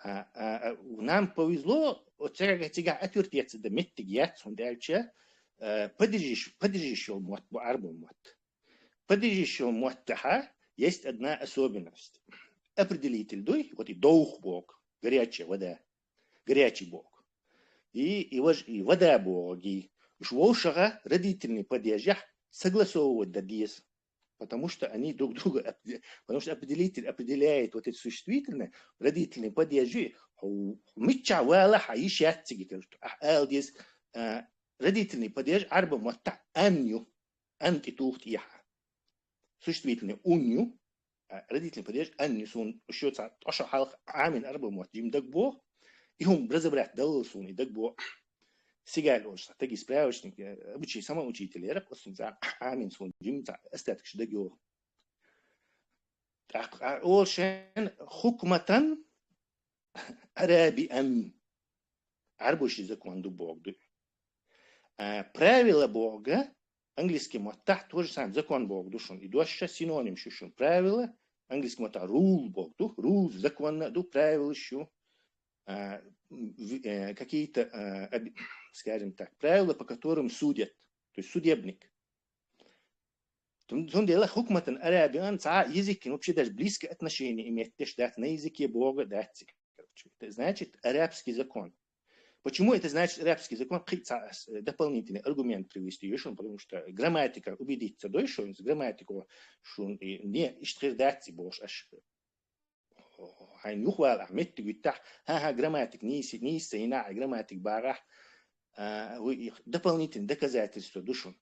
Нам повезло, отсега отвертеться до меттигец, он дальше поддерживающего арбумот. Поддерживающего моттаха есть одна особенность. Определитель дуй, вот и доух бог, горячая вода, горячий бог. И вода боги. Швошага родительный поддержах согласовывать дадис. Потому что они друг друга, потому что определитель определяет вот это существительное, родительный поддержи, митчавала хаишатиги, короче, родительный падеж арба мота анью антитухт яха. Существительный унью, родительный падеж анью сон счётся тоша халх амин арба мот жим дагбо, и он разобрать дал сон и дагбо. Сега лош, таги справочник, обучи сама учитель, рак сон за амин сон жим за эстетик дагё. Так, олшен хукматан арабиан. Арбуши закон ду бог ду. Правила Бога, английский мотах тоже сам закон Бог душон. И дальше синоним шушун. Правила, английский мотах rule Бог дух, rule закон ду правила еще какие-то, скажем так, правила, по которым судят, то есть судебник. Он делает хукматан арабиан, язык вообще даже близкое отношение имеет на языке Бога дать. Это значит арабский закон. Почему это значит арабский закон? Дополнительный аргумент привести, потому что грамматика убедится дальше, грамматику не исчердать больше, аж хайн юхвал ахмет тигутах, грамматик не сина, грамматик барах, дополнительные доказательства душу.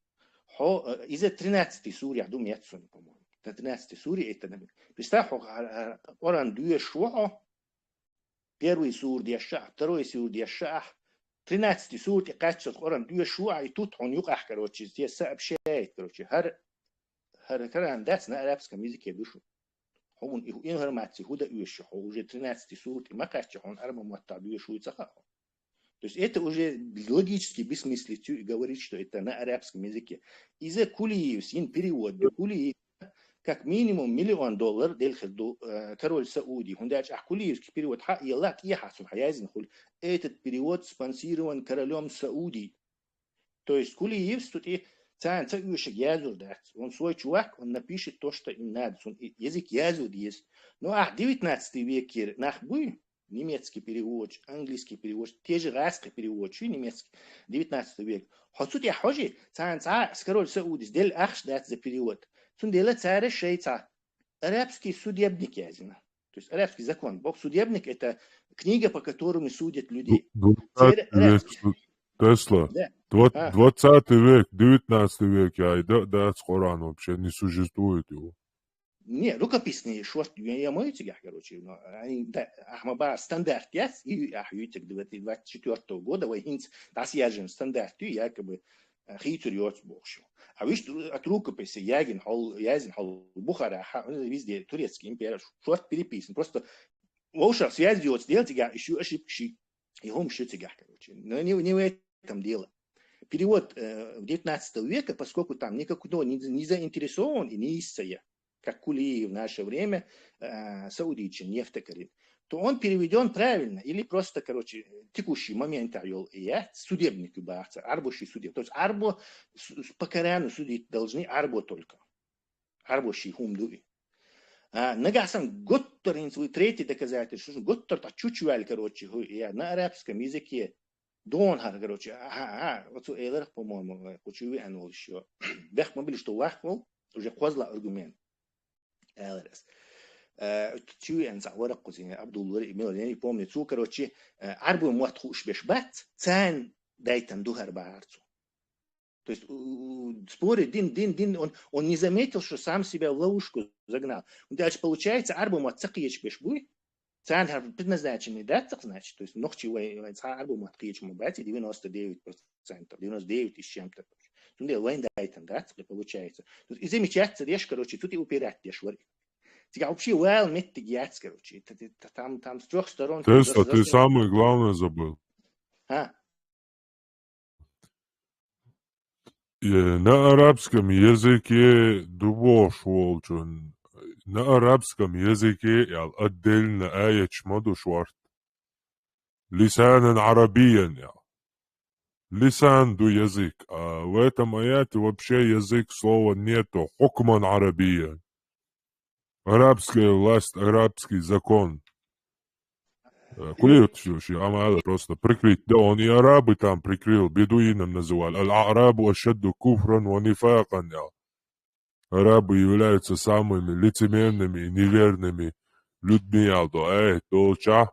Из-за 13 сури, я думаю, это по-моему. 13 сури это. Представь, Коран дует шуа. Первый сур диаша, второй сур диаша, 13 сур тикачет Коран дует шуа, и тут он юках, короче, здесь сообщает, короче, хар Коран даст на арабском языке душу. Он информации худа уещу, уже 13 сур, и макаче он арбам ватта дует шуицаха. То есть это уже логически бессмысленно говорить, что это на арабском языке. Из-за кулиев, син перевод, кулиев, как минимум $1 миллион дельхил король Сауди. Он дальше кулиевский перевод, этот перевод спонсирован королем Сауди. То есть кулиев тут и он свой чувак, он напишет то, что им надо. Язык язык есть. Ну, 19 век нахбуй. Немецкий перевод, английский перевод, те же русский перевод, немецкий, 19 век. Хоть я хожу, с король Сауди, сделал ахшдать за перевод. Сон делает царь шейца. Арабский судебник язына. То есть арабский закон. Бог судебник это книга, по которому судят людей. Тесла. 20 век, 19 век, да, Коран вообще не существует его. Не, рукописные шорт, я мою тебя, короче, но они, да, ахмаба стандарт, яс, и ахютик 24 года, вайхинц, das яжен стандарт, и якобы хитер йоц богшу. А видишь, от рукописи язин хол Бухара, везде турецкий империя, шорт переписан, просто волшеб связь делать, сделать тебя еще ошибки, и он еще тебя, короче, но не в этом дело. Перевод в 19 века, поскольку там никакого не заинтересован и не исая, как Кулиев в наше время, саудичен, нефтекарин, то он переведен правильно или просто, короче, текущий момент судебник бахца, арбущий судеб. То есть арбо по Корану судить должны арбо только. Арбущий хумдуи. Нагасан готторин свой третий доказательство, что готтор та чучуаль, короче, на арабском языке донхар, короче, вот у Эйлер, по-моему, кучуви анул еще. Бех мы были, что лахвал, уже хозла аргумент. Элерс. Чуен за ورق زين عبد الله ميلاني помнит, что, короче, арбу муатхуш бешбат, цан дайтан духар баарцу. То есть спорит дин, он не заметил, что сам себя в ловушку загнал. Дальше получается арбу муатцакиеч бешбуй, цан предназначенный датцак, значит, то есть ногчи арбу муатхиеч мубати 99%, 99 и с чем-то. Тут вайн дайтан датцак получается. И замечается режь, короче, тут и упирать дешвари. Тебя вообще well метти яц, короче. Там с трех сторон. Тесла, ты самое главное забыл. На арабском языке дубош волчун. На арабском языке отдельно ая чмоду шварт. لسانا عربيا يعني. لسان دو язык. А в этом аяте вообще язык слова нету. Хукман арабия. Арабская власть, арабский закон. Кулиют ши амала просто прикрыть. Да он и арабы там прикрыл, бедуинам называли. Аль-арабу ашадду куфран ва нифакан. Арабы являются самыми лицемерными и неверными людьми. Толча.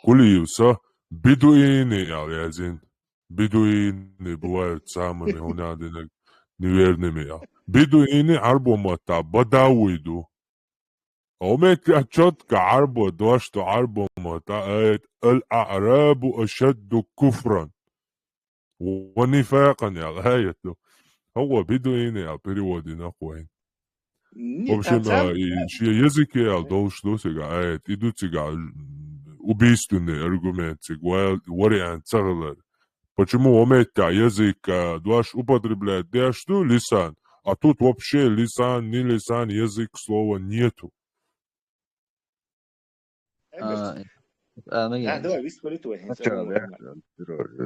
Кулиюса. Бедуины, язин. Бедуины бывают самыми неверными. Бедуины арбомата, бадауиду. وميك четко عربو دوشتو عربو متاعت الأعراب أشد كفرا ونفاقا يا هايتو هو بدوين يا переводи нахуй. В общем, языки я должен сега идут сега убийственные аргументы, вариант целый. Почему умеет язык дуаш употребляет что лисан, а тут вообще лисан, не лисан, язык слова нету. Давай, висколиту.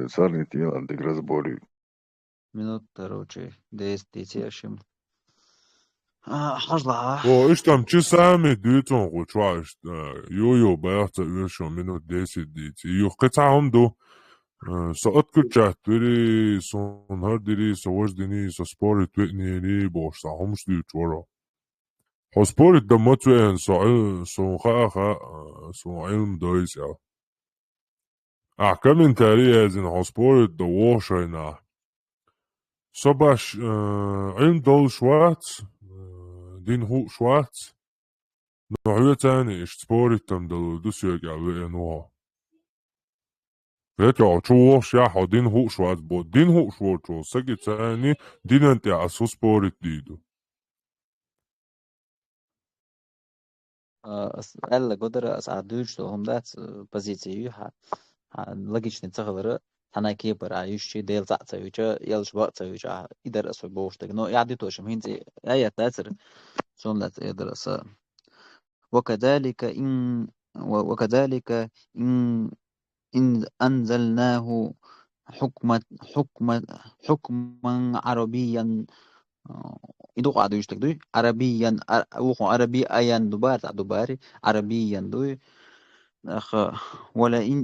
Сарни тилан дек разбори. Минут, короче, 10 тешим. Хажла. О, иш там часами дютон гучваш. Йо баахта вешо минут 10 дити. Йо қитаам до саат кучат дери сон хар дери саваждини со спорит витнери бошта همش дючвара. Спорит да матвен сон خا сон علم دايس يا. أحكام تاريخ زين спорит да واشينا. صباش علم دول شوات دين هو شوات نوعية تاني إيش sport تم دل دوسيك على نوع فيتو شوش يا حو دين هو شوات بو دين هو شو سجى تاني دين أنت عسو sport ديدو Элла годара асадуч то хомдат позицию логичный цахлары танаки пара ющи дел цацаюча елшбацаюча идер асо боштаг но яди тошим хинзи аят тасер суннат идраса وكذلك إن أنزلناه حكما عربيا يدوق عدو يشتك دوي عربيا وخو عربي أيان دوباري عربيا دوي أخ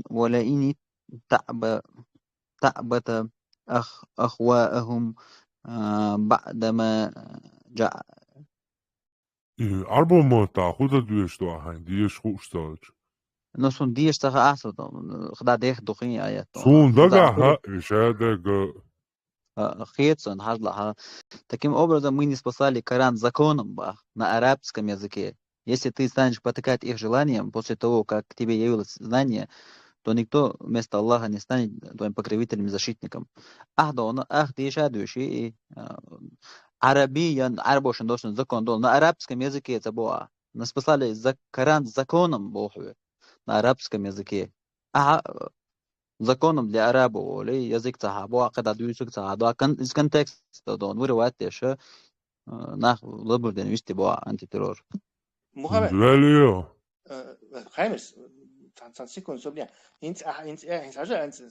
ولئن تعبت أخواءهم بعدما جاء عربو ما تاخذ دويش تو هاين ديش خوش تاج نصون ديش تاخا أحسن خدا ديخ دخين آيات سون دقا ها إشادة Хетсон, хажла. Таким образом, мы не спасали Коран законом на арабском языке. Если ты станешь потакать их желанием после того, как к тебе явилось знание, то никто вместо Аллаха не станет твоим покровителем и защитником. Ты шадующий арабиян, арабошин должен закон дол. На арабском языке это было. Нас спасали Коран законом Богу на арабском языке. законом для арабов или язык цахабо, когда дюйсук цахабо, из контекста дон вырывать еще нах лабурден вести бо антитеррор. Мухаммед. Хаймерс, 30 секунд собля. Инц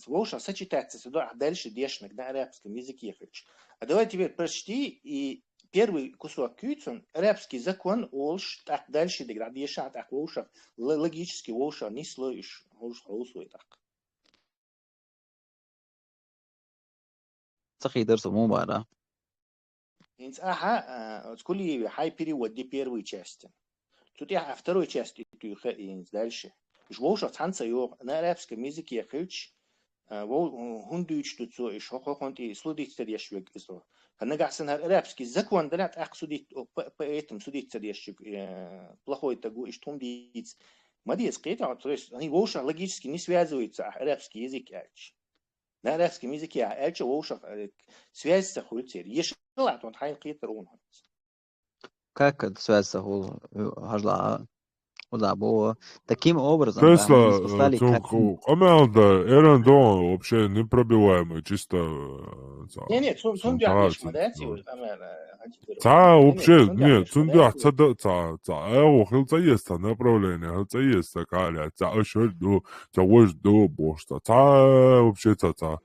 воша сочетается сюда дальше дешник на арабском языке хочу. А давай теперь прочти и первый кусок кюцун арабский закон олш так дальше деградиша так воша логически воша не слышишь, воша усвой так. Сахи درس مو بارا. Инц скули хай перевод де первой части. Тут я второй части инц дальше. Жвоша танца ё на арабском языке хочу. Хундуч тут so ich хохонти слудить царящик изо. Ханагасан арабский закон далят судить по этим судить царящик плохой тагу и что дить. Мадис кета, то есть они воша логически не связываются арабский язык альч. На арабском языке альч воша связь с хульцер. Ешелат он хайн китер он. Как это связь с хажла? Узабо. Таким образом, да, мы не Тесла, спасали как... Амелда, Эрен Дон вообще непробиваемый, чисто Не, цундяк ешма, да, Ца Не, вообще, цундяк нет, ешма, да, хилца есть направление, хилца есть каля, ца ошерду, ца вожду бошта, ца вообще ца.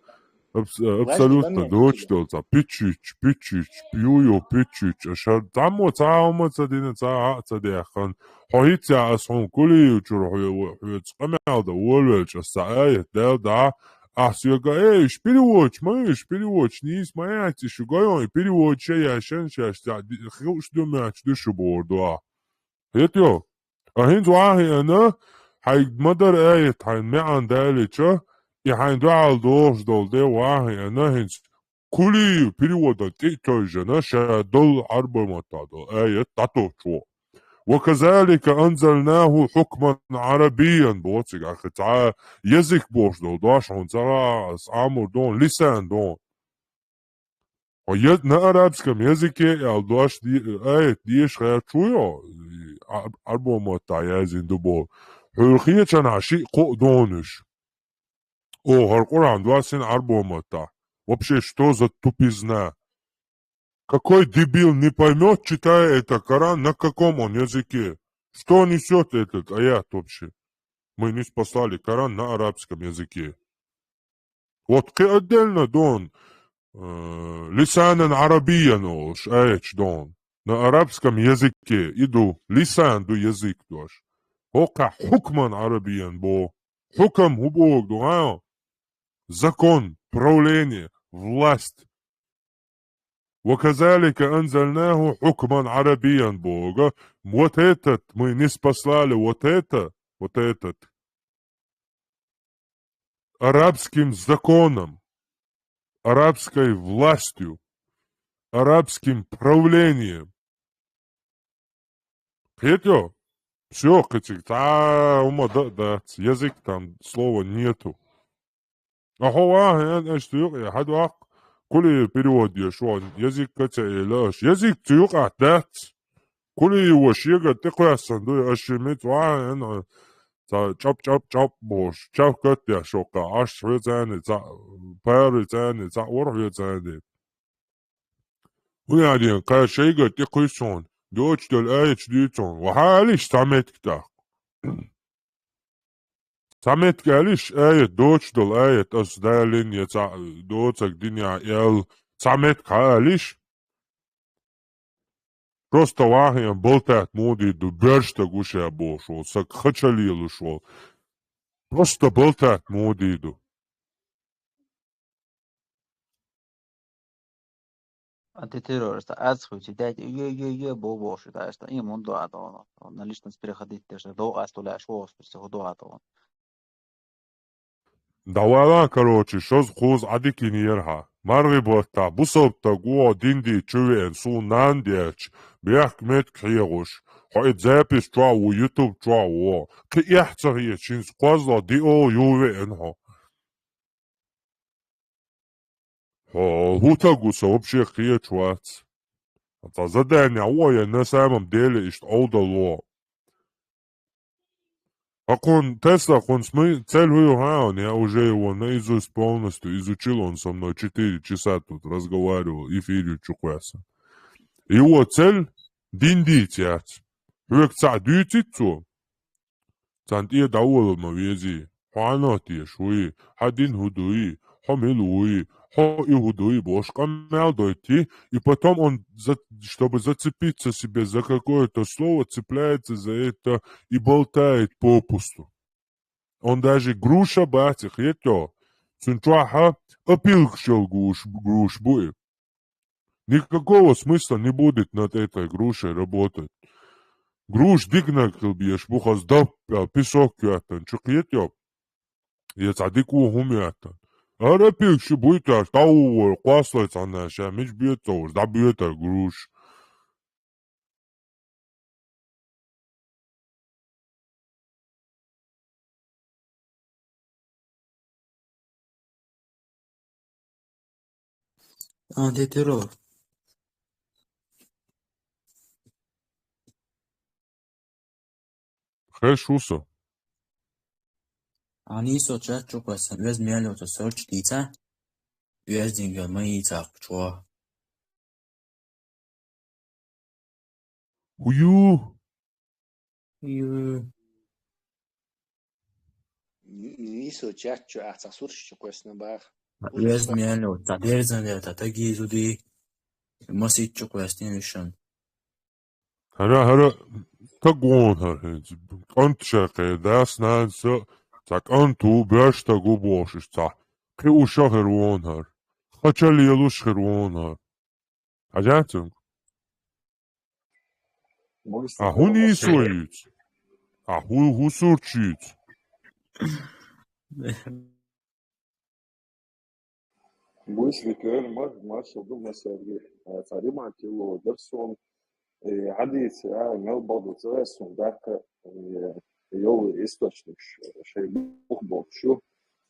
важный Абсолютно момент у тебя. дочь, пичич, пью, пичич, ашар, тамо, цаома, цадина, цадяхан, хоитя, асон, кули, чур, цкамялда, уолвеч, асаая, да, Асьяга, переводч, не смеяться, шугайон, переводч, я шеншаш, хилш думач, душу бордуа. Это, هند واحد أنا هيقدر آية هنمعن داليتشا يحين على دوش دول دي واحد أنا هند كلي перевода تيتوجنا شادل عرب متادل آية تاتو شو وكذلك أنزلناه حكما عربيا بوتسك أخي تعالى يزك بوش دول داش هون زرا أمر دون لسان دون ويد نأرابسكم يزكي يالدواش دي آية ديش خير شوية أربو متا يازين دبول حلقية كان عشي قو دونش هالقرآن دواسين أربو متا вообще что за тупизна? Какой дебил не поймет, читая это Коран, на каком он языке? Что несет этот аят вообще? Мы не спасали Коран на арабском языке. Вот отдельно дон لسانا عربيا وش ايش دون на арабском языке иду لسان دو язык دوش وقع حكما عربيا بو حكم هو دعاء закон правление власть وكذلك أنزلناه حكما عربيا بوغا вот этот мы не спаслали вот этот арабским законом арабской властью арабским правлением. Петя, все, язык там слова нету. Я хадуак, коли перевод ешван, язык катяйлаш, язык тюк дат, коли его шега теклясан, дуй ашимит ваан, чап бош, чап катя шока, аш вецани, пары цани, ор вецани. ويعني كشيء تقيسون دوش دل آية ديتون وحاليش سامت كاليش آية دوش دل آية أصدالين دوتك دنيا يل سامت كاليش просто واحد болтает моди до бершта гуша бошо сак хачалилу шо просто болтает моди до Антитеррориста, адскую дядь, бо считаешь, что им он до этого, на личность переходить, ты же до астуля шо, всего до этого. Давала, короче, шоз хуз адики нирха. Марги борта, бусопта гуа динди чувен су нандерч, бях мет криегуш. Хоид запис чуа у YouTube чуа у. Ки яхцаги чин сквазла ди о юве энхо. Хутагуса вообще хие чуац. Это задание оя на самом деле ist оудало. Тесла, цель выявлял, я уже его наизусть полностью изучил, он со мной 4 часа тут разговаривал, эфире чуквеса. Его цель – диндитять. Векца дютицу. Цантия даула мавези. Хуанати шуи. Хадин худуи. Хомилуи. Хо и худуи бошкамял дойти. И потом он, чтобы зацепиться себе за какое-то слово, цепляется за это и болтает попусту. Он даже груша батих, это. Сунчуаха опилкшел груш будет. Никакого смысла не будет над этой грушей работать. Груш дигнакл бьешь, бухас дап, песок ятан, чукьетё, яцадику хумятан. Арапикши будет аж тау, класлается она, ша, меч бьется уж, да бьет груш. Антитеррор. Хешусо. Они сочат чуквасан вез мяло то сорч дица. Вез динга май цак чуа. Хую. Нисо чачо ацасурш чуквасна бар. Вез мяло та дерзан да таги зуди. Масит чуквастин вишан. Хара тагон хар. Антшаке дас нанса. Так анту бяшта губошиш та. Ке уша хервон хар. Хачали ялуш хервон хар. Ажатун. А хуни союц. А хусурчиц. Мысли كمان ما شغل مسائل صاري ما كيلو درسون عادي ساعة مال بعض درسون ذاك يو источник شيء بخبط شو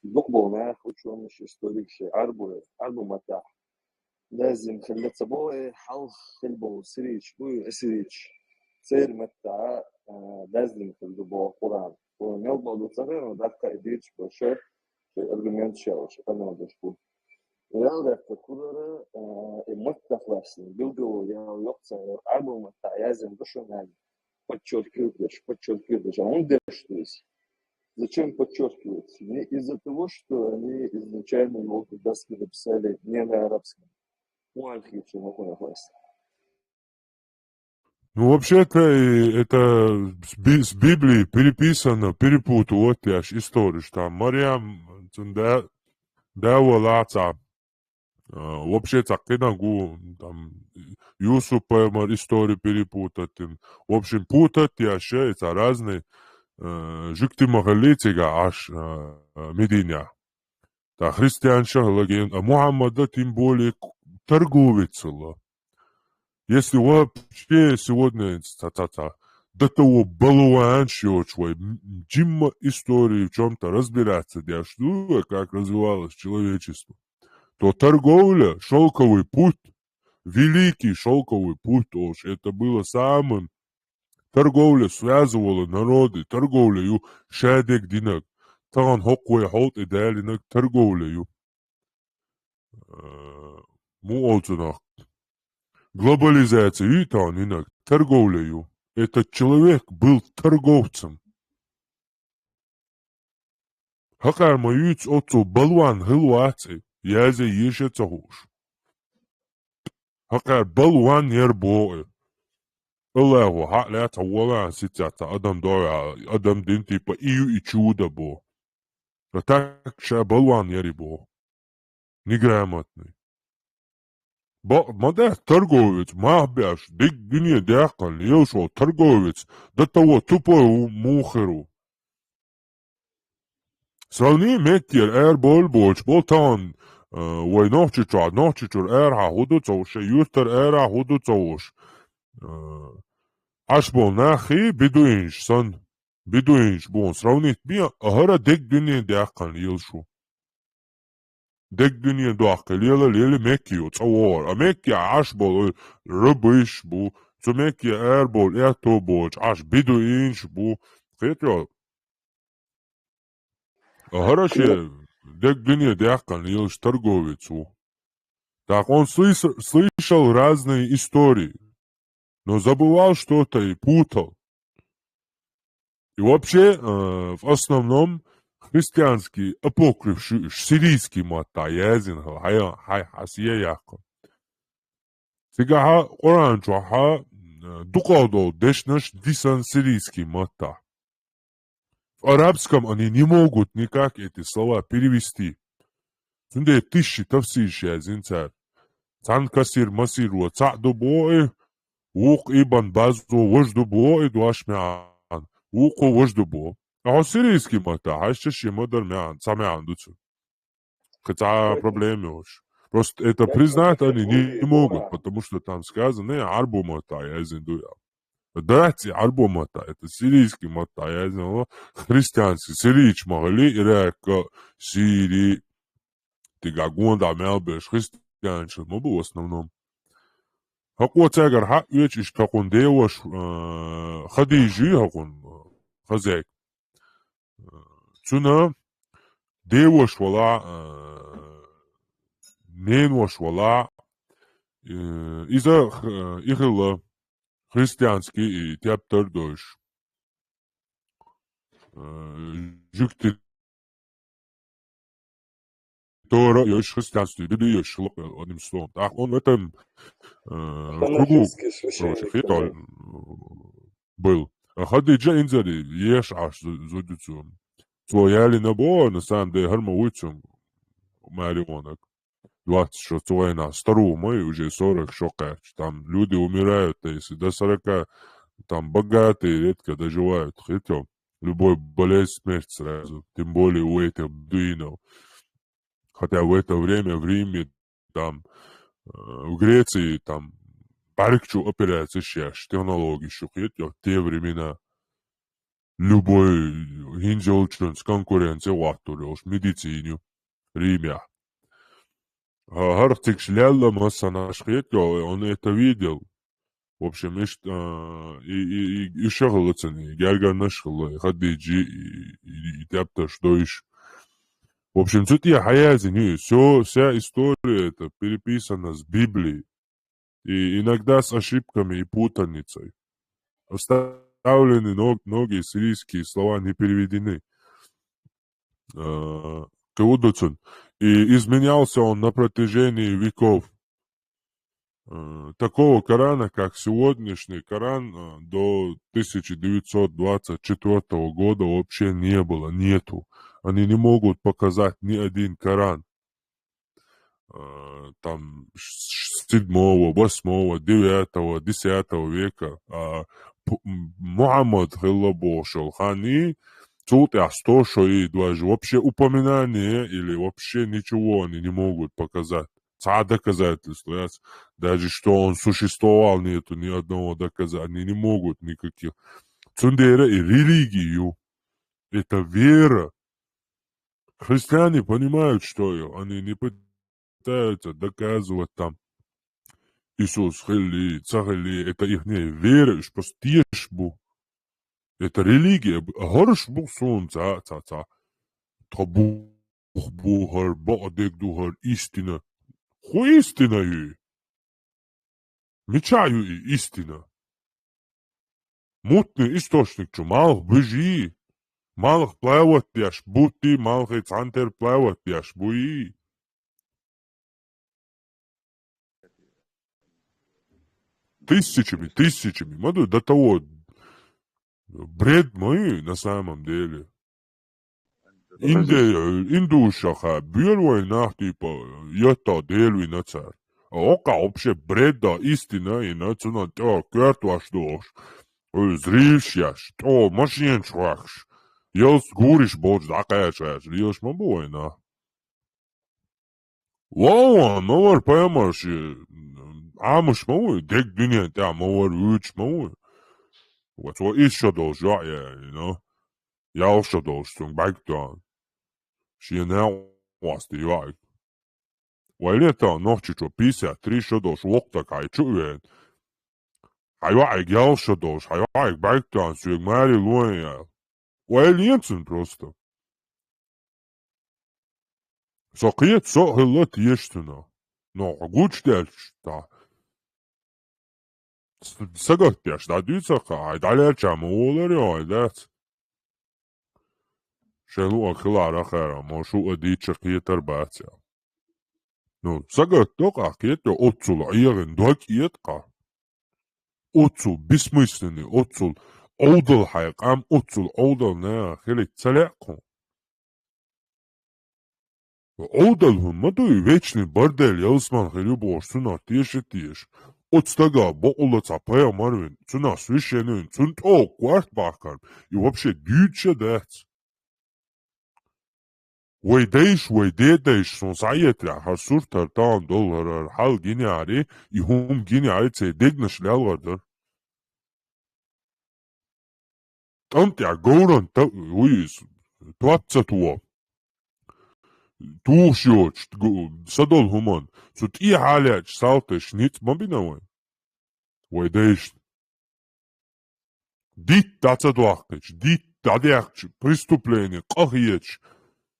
بخبط ما شو مش историк شيء عربو متاع لازم خلت سبوه حل خلبو سريش بو سريش سير متاع لازم خلبو قرآن ومال بعض درسون ذاك إديش بشر الأرجومنت شو أنا بشوف Realmente procura muito классно. Билго я лопца альбома таязен душонами. Подчеркиваешь. А он дешевле. Зачем подчеркивать? Не из-за того, что они изначально его даски написали не на арабском. Ну, архивче могу накласть. Ну, вообще-то, это с Библии переписано, перепутывать аж историю, что там Мариам, Дева Лаца, вообще так и могу там Юсупа историю перепутать. В общем, путать яше это разные жикты махалитига аж Мединя. Та христианша леген, а Мухаммада тем более торговец. Если вообще сегодня до того балуаншего Джимма истории в чем-то разбираться, я жду, как развивалось человечество, то торговля, шелковый путь, великий шелковый путь тоже, это было самым. Торговля связывала народы, торговлею шадек динак. Тан хоквей холт идеалинак торговлею. Муолцунах. Глобализация и танинак торговлею. Этот человек был торговцем. Хакар маюц отцу балуан хилуаци. Язе еше цахуш. Хакар балуан нербоe. Аллаху хакля цавала ситята адам доя адам динти па ию и чуда бо. А так ша балуан нербо. Неграмотный. Мада торговец, махбяш, дик гине дякан, елшо торговец, до того тупой мухеру. Сравни меттер эр бол болтан, вой нохчичур эр хахуду цоуш, ютер эр хахуду цоуш. Аш бол нахи бедуинш, сан, бедуинш бол, сравнить бия, ахара дик гине дякан, елшо. Дек dünya doğak lele Mekkiyo tsawar. Mekki aş bol rıbış bu. Zu Mekki bol eto bol. Aş beduinş bu. Kıyatıyor. Хорошо. Дек dünya дякан елш торговецу. Так он слышал разные истории, но забывал что-то и путал. И вообще, в основном, христианский апокриф сирийский мата язин хай хасия яко. Сега Коран чуха дукадо дешнаш дисан сирийский мата. В арабском они не могут никак эти слова перевести. Сунде тысячи тавсиш язин цар. Цан касир масиру цаду бое, ук ибан базу вожду бое дуашмян. Уку вожду бое. А сирийский мата, хащащий модер мян, самян дуцу. Хотя проблемы уж. Просто это признать они не могут, потому что там сказано, арбу мата, я издую. Дайте арбу мата, это сирийский мата, я издую. Христианский, сирийч могли, ирека, сирий, тигагунда, мелбеш, христианчик, мы бы в основном. Хакуа цегар хак веч, иш какун деваш, хадижи хакун, خزيك تنا ديوش ولا نينوش ولا إذا إخلا христианский театр дош жүктер Тора još христианство, ljudi još одним словом. Так, он в этом кругу, короче, феталь был. А хадиджа инзари, еш аш зодицу. Свояли набор, на самом деле, хармовицу, марионок. 26 война, старую мою, уже 40 шокач. Там люди умирают, если до 40, там богатые редко доживают. Хотя любой болезнь, смерть сразу. Тем более у этих бедуинов. Хотя в это время в Риме, там, в Греции, там, барикчу операции сейчас, технологии шухет, в те времена любой инжелчен с конкуренцией ватурёс, медицине, Риме. Харцик шляла масса нашхет, он это видел. В общем, и шахлацани, гяргар нашхла, хадиджи, и тяпта, что еще. В общем, тут я хаязин, вся история это переписана с Библией. И иногда с ошибками и путаницей. Оставлены многие сирийские слова не переведены. И изменялся он на протяжении веков. Такого Корана, как сегодняшний Коран, до 1924 года вообще не было, нету. Они не могут показать ни один Коран. Там 7, 8, 9, 10 века. Мухаммад Хиллабошел Хани, тут я сто, что и даже вообще упоминание или вообще ничего они не могут показать. Доказательства, даже что он существовал, нету ни одного доказания, не могут никаких. Цундера и религию, это вера. Христиане понимают, что они не пытаются доказывать там Иисус, Хели, Цахели, это их не вера, что стишбу. Это религия. Харшбу солнца, табу, бухар, бадек, духар, истина. Хуй истиною. Мечаю и истина. Мутный источник, что малых бежи. Малых плавать яш, будти, малых и цантер плавать яш, буи. Тысячами. Маду до того. Бред мой на самом деле. Индушаха, бюрвой нах, типа, ята дельви на царь. А ока вообще бреда, истина, и нацина, кертваш дош. Зрившяш, то машинчваш. Јас гуриш боч да кажеш, јас ма бојна. Вау, мавар пајамаш, амаш мавар, дек дүнијан та мавар үч мавар. Wat wel is zo dus, ja, you know. Ja, of zo dus, toen bijk dan. Zie je nou, was die wijk. Wel je dan nog zo pisa, 3 zo dus, ook dat hij tjoe. Hij wijk, ja, of zo dus, hij wijk, bijk dan, zie ik maar die loon, ja. Wel je het просто. Zo kiet, zo heel lot eerst nou. Nou, goed stelt, daar. Sagottias, da dütsaka, dalerčam uleri aidat. Šelu akilāra khēra, mošu adīča kietar bācijā. Nu, sagottoka kieto otsula iegin duak ietka. Otsul, бессмысленный, otsul, oudal hayqam, otsul, oudal nea, хилик цалякку. Oudal hun, madui вечный бордель, ялсман хилюбош, суна, тиеш. От стага, боула цапая марвин, цуна священный, цунто, кварт бахкар, и вообще дюча дэц. Вейдейш, сон саетря, харсур тартан доллар, хал гинеари, и хум гинеари цей дегнаш лялвардар. Тамтя гоуран, уиз, 20 Тушьоч, садол хуман, сут и халяч, салтыш, ниц мобиновой. Вейдейш. Дит таца дуахкач, дит داديخ преступление قهيتش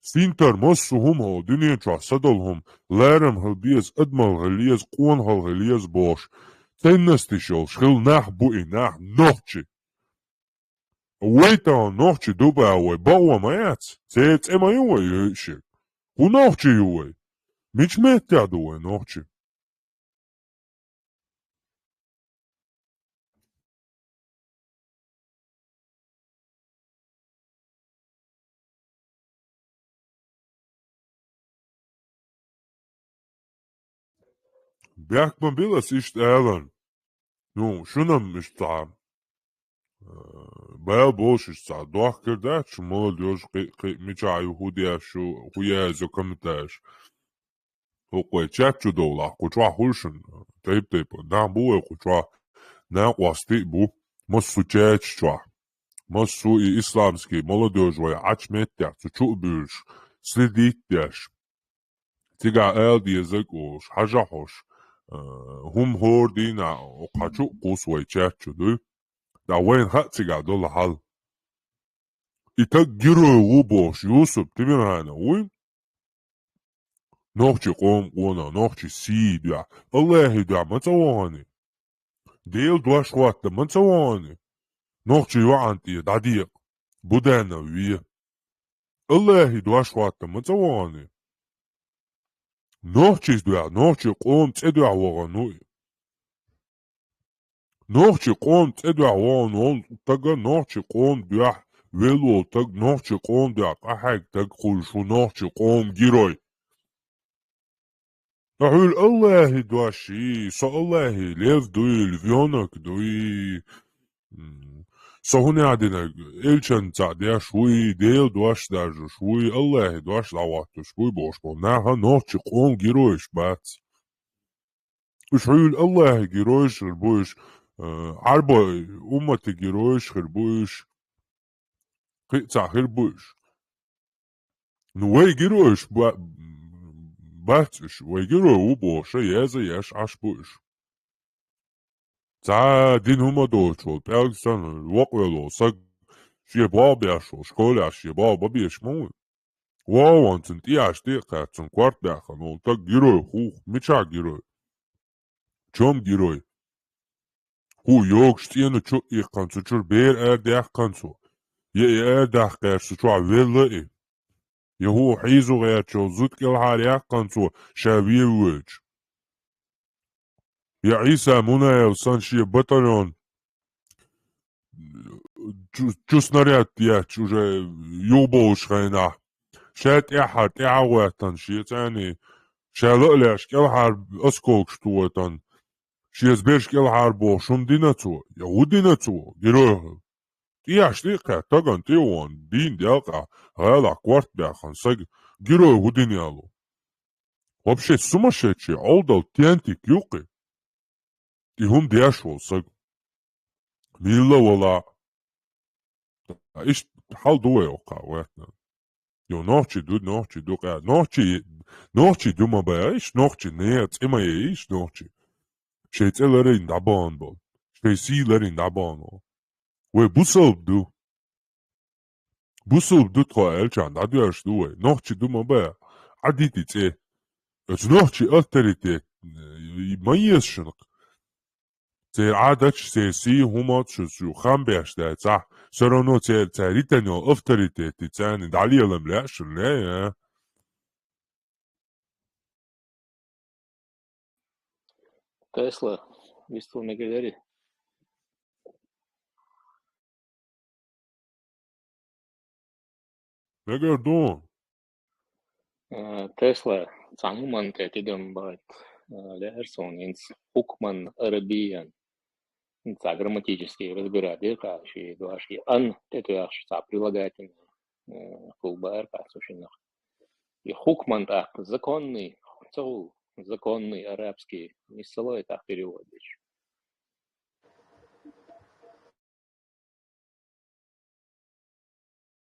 سينتر مصهم هو دنيا تشع صدلهم لارم هالبيز أدمل هاليز قون هاليز بوش تنستيشل شخل نح بوئي نح نوحشي ويتا نوحشي دوبا وي باوا مايات زيت اما يوي يشي ونوحشي يوي ميش ميتا دوي نوحشي بيحك من بيلاس إشت آلان نو شنم إشتعام بيا بوش إشتع دوح كرداتش مول ديوش ميجا يهوديا شو خويا زو كمتاش هو قوي تشاتشو دولا قوشوا هولشن تيب نعم بوي قوشوا نعم واستي بو مصو تشاتش شوا مصو إسلامسكي молодежь وي عاش ميتيا تشو بيش سلديتياش تيجا آل دي يزاقوش حاجة حوش هم هور دينا وقاچو قوس وي تشاتشو دو دا وين حق تيجا دولا حال إتاك جيرو وبوش يوسف تبين وين نوخشي قوم قونا نوخشي سي ديا الله ديا ما تواني ديل دواش وات ما تواني نوخشي وعنتي داديق بودانا ويا الله دواش وات ما تواني نوخشي ديا نوخشي قوم تديا وغنوي نوخشي قوم تديا وغنوي تاقا نوخشي قوم ديا ويلو تاق نوخشي قوم ديا قحاك تاق خلشو نوخشي قوم جيروي أقول الله دواشي سو الله ليف دوي الفيونك دوي سو هوني عدنا إلشان تعديا شوي ديل دواش دارجو شوي الله دواش دعواتو شوي بوش بوناها نوتش قوم جيرويش بات وشعول الله جيرويش خربوش عربا أمتي جيرويش خربوش قيتع خربوش نوي جيرويش باتش ويجرو وبوش يازا ياش عش بوش تا دين هما دوشول بيركسان الوقويلو ساق شي بابي عشو شكولي عشي بابا بيشمون واو انتن تياش تيقاتن كوارت داخل نولتاق جيروي خوخ ميشا جيروي چوم جيروي هو يوكش تيانو چو إيقانسو چور بير داخ كانسو يه داخ قيرسو چو عويل يهو حيزو غير شو زود كل حاليا قنصو شابيه ويج يا عيسى منا يوصان شي بطلون جوس نريات ياتش وجا يوبوش غينا شات احد اعواتن شي تاني شالقلاش كل حرب اسكوك شتوتن شي زبيرش كل حربو شم ديناتو يهوديناتو جيروه تياش تيقع تاقن تيوان دين ديالقع هالا كوارت بيخان ساق جيروه يهودينيالو вообще сумасшедший олдал тянтик юқи и хум дяшвол саг милла вала иш хал дуэ оқа ватна ё нохчи ду қа нохчи дума ба иш нохчи не цема иш нохчи შეწელერინ დაბანბო შეისილერინ დაბანო ვე ბუსოლ დუ თო ელჩან დადიაშ დუე ნოხჩი დუმა ბა ადიტი წე نوحشي أثرتي ميزشنق تير عادش سيسي هما تشو خام بيشتا صح سرونو تاريتانيو أثرتي تتاني دالي لملاشن لا Tesla visu negadari. نقدون Tesla цангман тетидем бат лерсон инс хукман арабиян инца грамматически разбирать каши дуаши ан тетуяш са прилагательное фулбар касушинах и хукман так законный законный арабский не ссылай так переводишь.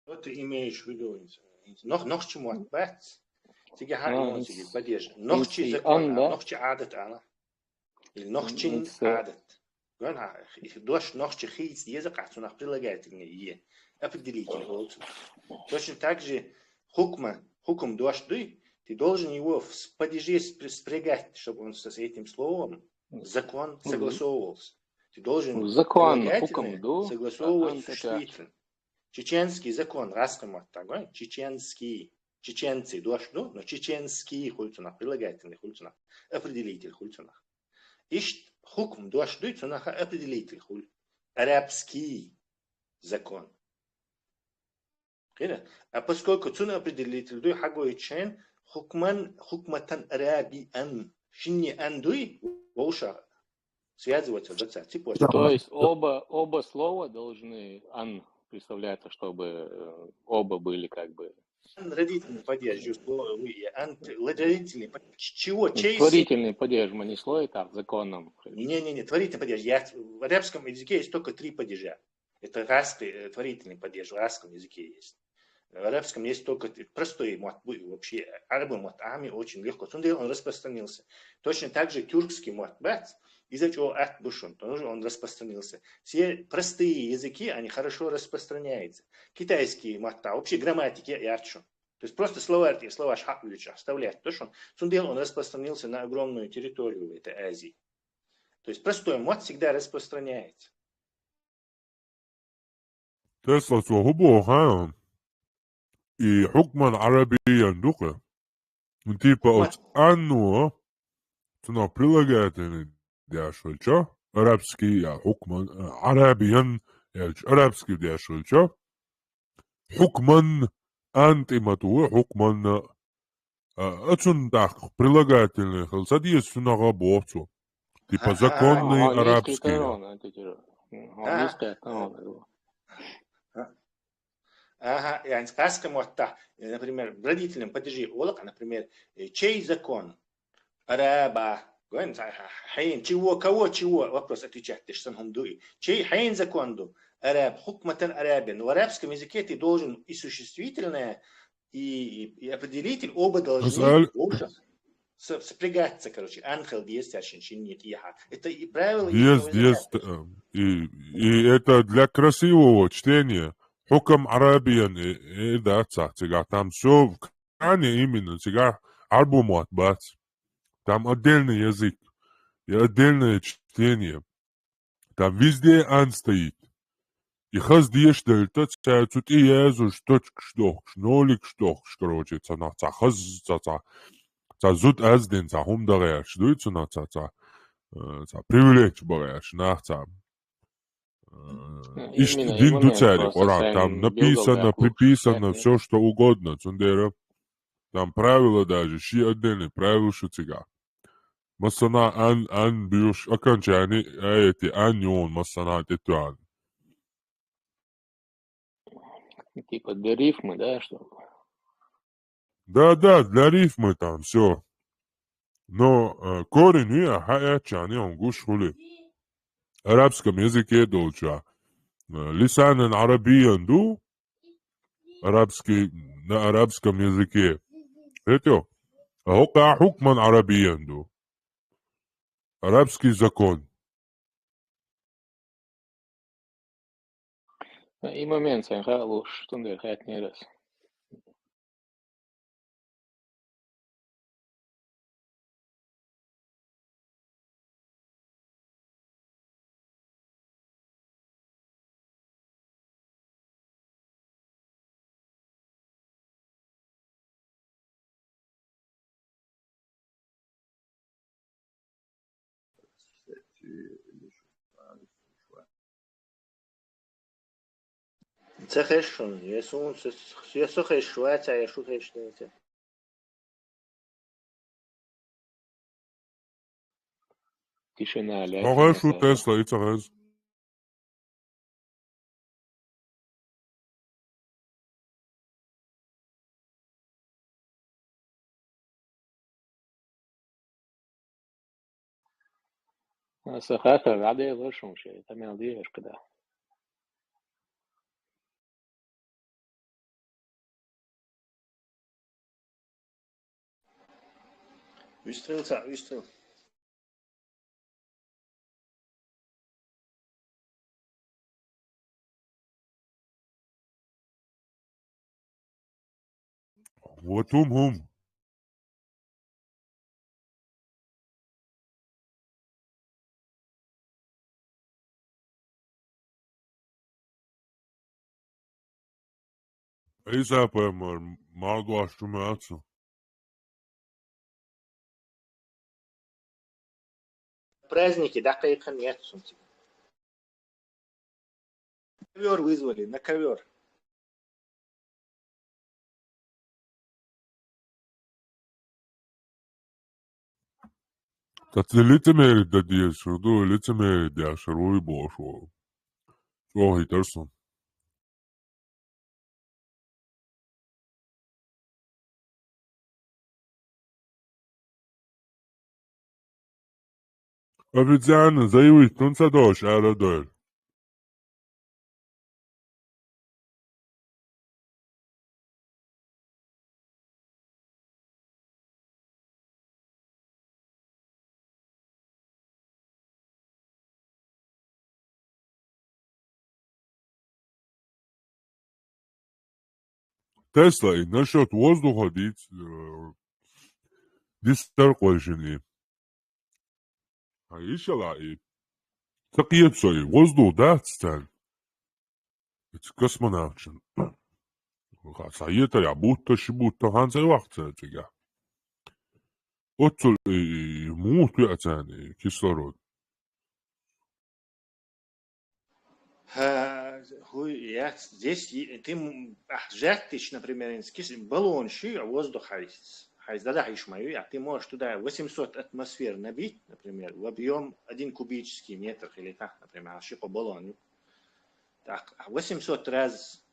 Что ты имеешь в виду? Noch чему отбать? Тебе харин тебе بديش. Нохчи закон, нохчи عادت أنا. или нохчин عادت. قال ها دوش نохчи خيس ديزا قاعد نخبر لقيت إنه определитель холцу. Точно так же хукм дошды, ты должен его в падеже спрягать, чтобы он с этим словом закон согласовывался. Ты должен Закон хукм прилагательное согласовывать с существительным. Чеченский закон, раскомат такой, чеченский, чеченцы дошду, но чеченский хульцунах, прилагательный хульцунах, определитель хульцунах. Ишт хукм дошду, цунаха определитель хуль, арабский закон. А поскольку цуна определитель дуй хагой чен, хукматан арабиан, шинни андуй, волша связываться до царства. То есть оба слова должны ан представляется, чтобы оба были как бы... Родительный падеж, родительный чего? Творительный падеж, мы не слой так, законом. Не, творительный падеж. В арабском языке есть только 3 падежа. Это распри, творительный падеж, в арабском языке есть. В арабском есть только простой мат, вообще арабы матами очень легко. Он распространился. Точно так же тюркский матбат, из-за чего атбушун, тоже он распространился. Все простые языки, они хорошо распространяются. Китайский матта, вообще грамматики ярче. То есть просто слова шахлюча оставлять. То, что он распространился на огромную территорию этой Азии. То есть простой мат всегда распространяется. Тесла свободу хаем. И хукман арабиян духа. Типа от анну, цена прилагательный дяшульча, арабский хукман, арабиян, арабский дяшульча, хукман антимату, хукман, отсюн так, прилагательный, халсадия сюна работу. Типа законный арабский. Ага, я сказка мота, например, в родительном падеже олака, например, чей закон? Араба. Хайн, чего? Вопрос отвечать, ты что он дует. Чей хайн закон? Араб, хукматан арабин. В арабском языке ты должен и существительное, и определитель, оба должны сопрягаться, короче. Анхел действующий, чинит яха. Это и правило есть. И это для красивого чтения. Хукам арабиян, да, цага, там все в кране именно, цага, альбомат, бац. Там отдельный язык и отдельное чтение. Там везде ан стоит. И хаз диештельта, тут и язуш, точк, штох, нолик, штох, короче, цана, хаз, зут азден, хумдареяш, дуется на привлечь багаж, нахца. Дин дуцарик, там написано, приписано, все что угодно, цундера. Там правила даже, щи отдельные правила шуцига. Масана ан бьюш окончание, эти аньон, масана тетуан. Типа для рифмы, да, что? Да, для рифмы там все. Но корень я хаячани он гуш хули. В арабском языке долча. Лисанен арабиян ду, арабский, на арабском языке. Это хука хукман арабиян ду. Арабский закон. И момент, что он делает не раз. Цехешун, я сухешуаца, я шухешуаца. Тишина, Ага, Тесла, it's Сахата, рада я вышел, это мелодиешь, когда. Выстрел. Вот هم. أي سابا مرضو أشتماتسو. Праздники дақиқа нет. Ковер вызвали, на ковер. Лицемерие да диешуду, лицемерие диашруй бошу. Что хитерсон? Официально заявить концадош арадоль. Тесла и насчет воздуха дистарквальшини. А еще и такие воздух, да, стань. Это космонавтин. Sayıta ya будто ханзай вахта тебя. Отцу мут яцани кислород. Здесь ты жертвишь, например, баллон, воздух хайздадахишь мою, а ты можешь туда 800 атмосфер набить, например, в объем 1 кубический метр или так, например, по баллону. Так, 800 раз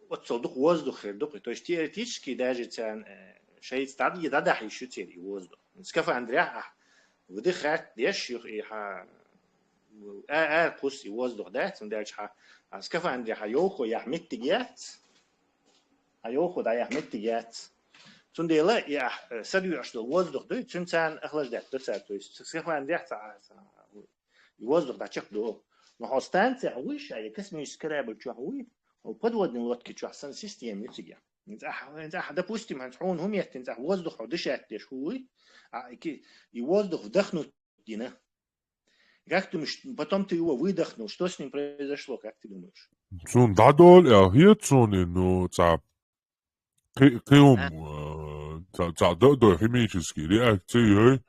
отсолдух воздух, то есть теоретически даже шесть стадий дадахишь и воздух. Скафандря вдыхать, деших и قصي وزدخ ده سندرش скафандре هيوخو يحمد تجات هيوخو ده يحمد تجات سندلا يا سدوا أشتغل وزدخ ده سنسان أخلص ده تسعة تويس скафандре وزدخ ده شكله نحستان تعويش أي كسمة سكراب تشوي وبدود نلوت كتشوي سن سيستم يتجا إنت допустим هنحون هم يتنزح وزدخ ودشات تشوي كي يوزدخ вдохнуть دينا. Как ты думаешь, потом ты его выдохнул, что с ним произошло, как ты думаешь? Цун дадол я хитцуни, ну ца кеум ца до химические реакции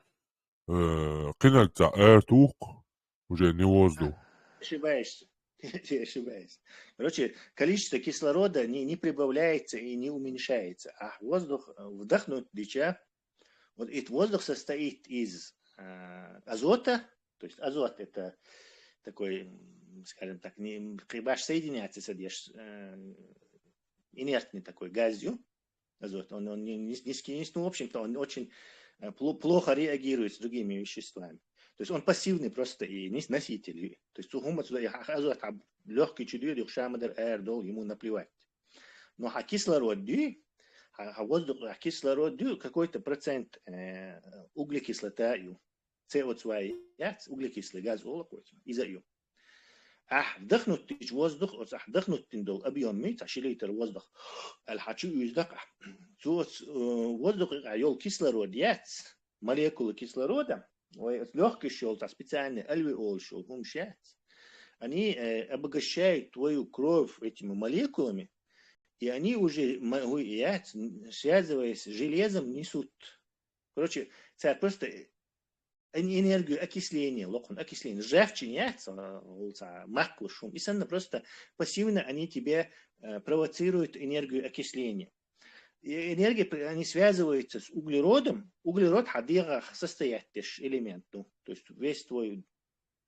кинак ца эртух уже не воздух. Ошибаешься. Ты ошибаешься. Короче, количество кислорода не прибавляется и не уменьшается, а воздух вдохнуть дича. Вот этот воздух состоит из азота. То есть азот это такой, скажем так, когда соединяется содержь инертный такой газью, азот, он низкий, ну, в общем-то, он очень плохо реагирует с другими веществами. То есть он пассивный просто и носитель. То есть азот легкий чудо, шамадер эрдол, ему наплевать. Но кислород, воздух, кислород, какой-то процент углекислота, CO2, углекислый газ, из-за ее. вдохнуть воздух, вдохнуть тиндол объем мить, литр воздух, الحشو يزدق. воздух, يول кислород, молекулы кислорода, легкий щелк, специальный альвеол щелк, они обогащают твою кровь этими молекулами, и они уже, связываясь с железом, несут. Короче, это просто энергию окисления, окисление. Жевче маклушум. И сам просто пассивно они тебе провоцируют энергию окисления. И энергия, они связываются с углеродом. Углерод хадига состоятельный элемент. То есть весь твой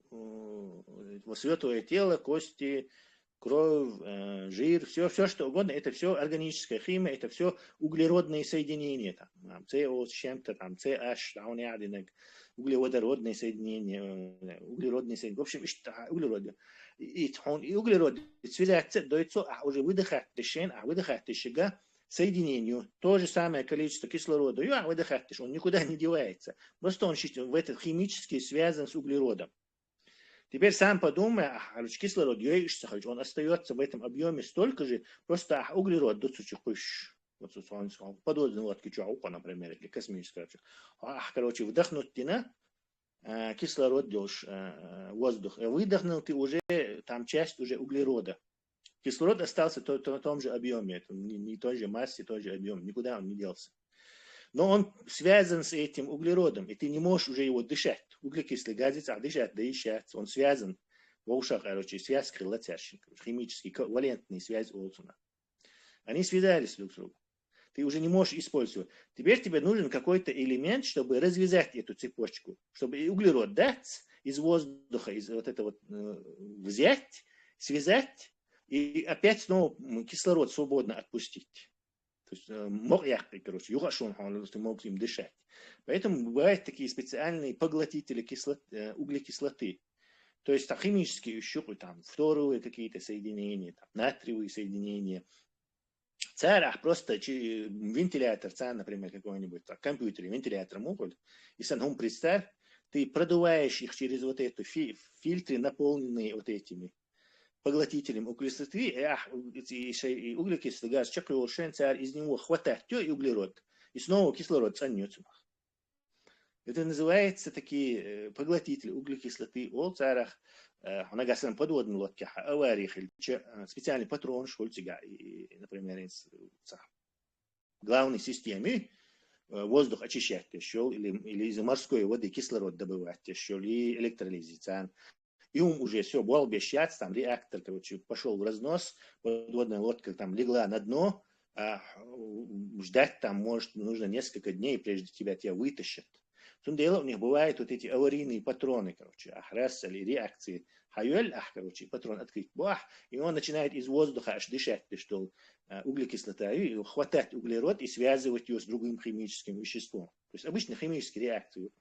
все твое тело, кости, кровь, жир, все что угодно, это все органическая химия, это все углеродные соединения. Там CO с чем-то, там CH, углеводородные соединения, в общем, углероды. И углерод связаться дается, а уже выдыхать тишин, а выдыхать тишига соединению. То же самое количество кислорода, а выдыхать тишин, он никуда не девается. Просто он в этот химически связан с углеродом. Теперь сам подумай, кислород, он остается в этом объеме столько же, просто углерод вот подводные лодки, например, или космическая. Короче, вдохнуть ты кислород делаешь, воздух, выдохнул ты уже, там часть уже углерода. Кислород остался в том же объеме, не той же массе, той же объем, никуда он не делся. Но он связан с этим углеродом, и ты не можешь уже его дышать. Углекислый газец, дышать, дышать. Он связан в ушах, связь крылатящая, химический, валентный связь Олсона. Они связались друг с другом. Ты уже не можешь использовать. Теперь тебе нужен какой-то элемент, чтобы развязать эту цепочку, чтобы углерод дать из воздуха, из вот этого взять, связать, и опять снова кислород свободно отпустить. То есть ты мог им дышать. Поэтому бывают такие специальные поглотители углекислоты. То есть там химические еще там фторовые какие-то соединения, там, натриевые соединения. Царах просто вентилятор, например, какой-нибудь в компьютере, вентилятор могут. И сам представь, ты продуваешь их через вот эту фильтры, наполненные вот этими поглотителем углекислоты, и углекислый газ царь из него хватает и углерод, и снова кислород цанется. Это называется такие поглотители углекислоты о царах, на газовом подводном лодке, авариях, специальный патрон, шольцига, например, из главной системы воздух очищать еще, или из морской воды кислород добывать еще, или электролизиция. И уже все, был обещать, там реактор, короче, пошел в разнос, подводная лодка там легла на дно, ждать там, может, нужно несколько дней, прежде тебя вытащат. В том дело, у них бывают вот эти аварийные патроны, короче, раз или реакции. Короче, патрон открыть, и он начинает из воздуха аж дышать, что углекислота, и хватать углерод и связывать ее с другим химическим веществом. То есть обычно химические реакции.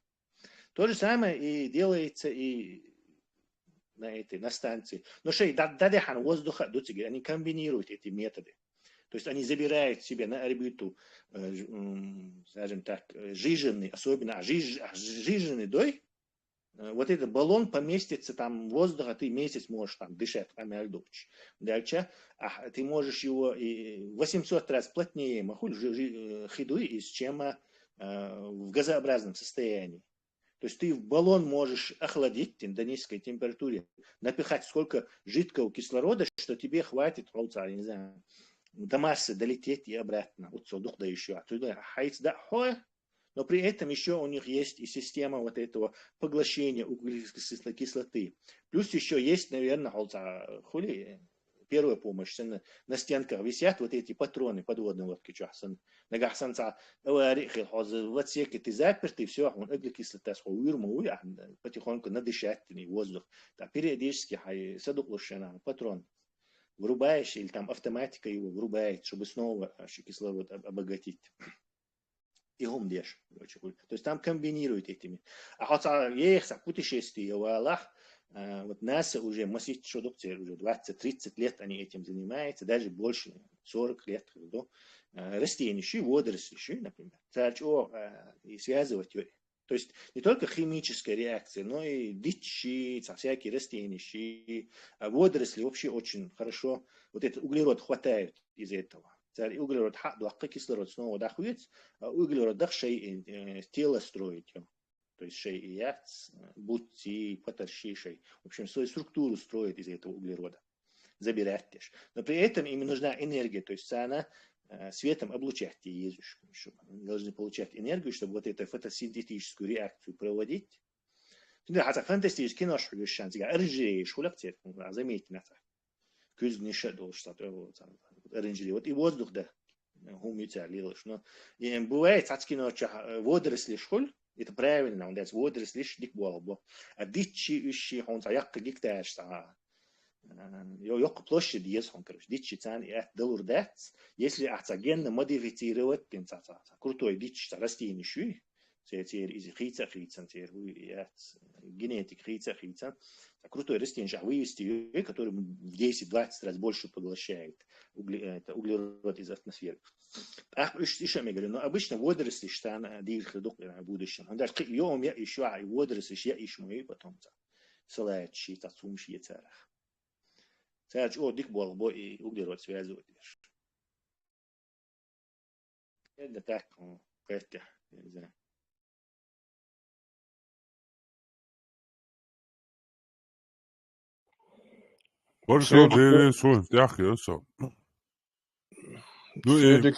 То же самое и делается и на станции. Но дадехан воздуха, они комбинируют эти методы. То есть они забирают себе на орбиту, скажем так, жиженый, особенно жиженый дой. Вот этот баллон поместится там воздуха, ты месяц можешь там дышать, дальше, ты можешь его 800 раз плотнее хидуй, чем в газообразном состоянии. То есть ты в баллон можешь охладить до низкой температуры, напихать сколько жидкого кислорода, что тебе хватит, не знаю, до массы долететь и обратно. Да еще оттуда. Но при этом еще у них есть и система вот этого поглощения углекислой кислоты. Плюс еще есть, наверное, первая помощь. На стенках висят вот эти патроны подводной лодки. В отсеке ты заперт, и все, углекислота потихоньку надышать воздух. Периодически патрон врубаешь, или там автоматика его врубает, чтобы снова кислород обогатить. И гумдеш. То есть там комбинируют этими. А хотя есть путешествия в Аллах, вот НАСА уже массив продукции, уже 20-30 лет они этим занимаются, даже больше, 40 лет. Растения, водоросли, например. И связывать ее. То есть не только химическая реакция, но и дичи, всякие растения, водоросли вообще очень хорошо. Вот этот углерод хватает из этого. Углерод кислород снова доходит, а углерод тело строит. То есть шей и яц, будти, потарщи шей. В общем, свою структуру строит из этого углерода. Забирать теж. Но при этом им нужна энергия, то есть она светом облучать езжешь. Они должны получать энергию, чтобы вот эту фотосинтетическую реакцию проводить. Фантастический наш шанс. Оранжерея, шулактер, заметьте на это. Күзгін шедол, что оранжерея. Вот и воздух, да, гумица лилось. Но бывает, водоросли школь, это правильно, он дает водоросли дик болбо. А дичи ищи, он як гектар, yok площадь есть, он, короче, дичи цан и доллар дать. Если генно модифицировать, крутой дичи растение, из генетик крутой растение, вывести, который в 10-20 раз больше поглощает углерод из атмосферы. Еще я говорю, но обычно водоросли, что она двигается в будущем. Он даже еще водоросли, я ищу и потом. сылает щит, отсум щит царах. Царч, о, дик бол, бой, углерод связывать. Это так, это, не знаю. Все, бери свой, тях, я все. Ну и...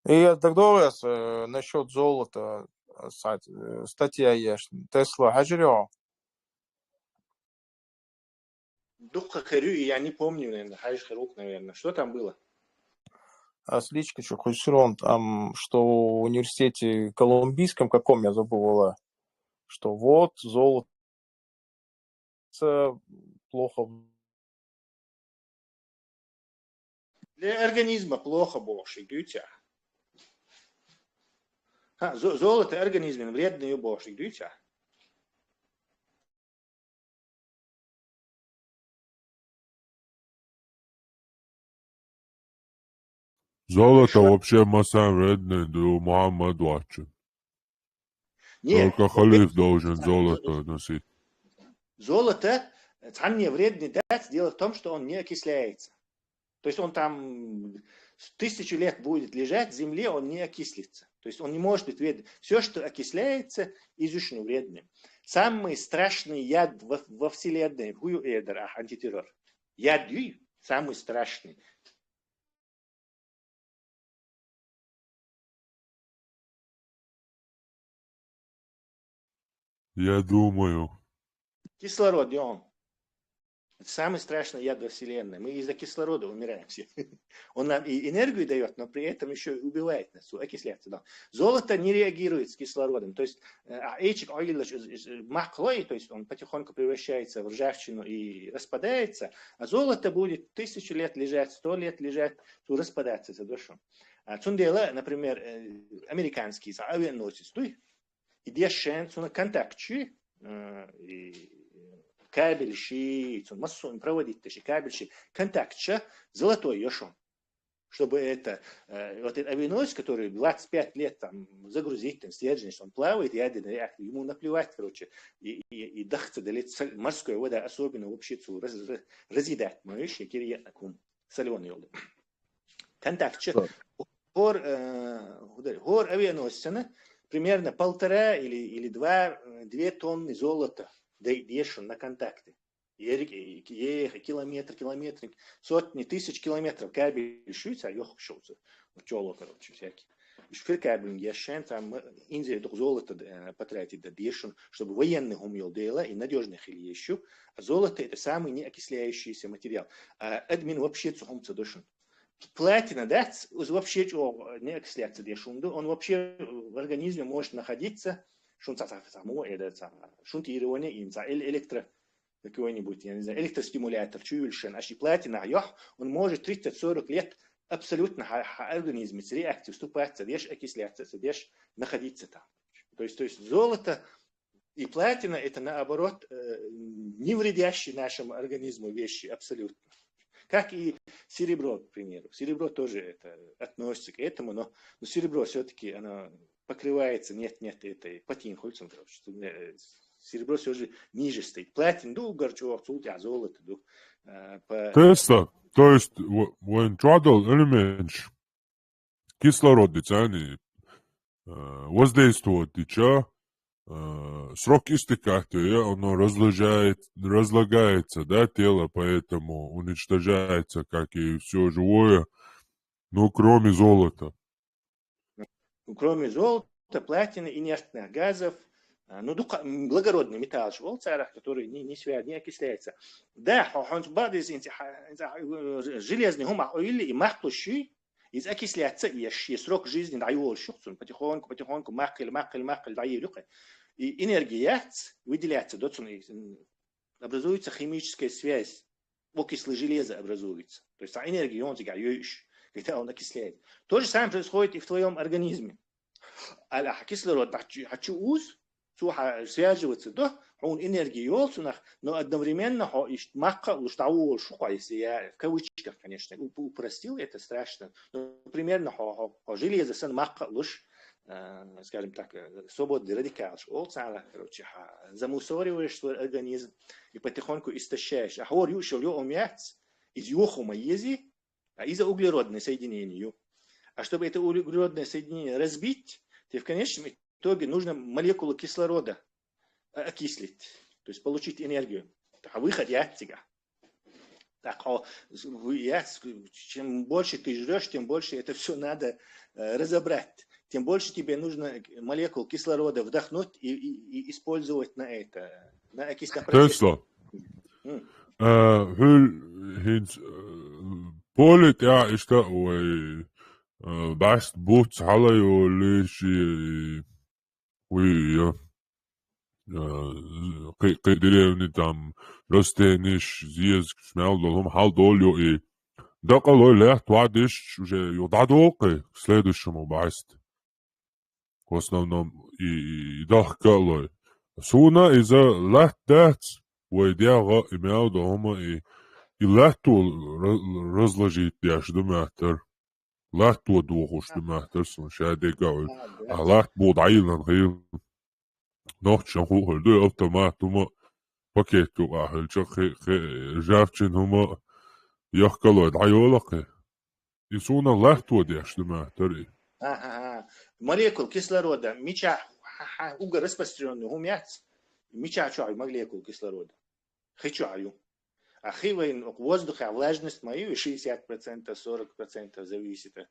И тогда насчет золота, статья есть. Тесла хажирио. Духа Харю, я не помню, наверное, Хайш Харук, наверное. Что там было? Сличка, что Хусирон, там, что в университете колумбийском, каком я забыла, что вот золото плохо. Для организма плохо больше, видите? Золото организме вредное больше, видите? Золото вообще массан вредное, да Мухаммад Вачи. Только халиф должен золото носить. Золото, не вредный дать, дело в том, что он не окисляется. То есть он там 1000 лет будет лежать в земле, он не окислится. То есть он не может быть вредным. Все, что окисляется, изучено вредным. Самый страшный яд во вселенной, антитеррор. Яд самый страшный. Я думаю. Кислород, он. Это самый страшный яд во Вселенной. Мы из-за кислорода умираем все. Он нам и энергию дает, но при этом еще и убивает нас, окисляется. Да. Золото не реагирует с кислородом. То есть махлой, то есть он потихоньку превращается в ржавчину и распадается, а золото будет 1000 лет лежать, 100 лет лежать, то распадаться за душу. Цундела, например, американский авианосец, и дешевле на контакте, кабельщи, массовый проводить кабельщи, контактча, золотой ешон. Чтобы это, вот этот авианосец, который 25 лет там загрузить, там стержень, он плавает, ядерный реактор, ему наплевать, короче, и дохца долить морская вода, особенно в общицу, разъедать, моешь, и кирия таком соленый елды. Контактча, гор авианосца, примерно 1,5 или 2 тонны золота дешен на контакты. Километры, сотни тысяч километров кабель шуется, а ёх шуется. Чоло, короче, всякие. Шфир кабель дешен, там Индия только золото потратит дешен, чтобы военных умел делать и надежных или еще. А золото это самый неокисляющийся материал. Админ вообще цухомца дешен. Платина, да, вообще не окисляется дешен. Он вообще в организме может находиться, шунтирование инца, электро какой-нибудь, я не знаю, электростимулятор, чующий, а платина, он может 30-40 лет абсолютно организме с реакцией вступаться, дешь окисляться, дешь находиться там. То есть золото и платина это наоборот не вредящие нашему организму вещи абсолютно. Как и серебро, к примеру. Серебро тоже это относится к этому, но серебро все-таки оно покрывается, нет этой патинхольцем, короче. Серебро все же ниже стоит. Платин, горчок, а золото, Теста, то есть, when tradal element кислород, они воздействуют, срок истекания, оно разлагается, да, тело, поэтому уничтожается, как и все живое, но кроме золота. Кроме золота, платины, инертных газов, благородный металл, который не окисляется. Да, железный или и махлущий, из окисляться и срок жизни дает шухсон, потихоньку, махкаль, дает. И энергия выделяется, образуется химическая связь, окислы железа образуется. То есть энергия, он когда он окисляет. То же самое происходит и в твоем организме. А кислород, связываться, он энергию елцунах, но одновременно в кавычках, конечно, упростил, это страшно. Но примерно железо сан макка луж скажем так, свободный радикал, олцала, короче, замусориваешь свой организм и потихоньку истощаешь. А хор юшел ё умяц из юхума ези, а из-за углеродное соединение. А чтобы это углеродное соединение разбить, тебе в конечном итоге нужно молекулу кислорода окислить, то есть получить энергию. А выход я тебя. Так, чем больше ты жрешь, тем больше это все надо разобрать. Тем больше тебе нужно молекул кислорода вдохнуть и использовать на это, на окислительный процесс. Tesla. Hins Polit ja ist da bast boots halayo lishi we قدرنا там رستنش زيز شمال لهم حال دوليو اي دقلو لا توعدش يضعدوقي следующему баст в основном и дохкало суна из-за лахтат ويديها имел дома и лахту разложить я что мастер лахту двух что мастер сон шадега а лахт بود عيلنا غير نوchtjan hohol de automatuma paketu ahel chakhe javchin huma yahkaloid ayolaqe исуна лахту дяшдма тори молекул кислорода мича уга распространенный умяц мича чай молекул кислорода хичаю а хивайн воздуха влажность мою 60%, 40% зависит от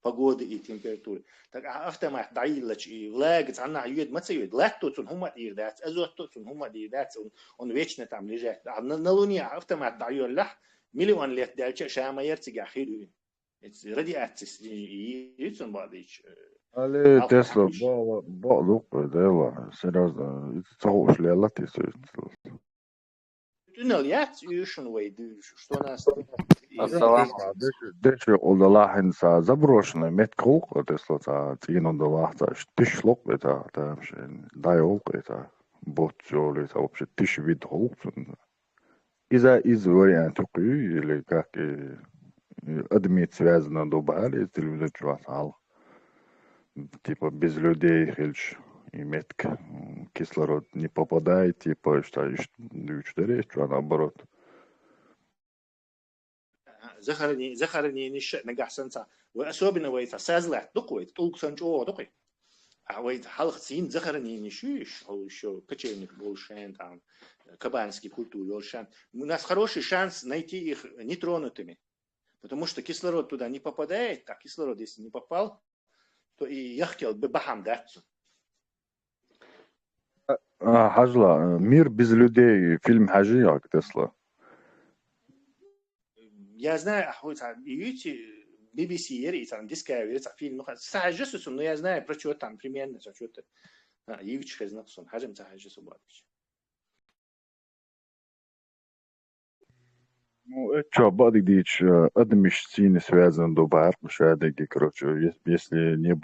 погоды и температуры. Так автомат даилач и влагать, она юет мацеюет. Лактут он хума дирдать, азотут он хума дирдать, он вечно там лежит. А на Луне автомат даёллах миллион лет дальше шама яртига хирюин. Это радиация и он бадич. Але Тесла балук дела, серьезно, это того шли латису. Туннел яц юшен вейду, что нас Дече олдалахин са заброшенный метколк, Тесла са тин олдалахта, тишлок это, там же дайолк это, ботчол это вообще тысяч вид холк. Из варианта или как адмит связано до бали, телевизор чувствовал. Типа без людей хельч и метка кислород не попадает, типа что 4, что наоборот. захоронение нагасанца. Особенно в это сазлат докует, толксанчо докует. А в это халхцин захоронение еще кочевник большен там кабанский культур большен. У нас хороший шанс найти их нетронутыми, потому что кислород туда не попадает, а кислород если не попал, то и я хотел бы бахам даться. Хажла, мир без людей, фильм Хажи, как Тесла. Я знаю, видите, BBC и там Discovery, фильм, сахажесус, но я знаю, про что там примерно, про что-то. Евич хазнаксон, хажем сахажесу бадыч. Ну, это бадик дичь, адмиш сильно связан до бар, шадеги, короче, если не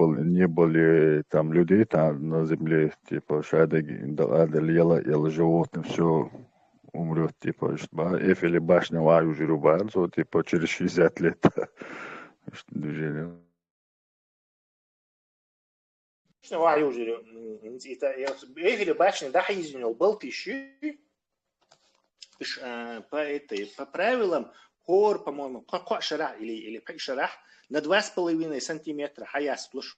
были там людей там на земле, типа шадеги, ела животные, все умрет, типа, Эфели башня ваю жирубар, типа, через 60 лет движение. Башня ваю жиру, Эфели башня, да, изменил, был тысячи, по правилам, хор, по-моему, шара или шара на 2,5 сантиметра хаяс площадь.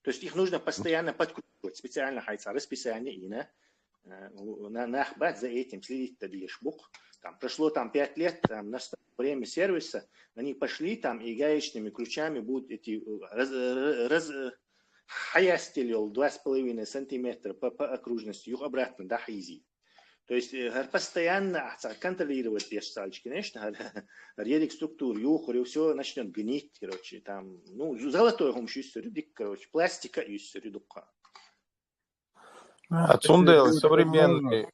То есть их нужно постоянно подкручивать, специально хайца, расписание и на ахбат за этим следить тадишбук. Там прошло там 5 лет, там настало время сервиса, они пошли там и гаечными ключами будут эти хаястелил 2,5 сантиметра по окружности, их обратно до хайзи. То есть постоянно контролировать те салочки, конечно, редик структур, юхури, все начнет гнить, короче, там, ну, золотой гумщусь, редик, короче, пластика и редука. Цунделы современные.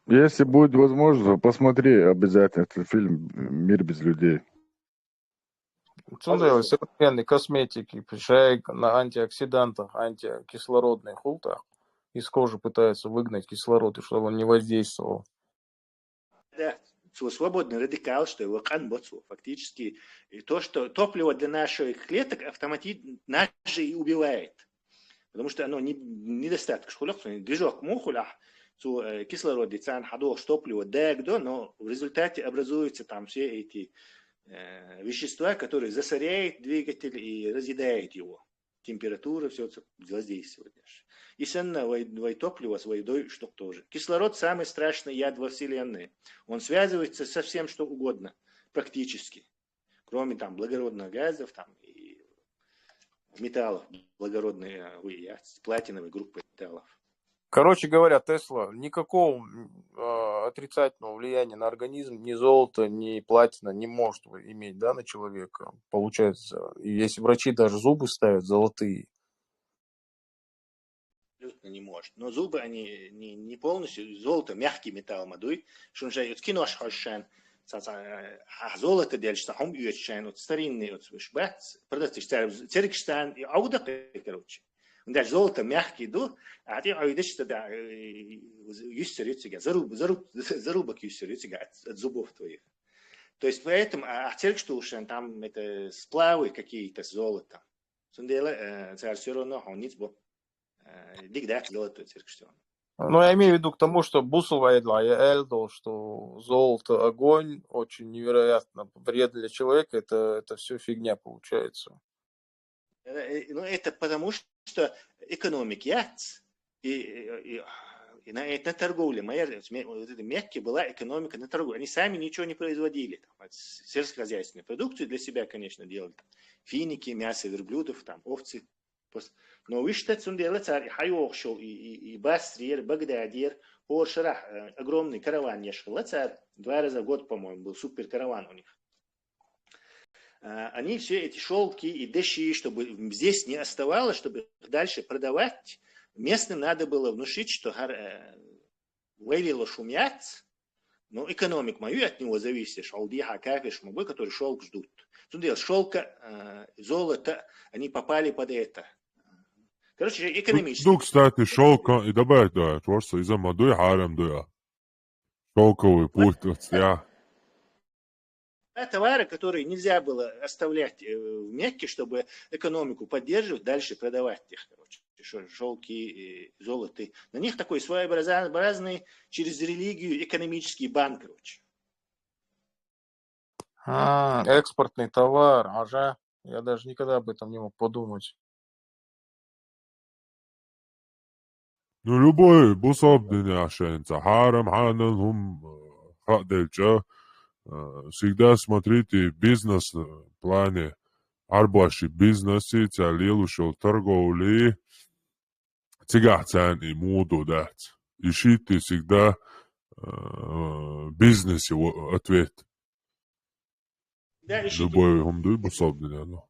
Если будет возможность, посмотри обязательно этот фильм «Мир без людей». Цунделы современные косметики, пишай на антиоксидантах, антикислородных хултах. Из кожи пытаются выгнать кислород, и чтобы он не воздействовал. Да, свободный радикал, что его канбоцу. Фактически то, что топливо для наших клеток автоматически нас же и убивает. Потому что оно недостаточно. Движок мухуля, кислород дицан хадох топливо дэгдо, но в результате образуются там все эти вещества, которые засоряют двигатель и разъедают его. Температура, все это воздействует. И сенна топливо с водой, что тоже. Кислород самый страшный яд во Вселенной. Он связывается со всем, что угодно, практически. Кроме там благородных газов там, и металлов, благородные платиновые группы металлов. Короче говоря, Тесла, никакого отрицательного влияния на организм ни золото, ни платина не может иметь, да, на человека. Получается, если врачи даже зубы ставят золотые. Абсолютно не может. Но зубы, они не полностью. Золото мягкий металл мадуй. Что он же кинош хошен. Золото дальше хом юечен. Вот старинный вот шбат. Продать церкштан и ауда, короче. Он дальше золото мягкий ду. А ты аудешь тогда юстерит себя. Зарубок юстерит себя от зубов твоих. То есть поэтому церкштушен там это сплавы какие-то с золотом. Сундела царь все равно он не сбо. Ну, я имею в виду к тому, что Эльдо, что золото, огонь очень невероятно вредно для человека, это все фигня получается. Ну, это потому, что экономика и на торговле, Мекки была экономика на торговле. Они сами ничего не производили. Сельскохозяйственную продукцию для себя, конечно, делали. Финики, мясо верблюдов, там, овцы. Но выштат сундела царь хайох шел и Басрир, Багдадир, Поршарах, огромный караван ешел. Царь 2 раза в год, по-моему, был супер караван у них. Они все эти шелки и деши, чтобы здесь не оставалось, чтобы дальше продавать, местным надо было внушить, что вейлило шумят, но экономик мою от него зависит, шалдиха, кафеш, мобы, которые шелк ждут. Сундел, шелка, золото, они попали под это. Короче, экономически. Ну, кстати, шелка, и добавить, да, просто из-за мадуя харем, да. Шелковый путь, я. Товары, которые нельзя было оставлять в Мекке, чтобы экономику поддерживать, дальше продавать их, короче. Шелки, золото. На них такой своеобразный через религию экономический банк, короче. Экспортный товар, ага. Я даже никогда об этом не мог подумать. Ну, любой бусобдыня ашенца, харам, ханан, хадельча. Всегда смотрите бизнес в плане арбаши бизнеси, целилушел торговли, цигацан и моду дать. Ищите всегда бизнесе ответ. Да, любой хумдуй бусобдыня.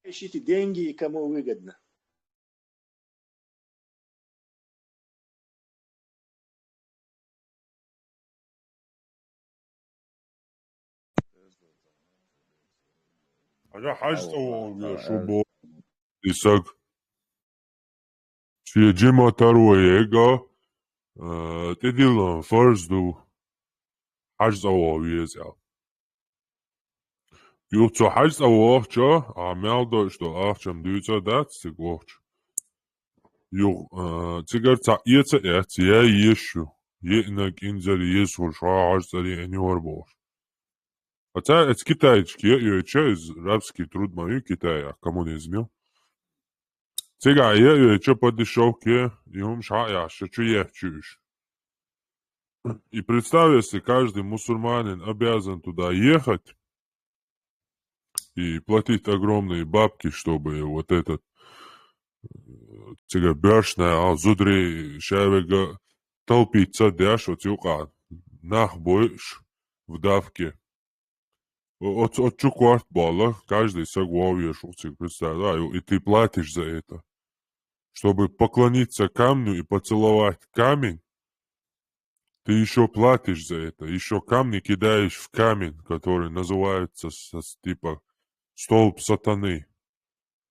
Ищите деньги и кому выгодно. Ага, хажто шубо исаг. Шия джима таруа ега. Тедилан фарзду хажто виезял. Юцо хажто вахча, а мялдо что ахчам дюца дат сигвахч. Ю цигарца иеца я ешу. Енак инзали есур ша хажтали энюарбош. Хотя это китайчики, я из рабский труд мою Китая, коммунизме. Сега я по дешевке, и я что я чуешь. И представь, если каждый мусульманин обязан туда ехать и платить огромные бабки, чтобы вот этот сега бешная, зудри шевега толпиться дяш, вот юка, нах боишь в давке. От чукварт бала, каждый соглавишь, представляю, и ты платишь за это. Чтобы поклониться камню и поцеловать камень, ты еще платишь за это. Еще камни кидаешь в камень, который называется типа столб сатаны.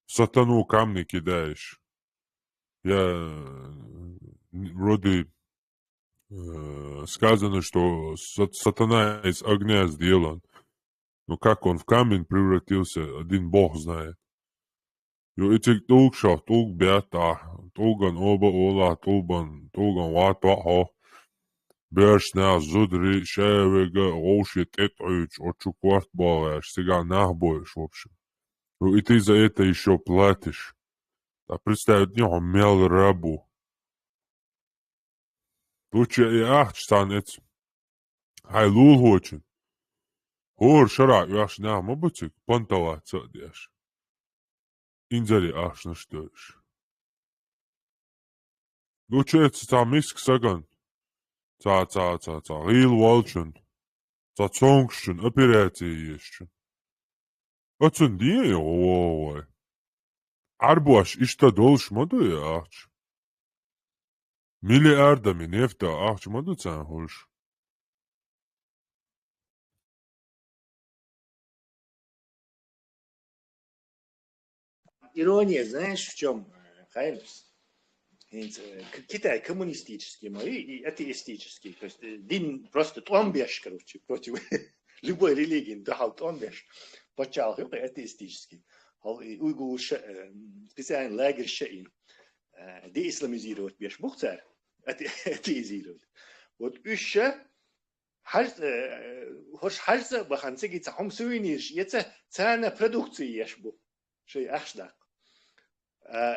В сатану камни кидаешь. Я вроде сказано, что сатана из огня сделан. Но как он в камень превратился, один Бог знает. Jo itik tūk šo tūk bietā, tūgan oba olā, tūgan vātā ho. Bērsnā zudri šēvega oši tetājūč, oču kvart bāvēš, sigā nahbojuš vopši. Jo iti za eta еще платишь. А представить него мел рабу. Лучше и ахч станет. Хай лул хочин. Хор шара яш на мабутик, пантала цадяш. Инзари ахш на штош. Лучше это там миск саган. Ца. Лил волчун. Ца цонгшун, операции ешчун. Отцун дие, ой. Арбуаш ишта долш моду я ахч. Миллиардами нефта ахч моду цан хольш. Ирония, знаешь, в чем, Хайлс? Китай коммунистический, и атеистический. То есть дин просто томбеш, короче, против любой религии. Дахал томбеш. Почал атеистический. Уйгу специальный лагерь шеин. Деисламизировать беш бухцар. Атеизировать. Вот еще харза баханцеги цахом суиниш. Яца цана продукции ешбу. شيء أحشدق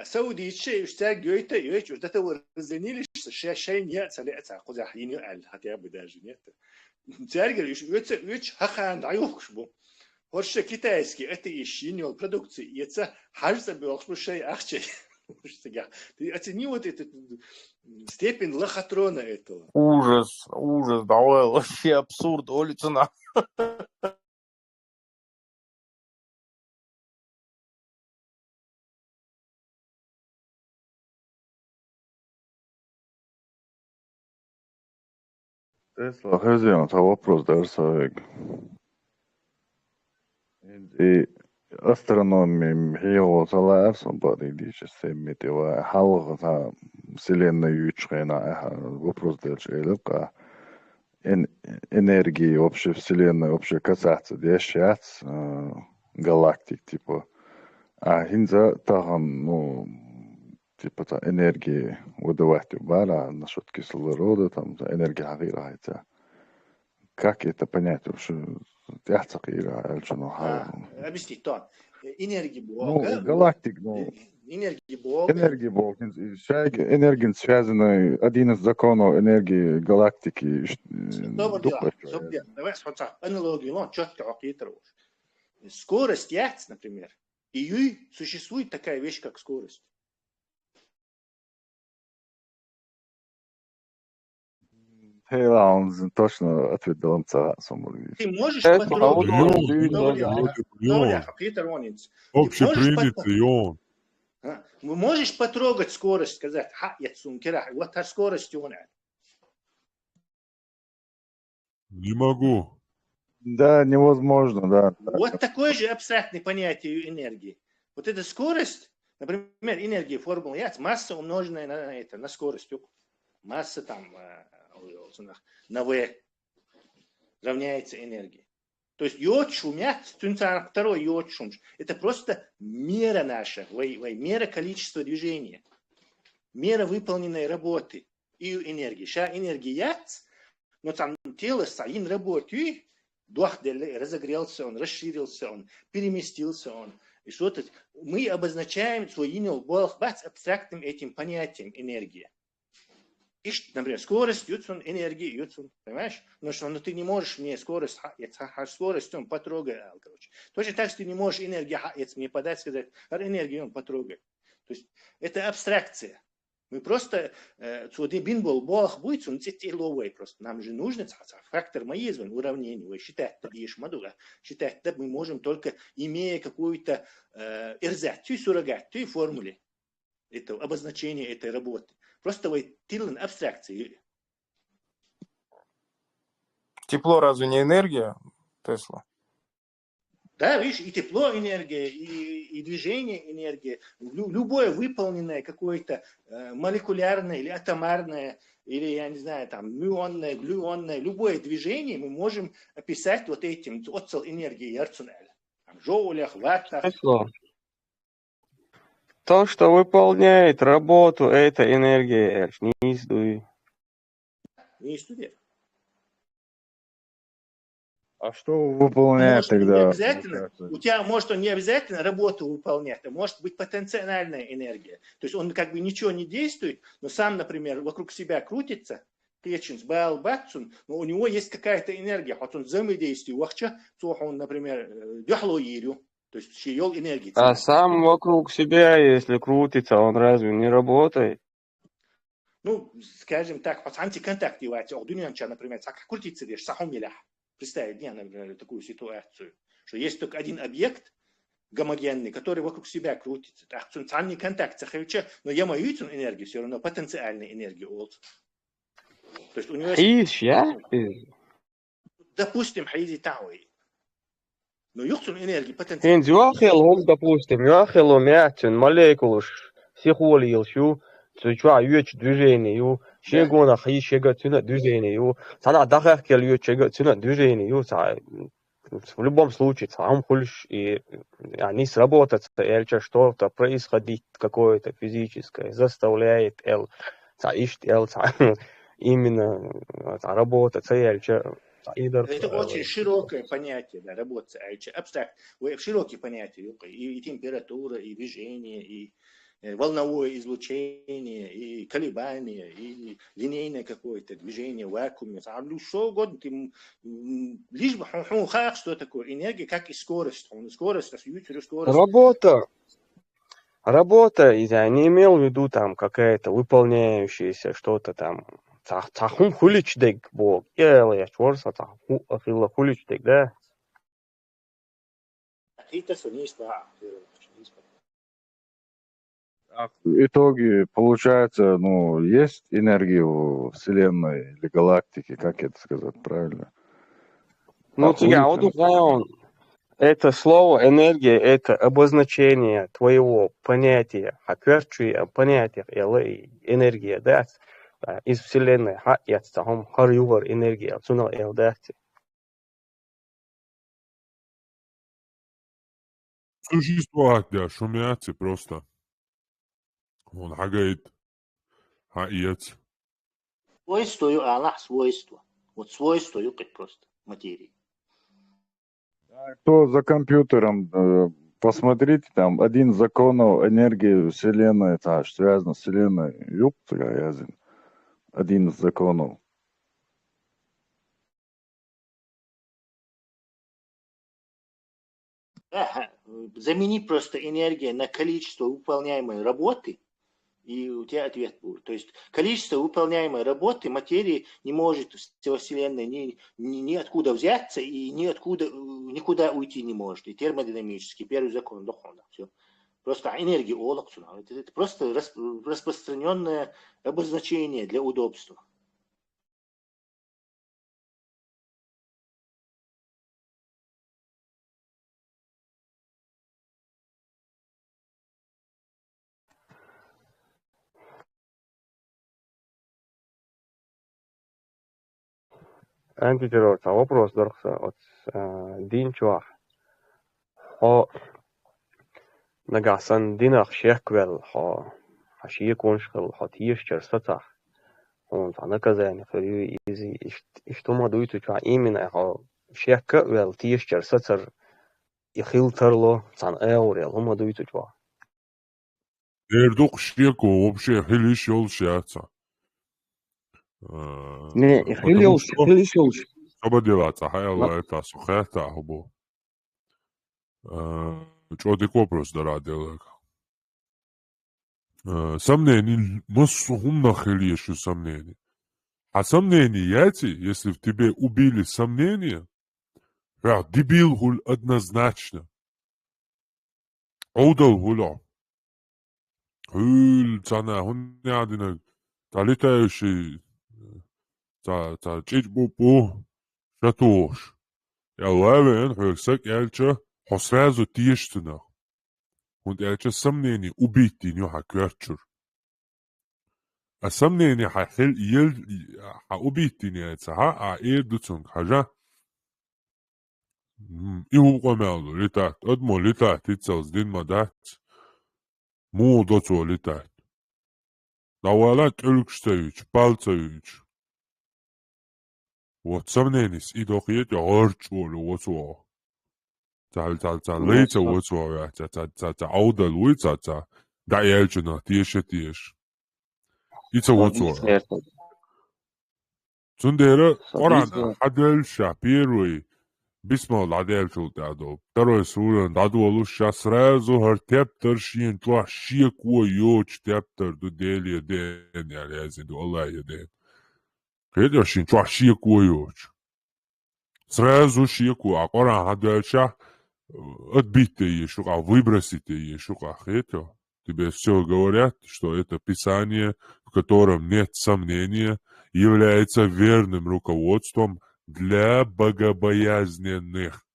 سعودي شيء اشتاق جويته يوش وده الزنيل شيء نيات سلأت قذا حين يقل حتى يبدأ جنيات تارجل يوش هخان عيوخش بو هرش كتايسكي أتي يشين يول برودكتي يتسا حرزة بوخش شيء أحشي مش تجاه أتي نيوت степень лохотрона этого. Ужас, давай вообще абсурд, улица на. Tesla хозяин, это вопрос Дарсавик. И астрономия его залазом подойдешь, семьте ва халга вселенную ючрена, вопрос дальше элка. Энергии общей вселенной, общей касаться, сейчас галактик типа. А хинза тахан, ну, типа та энергии выдавать бара насчет кислорода, там энергия хагира. Как это понять вообще? Объясни, то энергия Бога. Ну, галактик, ну. Энергия Бога. Энергия Бога. Энергия связана, один из законов энергии галактики. Давай смотри, аналогию, он четко окей-трош. Скорость яйц, например, и существует такая вещь, как скорость. Он точно ответил Ты можешь потрогать. Общепринятый он. Вы можешь потрогать скорость, сказать, вот та скорость у нас. Не могу. Да, невозможно, да. Вот такое же абстрактное понятие энергии. Вот эта скорость, например, энергия формулы яйц, масса умноженная на скорость. Масса там на V равняется энергии. То есть йод шумят, второй йод шум. Это просто мера наша, мера количества движения, мера выполненной работы и энергии. Ша энергия яц, но там тело стоит работает, дух разогрелся, он расширился, он переместился, он. И что-то мы обозначаем свой инел болх абстрактным этим понятием энергия. И, например, скорость, энергия, понимаешь? Но что ты не можешь мне скорость, скорость, он потрогай, короче. Точно так, что ты не можешь энергию мне подать, сказать, энергию он потрогай. То есть это абстракция. Мы просто, бин был бог будет, он цитиловый просто. Нам же нужно фактор маизван, уравнение, считать, считать, да мы можем только, имея какую-то эрзацию, суррогатию формуле, это обозначение этой работы. Просто тилен абстракции. Тепло разве не энергия, Тесла? Да, видишь, и тепло энергия, и движение энергия. Любое выполненное какое-то молекулярное или атомарное или, я не знаю, там, мюонное, глюонное, любое движение мы можем описать вот этим отцел энергии ярцунель. В жоулях, ваттах. То, что выполняет работу, это энергия, не издуй. Не студия. А что выполняет тогда? У тебя может он не обязательно работу выполнять, а может быть потенциальная энергия. То есть он как бы ничего не действует, но сам, например, вокруг себя крутится, но у него есть какая-то энергия. Вот он взаимодействует, он, например, то есть щеел энергии. А сам вокруг себя, если крутится, он разве не работает? Ну, скажем так, вот антиконтакт девается, например, крутится лишь сахомилях. Представить мне, например, такую ситуацию, что есть только один объект гомогенный, который вокруг себя крутится. Антиконтакт, но я мою энергию все равно потенциальной энергии. То есть у него есть... Допустим, хайзи тауи. Но юхтун энергии потенциально. Хин юахел, допустим, юахел мятин, молекулуш, психолиилшу, цучуа юч движение, щегона хай щега цуна движение, сана дахахкел юч щега цуна движение, в любом случае, сам хульш и они сработать, что-то происходит какое-то физическое, заставляет именно работать, это очень широкое понятие, да, работа, абстракт, широкие понятия, и температура, и движение, и волновое излучение, и колебания, и линейное какое-то движение, вакууме, что угодно, лишь бы что такое энергия, как и скорость, скорость, скорость. Работа, я не имел в виду там какая-то выполняющаяся что-то там. Цахун хуличдек бог, я чворса цахун ахилла хуличдек, да? В итоге, получается, ну, есть энергия в Вселенной или галактике, как это сказать правильно? Ну, тебя он это слово энергия, это обозначение твоего понятия, hakverчуя понятие энергия, да? Из Вселенной, энергия, существовать, да, шумятся просто. Он хагает, хаец. Свойство. Вот свойство юкать просто материи. Кто за компьютером, посмотрите, там один из законов энергии Вселенной, это связано с Вселенной, один из законов. Замени просто энергию на количество выполняемой работы, и у тебя ответ будет. То есть количество выполняемой работы материи не может во Вселенной ни откуда взяться и никуда уйти не может. И термодинамический первый закон дохода. Все. Просто энергия олаксуна. Это просто распространенное обозначение для удобства. Антитеррор, вопрос, от Динчуах. О нагасан динах шехквел, шиекуншхел, тиешчер сатах. Он наказание, и что мадует именно шехквел, тиешчер сатар, и хилтерло, цан эурел, мадует учва. Эрдук шеку вообще хилишел шаца. Не, хилишел. Что делать? Хайла это сухая хубо. Что ты вопрос дорадил? Сомнений, массу хилишь сомнений. А сомнения яйца, если в тебе убили сомнения, дебил гуль однозначно. Оудал гуля. Цана, он не один. Та летающий, та чичбупу, шатуш. Я лавен, хексак, ялча, сразу тиештина. Und ялча сомнений убить ты нюха кверчур. сомнение убийственница, а дуцунг хажа. И угомялу летать, одмо летать, и целс дин мадать, му доцо летать. Давалат ölkstöyüç, palçöyüç. Вот сомненис, и дохиет орчволу воцо. Цал лейца воцо, аудал уйца, да елчина, тиеш. Ица воцо. Цундера, оран, хадельша, первый, бисмал ладельчул дадо. Второй сурен, дадо сейчас сразу хартептер шин, тла шиекуа йоч тептер, ду делья ден, я лезин, ду аллая ден. Хедя шин, тла шиекуа йоч. Сразу шиекуа, оран хадельша, отбить-то ешука, выбросить-то ешука, хедя. Тебе все говорят, что это писание, в котором нет сомнения, является верным руководством для богобоязненных.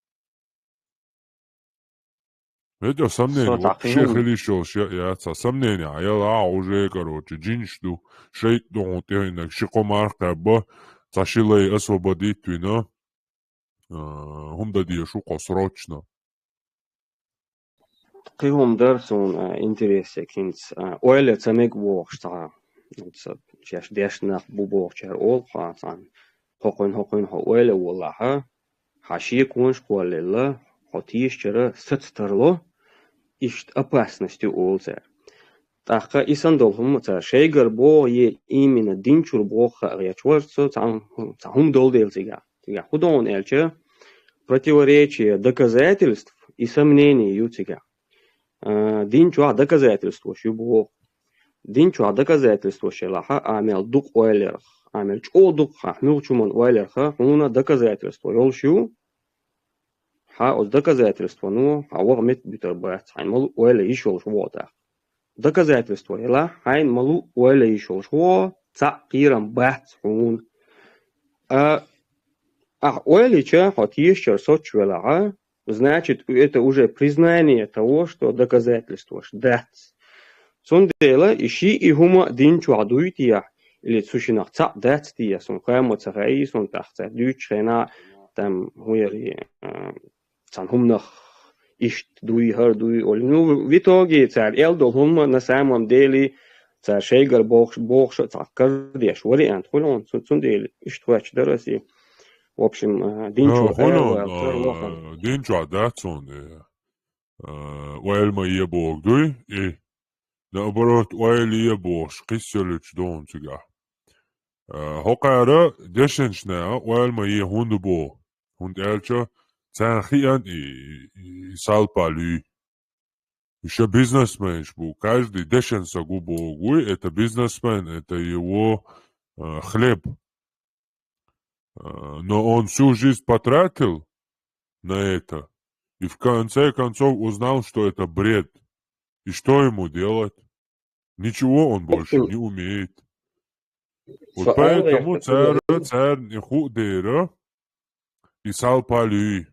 Это сомнение. Вообще хорошо, яца сомнение. А я уже, короче, джиншту, шейтон, тенек, шикомарка, ба, цашилей освободить вина, хумдади шука срочно. Кивом дерсун интересе кинц. Ойле цамек вохшта. Чеш дешнах бубохчер олха сан. Хокин хо ойле волаха. Хаши кунш коллела. Хотиш чера сцтерло. Ишт опасностью олцер. Таха исан долхум ца шейгер бо е именно динчур боха речворцо хум долделзига. Тига худон элче противоречие доказательств и сомнений ютига. Динчуа доказательство шубо. Динчуа доказательство шелаха амел дук ойлерх. Амел чо дукха нурчумон ойлерха хуна доказательство. Йолшу ха оз доказательство ну хавор мет битербат. Хайн малу ойле ишол швота. Доказательство ела хайн малу ойле ишол шво ца кирам бат хун. Ойлича хотишчер сочвелага. Значит, это уже признание того, что доказательство, да. Сундела, ищи и хума динчу адуйтия, или сущинах ца датстия, сон хаймо цахаи, сон тахца дючена, там, хуери, цан хумнах, ишт дуй, хар дуй, оли. Ну, в итоге, цар элдол хума на самом деле, цар шейгар бохша, цар кардеш, вариант, хулон, сундели, ишт хуач дараси. В общем, динчу динчу датсон уэльма ебогдуй и наоборот уэль ебош киселич дончига хокара дешеншна уэльма е хундбо хунд элчо цахиан и салпалю еще бизнесмен был каждый дешенса губогуй это бизнесмен это его хлеб. Но он всю жизнь потратил на это и в конце концов узнал, что это бред. И что ему делать? Ничего он больше не умеет. Вот поэтому царь не худера и салпалюй.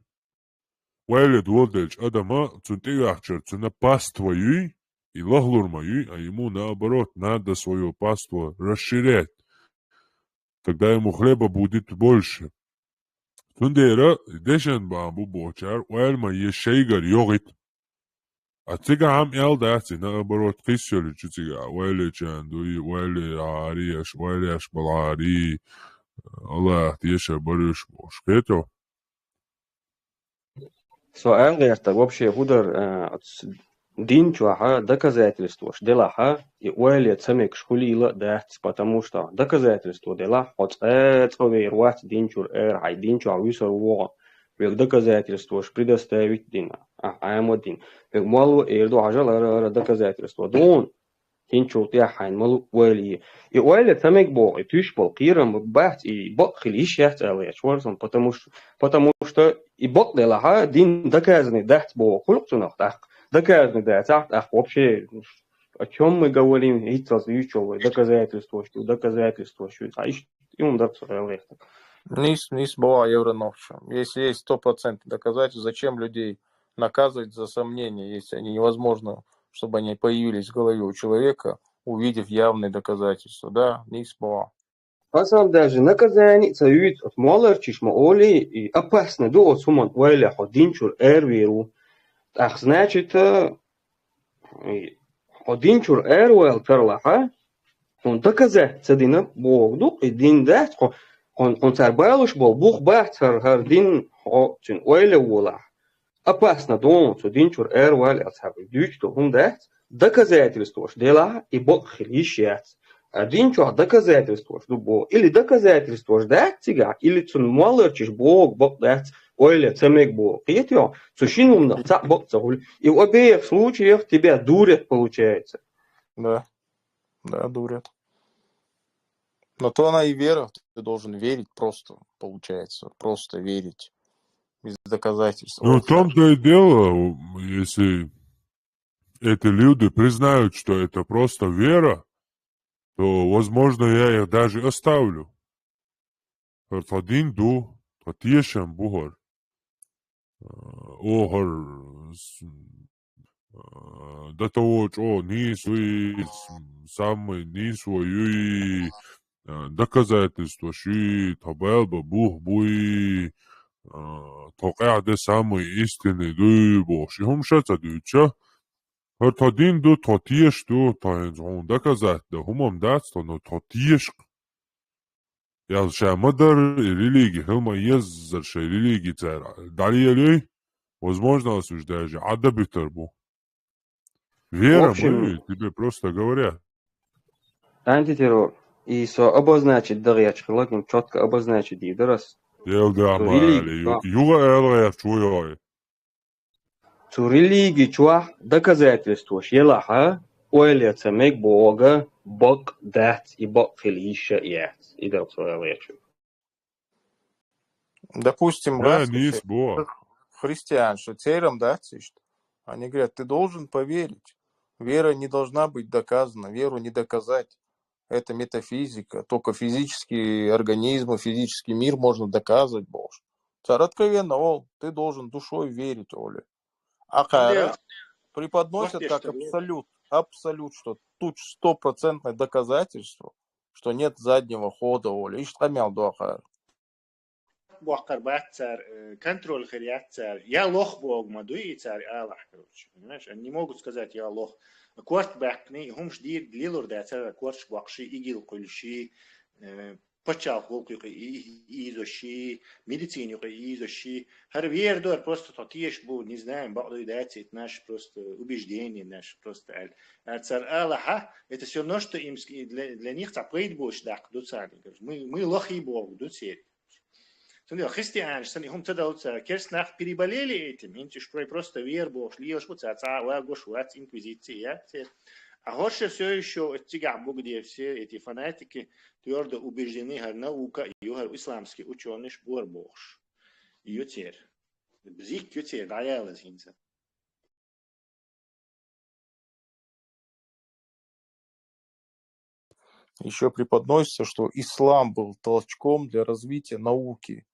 Уэлет волдельч адама цунтигахчер цуна паствою и лаглурмаю, а ему наоборот надо свое паство расширять. Тогда ему хлеба будет больше. Тундера дешен бамбу бочар, уэльма ешейгар йогит. А тига хам ялдати, наоборот, кисёли чутига, уэле чандуи, уэле арияш, уэле ашбалари, Аллах тиеша барыш бошкето. Это вообще худер динчуаха доказательство делаха и уэле цемек шхулила дать, потому что доказательство дела от цовейрвать динчур хай динчуа висор во век доказательство предоставить дина amo din век малу эрду ажал доказательство дон динчур тя хайн малу уэле и уэле цемек бо и тюш бол кирам бат и бот хилиш яхт алешворсон потому что и бот делаха дин доказанный дать бо хулцунах так доказано, да, вообще, о чем мы говорим, и доказательство, что и он так Nis была евроновча. Если есть 100% доказательств, зачем людей наказывать за сомнения, если они невозможно, чтобы они появились в голове у человека, увидев явные доказательства. Да, не спор. Asal даже наказание цаюет от маларчиш маоли и опасно до от суман уэля ходинчур эрвиру. Ах, значит, ходинчур эрвел терлаха, он доказать цадина богду, и дин дать, он царбалуш бол бух бах цар дин цин уэля ула. Опасно до цадинчур эрвел от царбы дюч, то он дать доказательство, что дела и бог хилищец. Один чувак доказательство, что Бог, или доказательство ждать тебя, или цун малырчиш Бог, Бог дать, или цемек Бог. И это сущинумно, цак Бог цагуль. И в обеих случаях тебя дурят, получается. Да, да, дурят. Но то она и вера, ты должен верить просто, получается, просто верить, без доказательств. Ну, в том-то и дело, если эти люди признают, что это просто вера, то, возможно, я их даже оставлю. Один ду, тиешем бугор. Огор, до того, что нисуи, самый нисуи, доказательства, ши, табелба, бух, буи, тоқяде самый истинный дуй, боши, хумшаца дуча. Один ду, тиеш ду, таензон доказательства, хумам дацто, но тиеш. Ялша мадар религии, хилма еззарша религии цара. Далее, возможно, осуждаешь, адабитербу. Вера, В общем, мы тебе просто говорят. антитеррор. И со обозначить дарьяч логин четко обозначить и раз. Цу религии чуа доказательство шелаха, ойля цемек Бога, Бог дать и Бог хилища яц. И да, Допустим, Да, не есть Бог. христиан, что терем, да, они говорят, ты должен поверить. Вера не должна быть доказана, веру не доказать. Это метафизика, только физические организмы, физический мир можно доказывать, Боже. Царь откровенно, ты должен душой верить, Оля. А хайра преподносят как абсолют, что тут стопроцентное доказательство, что нет заднего хода, Оля. И штамял до хайра. بوقر باتر контроль хряцер я лох бог мадуи царь аллах короче понимаешь они могут сказать я лох кварт бакни хумш дир глилур да царь кварт бакши игил кулши почал холку и изощи медицине и изощи хар вердор просто татиеш бу не знаем баду дать наш просто убеждение наш просто царь аллаха это все равно что им для них цапрейт бош дак до царь мы лохи бог до царь Смотри, христиане, они هم تداول керснах переболели этим, инти шпрой просто вербу, шли уж вот отца, лагош, ват инквизиция, а горше все еще тягам, где все эти фанатики твердо убеждены, что наука и исламский ученый шбор бож. Ее теперь, бзик ее теперь, даяла зинца. Еще преподносится, что ислам был толчком для развития науки.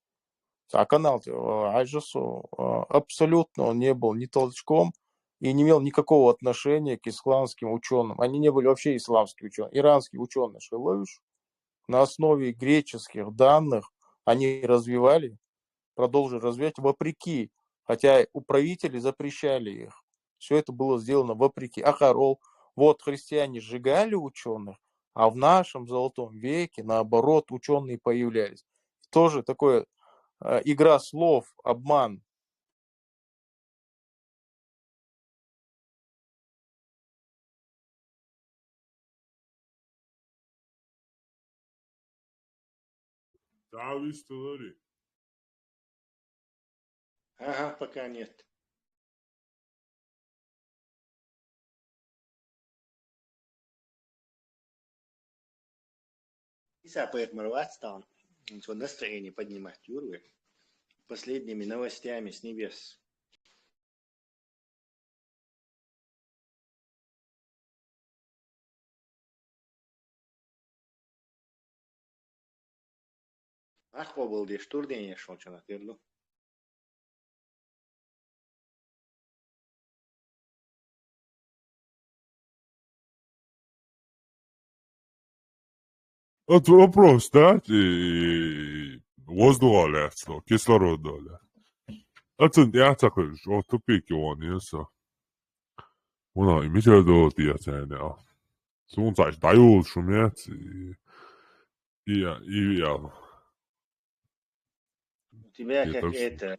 А канал Аджасу абсолютно он не был ни толчком и не имел никакого отношения к исламским ученым. Они не были вообще исламские ученые. Иранские ученые Шиловиш на основе греческих данных они продолжили развивать вопреки, хотя управители запрещали их. Все это было сделано вопреки. Ахарол, вот христиане сжигали ученых, а в нашем золотом веке, наоборот, ученые появлялись. Тоже такое игра слов, обман. Ага, пока нет. Исапает Марватстан, настроение поднимать Юрвы последними новостями с небес. Ахва был де штурдение шел, что на тверду. Вот вопрос, да, воздух оляц, кислород оляц. أصلا أعتقد أو تبيك وان يسا هنا مثل دوت يعني سون تعيش دايول شميت يا تباك إيه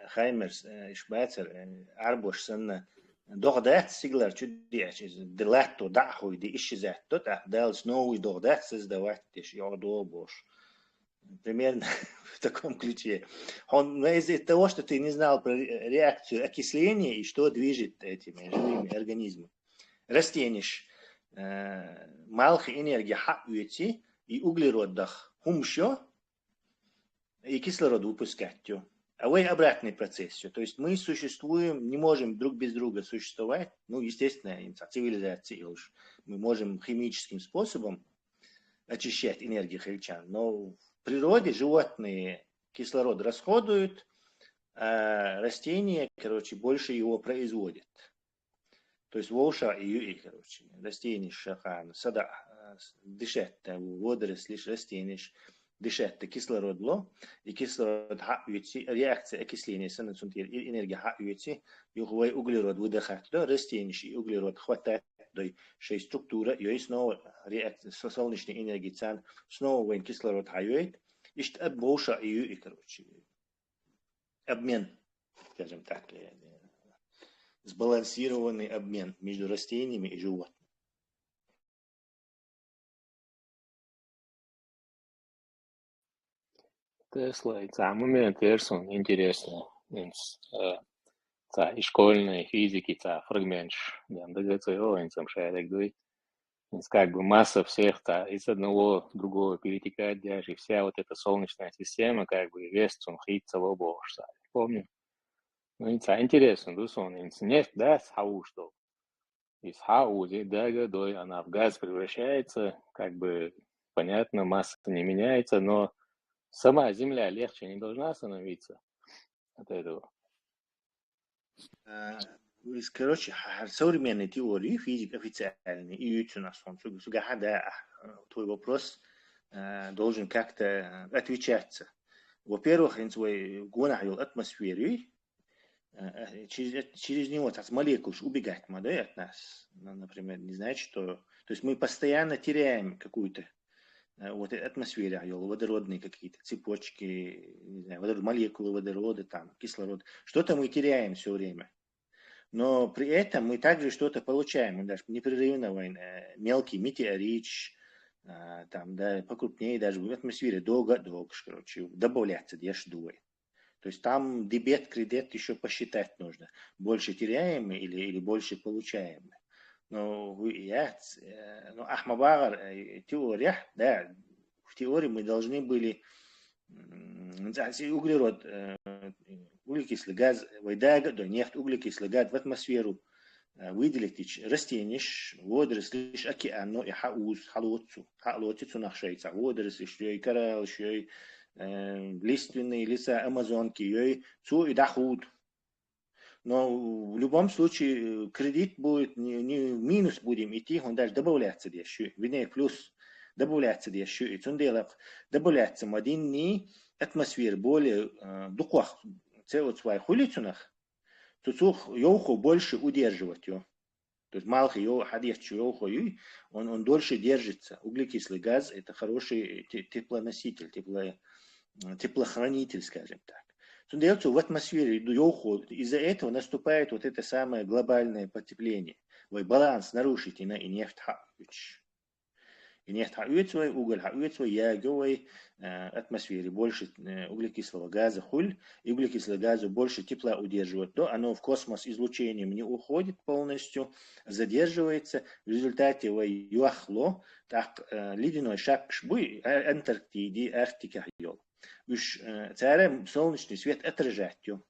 خايمرس إشباتر عربوش سنة دغدات سيجلر تدي دلاتو دعخو دي إيش زات تت دال سنوي دغدات سز دوات تش يعدو бош. Примерно в таком ключе. Он, если того, что ты не знал про реакцию окисления и что движет этими живыми организмами. Растениш малых энергии хапуете и углеродах хумшо и кислород выпускать. А вы обратный процесс. То есть мы существуем, не можем друг без друга существовать. Ну, естественно, цивилизация. Мы можем химическим способом очищать энергию хельчан, но в природе животные кислород расходуют, а растения, больше его производят. То есть волша и растения шахан, сада, дышат, водоросли, растения, дышат кислород, и кислород реакция окисления, энергия хаюти, и углерод выдыхать, растения и углерод хватает. Что структура, и снова реакция солнечной энергии цан, снова вен кислород хаюет, и что обоша и обмен, скажем так, сбалансированный обмен между растениями и животными. Тесла, момент интересно. И школьной физики, фрагмент, как бы масса всех из одного в другого перетекает, даже вся вот эта солнечная система, как бы вес хитца в оба. Помню. Ну, интересно, нефть, да, с хау что? Из хау, да, она в газ превращается, как бы, понятно, масса не меняется, но сама Земля легче не должна становиться от этого. Современные теории физик официальные и ютюнасон, твой вопрос должен как-то отвечаться. Во-первых, гонахил атмосферы, через него молекулы убегать от нас, например, не знать, что... То есть мы постоянно теряем какую-то вот атмосферу, водородные какие-то цепочки, не знаю, молекулы водорода, там, кислород. Что-то мы теряем все время. Но при этом мы также что-то получаем. Мы даже непрерывно мелкий метеорит, там, да, покрупнее даже в атмосфере долго, добавляться, дует. То есть там дебет, кредит еще посчитать нужно. Больше теряем или больше получаем. Но Ахмабагар, теория, да, в теории мы должны были углерод, углекислый газ, нефть, углекислый газ в атмосферу выделить растения, водоросли, океан, и халоцицу нахшейца, водоросли, коралл, лиственные леса, амазонки, и дахуд. Но в любом случае кредит будет, не в минус будем идти, он даже добавляться еще, вернее плюс добавляться еще, и добавляться модинни атмосфер более духах, CO2 хулицунах, туцух йоху больше удерживать его. То есть малый йоху, он дольше держится. Углекислый газ это хороший теплоноситель, теплохранитель, скажем так. В атмосфере из-за этого наступает вот это самое глобальное потепление. Баланс нарушить и нефть хапуч. И нефть хапуч, уголь хапуч, ягой атмосфере больше углекислого газа хуль, и углекислого газа больше тепла удерживает, то оно в космос излучением не уходит полностью, задерживается. В результате юахло, так ледяной шап шбуй, Антарктиде, Арктика йол. Уж солнечный свет отражает ее.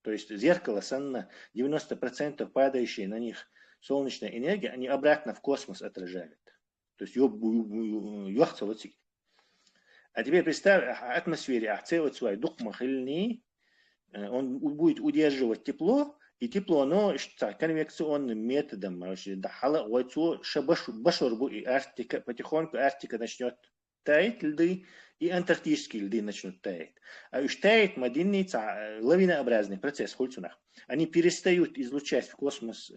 То есть зеркало санна, 90% падающие на них солнечная энергия, они обратно в космос отражают. То есть а теперь представь, атмосфере CO2 духмахильни, он будет удерживать тепло, и тепло, оно конвекционным методом, башурбу и Арктика, потихоньку Арктика начнет таять льды, и антарктические льды начнут таять. А уж тает мадинница, лавинообразный процесс хольцунах. Они перестают излучать в космос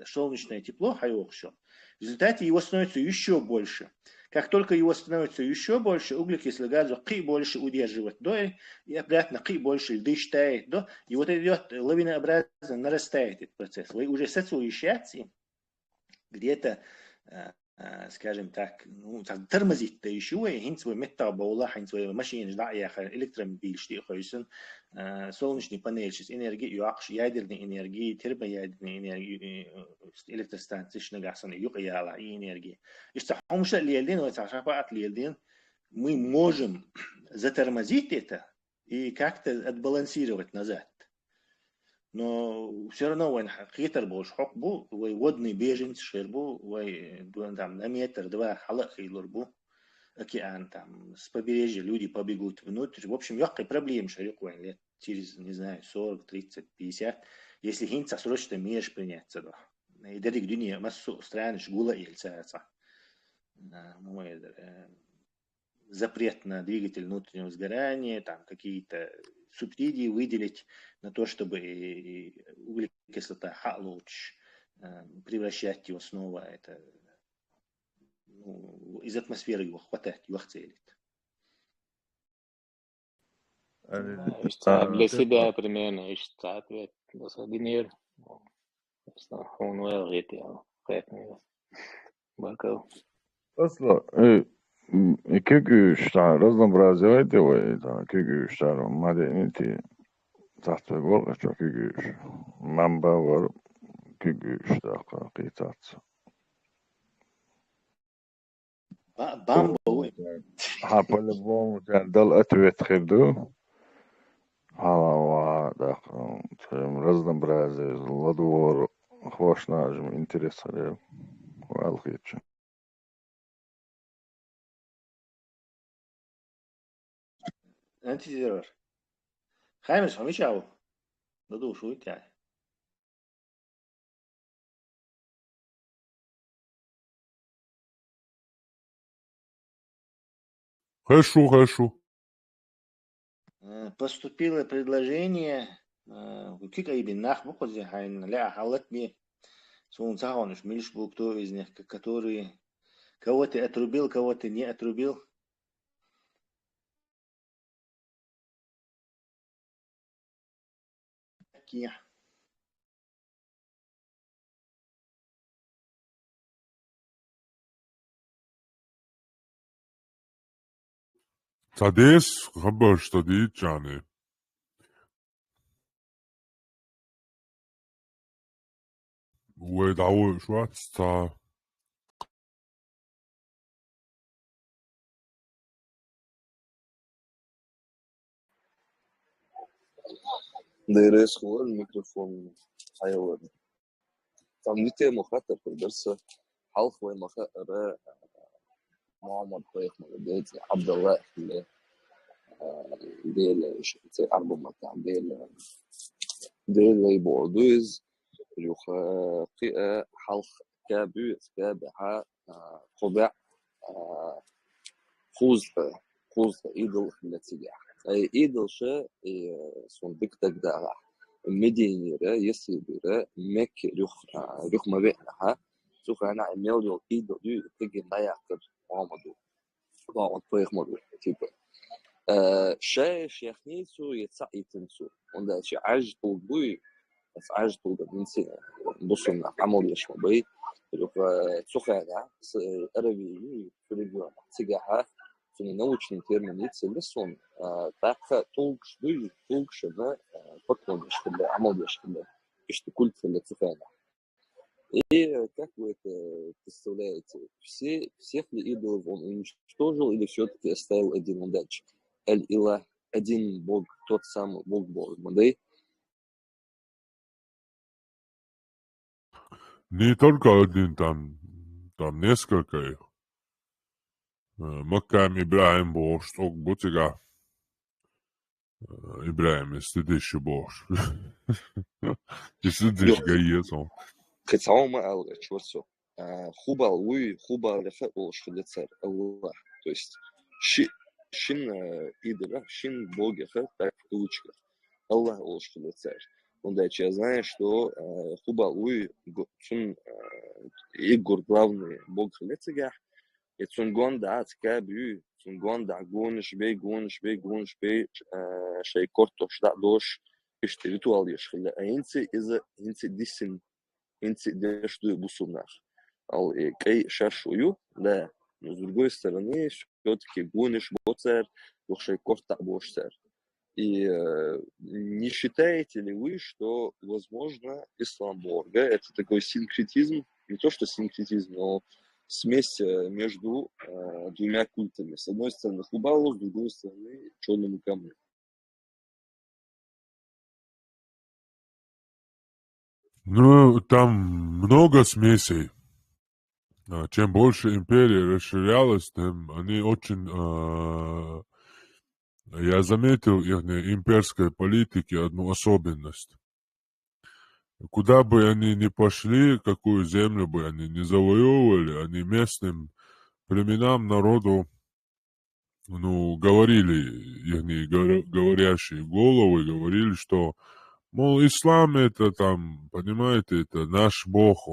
солнечное тепло, хайокшо. В результате его становится еще больше. Как только его становится еще больше, углекислый газ больше удерживает, да, и обратно больше льды тает, да, и вот идет лавинообразно нарастает этот процесс. Вы уже соответствующие где-то, скажем так, ну, тормозить то еще, и хин свой метабола, хин свой машины, да, я электромобиль, что хойсен, солнечный панель, энергии, ядерной энергии, термоядерной энергии, электростанции, шнагасан, юкаяла и энергии. И что хомша лиелдин, вот сашапат лиелдин, мы можем затормозить это и как-то отбалансировать назад. Но все равно он хитр был, шок был, водный беженец шербу, там на метр-два халах и лурбу, океан там с побережья люди побегут внутрь. В общем, легкая проблема шарик лет через, не знаю, 40, 30, 50, если хинца срочно меры приняться. И даже где массу стран шгула и льцается. Запрет на двигатель внутреннего сгорания, там какие-то субсидии выделить на то, чтобы углекислота лучше превращать его снова, это, ну, из атмосферы его хватать, его целит. Для себя примерно, ответ динер. Он говорит, Asla iki güçler разнообразие делает, iki güçler madeniyeti tatbik olur çok iki güç. Manba var iki güçler kıytat. Бамбо. Ha по-любому дал ответ херду. Hala da разнообразие ладвор хвошнажм интересно. Валхич. Антизервер. Хаймеш, помечал. Да душу и тя. Хорошо. Поступило предложение, как именно нахмухозе хайн ля халат ми сунцахонш мильшбу, кто из них, который кого-то отрубил, кого-то не отрубил. Tades خبر شدید جانه ودعوة شوات تا دايريس هو الميكروفون حيوان تعملتي مخاطر في الدرس حلق ومخاطر محمد طيخ مولدات عبد الله اللي ديل أربعة ديل يبوردوز يخاقئ حلق كابو كابها قبع خوز إيدل النتيجة إيدل شيء صندوق تقدر مدينيرة يسيبيرة مك رخ ما بينها سوف أنا عمل إيدل تيجي نياكر عمدو بعض طريق مدو تيبه شيء شيخنيسو يتسعيتنسو وده شيء عجبو بوي بس عجبو بنسي بصنا عمل يشمبي سخانة أربي فيلم سجاها في научный термин لسون так толкшно подходишь когда عمودишь когда что культ для сухана. И как вы это представляете? Всех ли идолов он уничтожил или все-таки оставил один удачи? Или один бог, тот самый бог Мадей? Не только один, там несколько их. Маккам Ибраим Бог, что бутига Ибраим, следующий Бог. Следующий гаецом. كتعاوم مع الشورسو خوبا وي خوبا لفاء شخلتسر الله То есть шин идера, шин богеха, так в кавычках. Аллах олшхилы царь. Он дальше я знаю, что хубалуй игур главный бог хлецегах. И цунгон да цкабю, цунгон да гонш бей шейкор тошда дош иш ритуал ешхилы. А инцы дисин, инцы дештую бусунах. Ал кей шаршую, да. Но с другой стороны, все-таки гониш боцер, шейкор та бош царь. И не считаете ли вы, что, возможно, ислам Бога – это такой синкретизм, не то что синкретизм, но смесь между двумя культами. С одной стороны Хубалу, с другой стороны черному камню. Ну, там много смесей. Чем больше империя расширялась, тем они очень... Я заметил их имперской политике одну особенность. Куда бы они ни пошли, какую землю бы они ни завоевывали, они местным племенам, народу, говорили, говорящие головы, говорили, что, мол, ислам это там, понимаете, это наш Бог,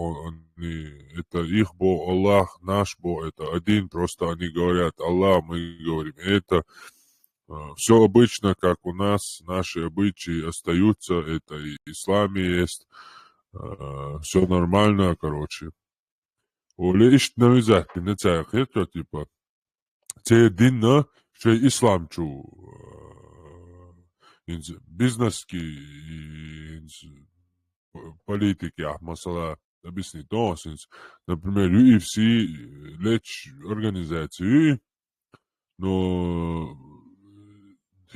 это их Бог, Аллах, наш Бог, это один, просто они говорят Аллах, мы говорим это. Все обычно, как у нас, наши обычаи остаются, это и в исламе есть, все нормально, короче. Оле ишт навязать, не цех, это типа, це динна, ще исламчу, бизнески, политики, масала, объяснить, например, UFC, лечь организации, но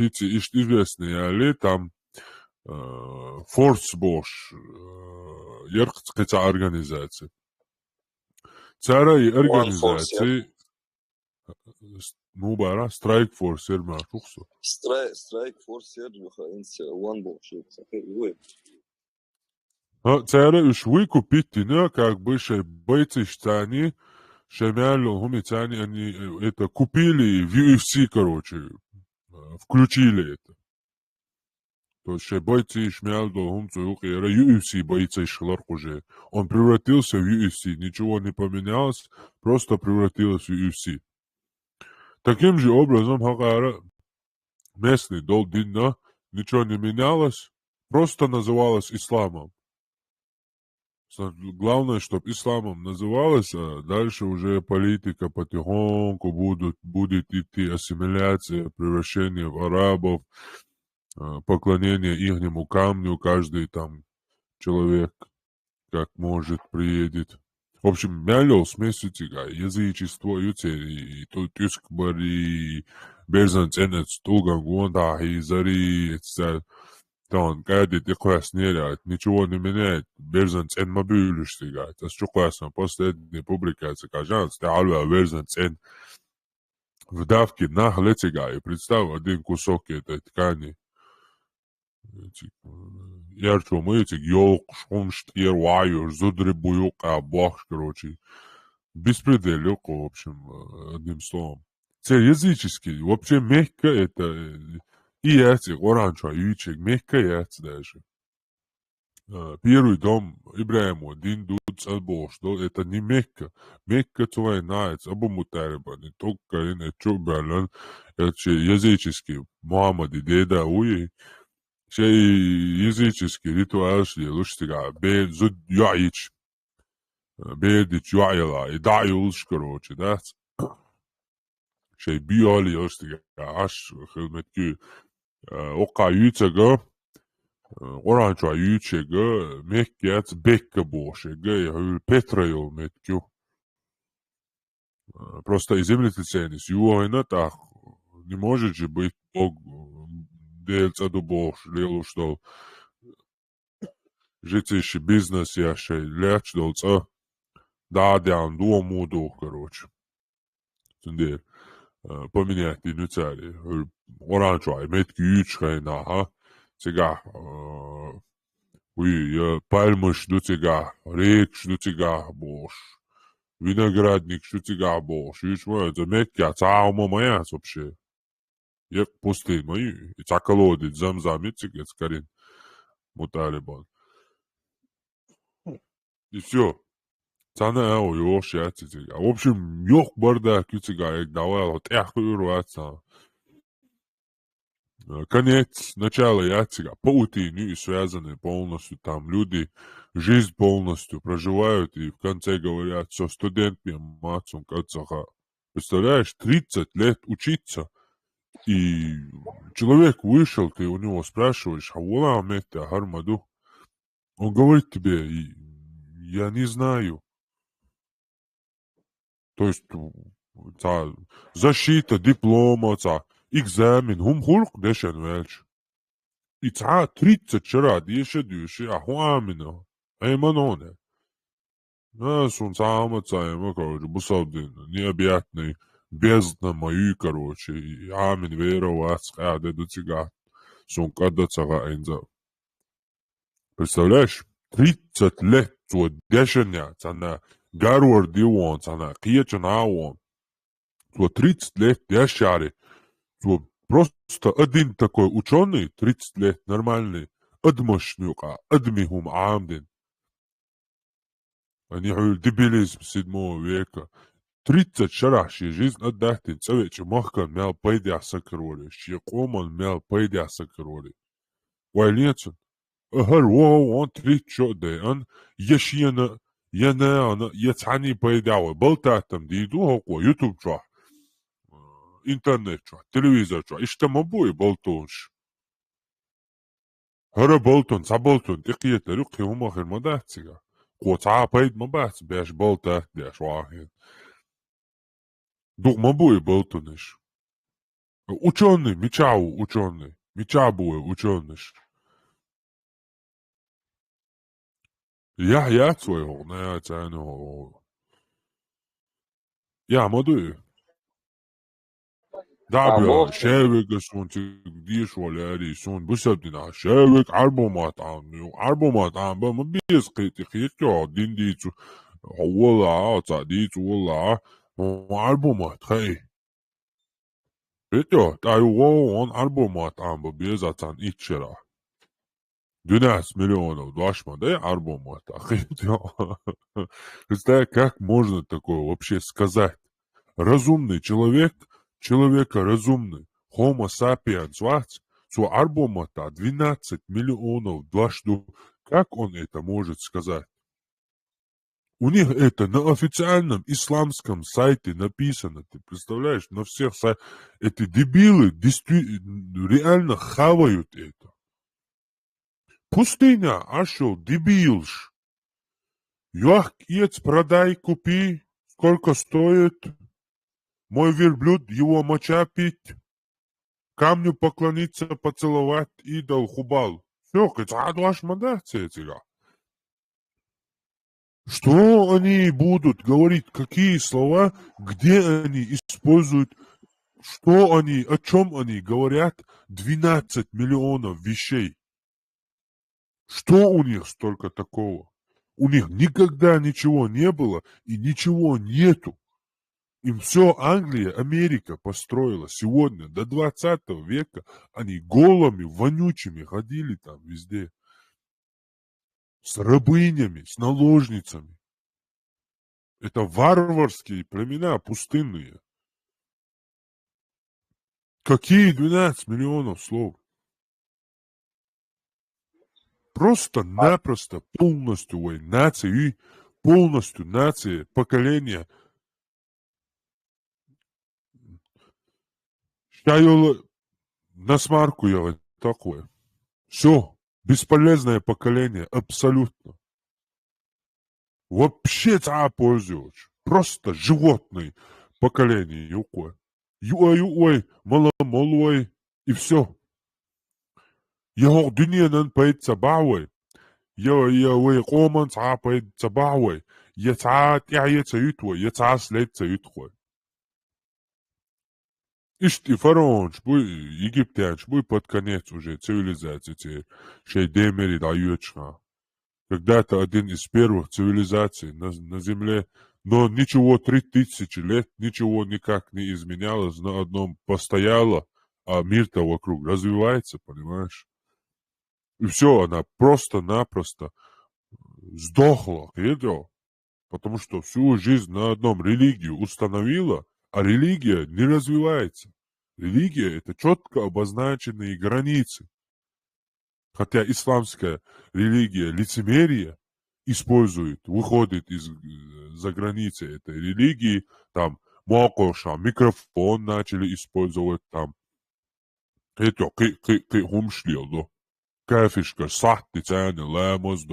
известные, але там Force Bosch, какая организация. Цара и организации, бара, Strike Force, шухсу. Strike Force, One Bosch. Цара уж выкупить, как бы, бойцы штани, шемялю, гумитяне, они это купили в UFC, короче. Включили это. То есть бойцы шмял до гумцу era UFC бойцы шлар уже. Он превратился в UFC, ничего не поменялось, просто превратилось в UFC. Таким же образом, местный долдинна, ничего не менялось, просто называлось исламом. Главное, чтобы исламом называлось, а дальше уже политика потихоньку будет идти ассимиляция, превращение в арабов, поклонение ихнему камню, каждый там человек, как может, приедет. В общем, мялил смесью тига, язычество, и тут юскбари, берзанценец, тугангонда, и зари, etc. Там, когда ты класс неряет, ничего не меняет, берзанцен мобилюш тига. Это что классно, последняя публикация, кажется, алва берзанцен в давке на хлетига, и представь один кусок этой ткани. Ярче мытик, ёлк, шумштер, вайер, зудребуёк, бах, короче. Беспредельёк, в общем, одним словом. Це языческий, вообще мягко это, и эти, оранжа, ючек, мягко яйца даже. Первый дом Ибраиму, Дин Дуц Албош, это не Мекка. Мекка твоя нравится, Абу Мутариба, не только не Чубалан, это языческий, Мухаммад и Деда Уи. Şey языческий ритуал, что лучше бед зуд яич, бедич яйла, и да юлш, короче, да. Şey biyali лучше аш хилметки, ока ючега, оранжа ючега, меккец бекка бошега, петрайол меткю. Просто землетрясение, юойна так, не может же быть Бог делца до Бож, лелу что житейший бизнес яшей ляч долца дадян дуомуду, короче. Тендер поменять инуцали. Оранжай, метки ючхайна, ха? Сега пальмыш до тебя, речь до тебя, Бож. виноградник, шутига бог, шучмо, это мекка, цаума моя вообще. Я пустынь мою, и цаколодит, замзамит, скорее, муталибан. И все. Цана ау ёшя цитига. В общем, ёх барда кютига, як давай, вот руаться. Конец, начало яцига, паутины связаны полностью, там люди жизнь полностью проживают и в конце говорят, что студент мне мацун кацаха. Представляешь, 30 лет учиться, и человек вышел, ты у него спрашиваешь, хавула амета хармаду. Он говорит тебе, я не знаю. То есть защита диплома, экзамен, хулк дешен вельш. И 30 чара дешедюши, ахуамина, эйманоне. Сун сама цаема, короче, бусалдин, необъятный, бездна мою, короче, и амин веровать, скаде до тига, сун када цага энза. Представляешь, 30 лет, то дешеня, цана, Гарвард дивон, цана, киечен ауон. То 30 лет дешари, то просто один такой ученый, 30 лет, нормальный, адмашнюка, адмихум амдин. Они говорят, дебилизм 7 века. 30 шараши жизнь отдахтин, цавече махкан мял пайдя сакроли, щекоман мял пайдя сакроли. Вайлецен, агар он 30 дэ, он яшьена, яна, яцани пайдява, болтатам диду хоко, ютуб чуа, интернет чуа, телевизор чуа, иштамабуи болтонш. Хара болтон, цаболтон, тикиета, рюкхи хумахер мадахцига. Коца пайд мабац, бяш болта, бяш вахин. Дух мабуи болтониш. Ученый, мечау ученый, мечабуи ученыш. Я своего, на цену. Я мадуи. Да, бля, шевик, сон, диш валяри, сон, бусабдина, шевик, арбомат, ба, мабиес, хитя, диндицу, вала, цадицу, вала, арбомат, хей. Хитя, он арбомат, ба, безацан, ичера. 12 миллионов, двашма, да, арбомат, хитя. Представляешь, как можно такое вообще сказать? Разумный человек, человека разумный, Homo sapiens вац, со арбомата 12 миллионов дважды. Как он это может сказать? У них это на официальном исламском сайте написано. Ты представляешь, на всех сайтах. Эти дебилы реально хавают это. Пустыня, ашо, дебилш. Юах, ец, продай, купи. Сколько стоит? Мой верблюд, его моча пить, камню поклониться, поцеловать, идол, хубал. Все, ваш мандация тебя. Что они будут говорить, какие слова, где они используют, что они, о чем они говорят, 12 миллионов вещей. Что у них столько такого? У них никогда ничего не было и ничего нету. Им все Англия, Америка построила. Сегодня, до 20 века, они голыми, вонючими ходили там везде. С рабынями, с наложницами. Это варварские племена пустынные. Какие 12 миллионов слов? Просто-напросто полностью нации, полностью нации, поколения. Шайола на смарку я такое. Все, бесполезное поколение, абсолютно. Вообще пользуешь. Просто животное поколение. Юай, маломолой, и все. Я дуньянан поет цабауэ. Я коман поет цабауэ. Я цаятуэ, я след цаютуэ. Ишти фараон, египтян, под конец уже цивилизации, Шейдемери даючка. Когда-то один из первых цивилизаций на Земле Но ничего 3000 лет, ничего никак не изменялось, на одном постояло, а мир-то вокруг развивается, понимаешь? И все, она просто-напросто сдохла, видел? Потому что всю жизнь на одном религию установила, а религия не развивается. Религия – это четко обозначенные границы. Хотя исламская религия лицемерие использует, выходит за границы этой религии, там, микрофон начали использовать, там, это, хумшлил, кафешка, сахты, цены, лэмос,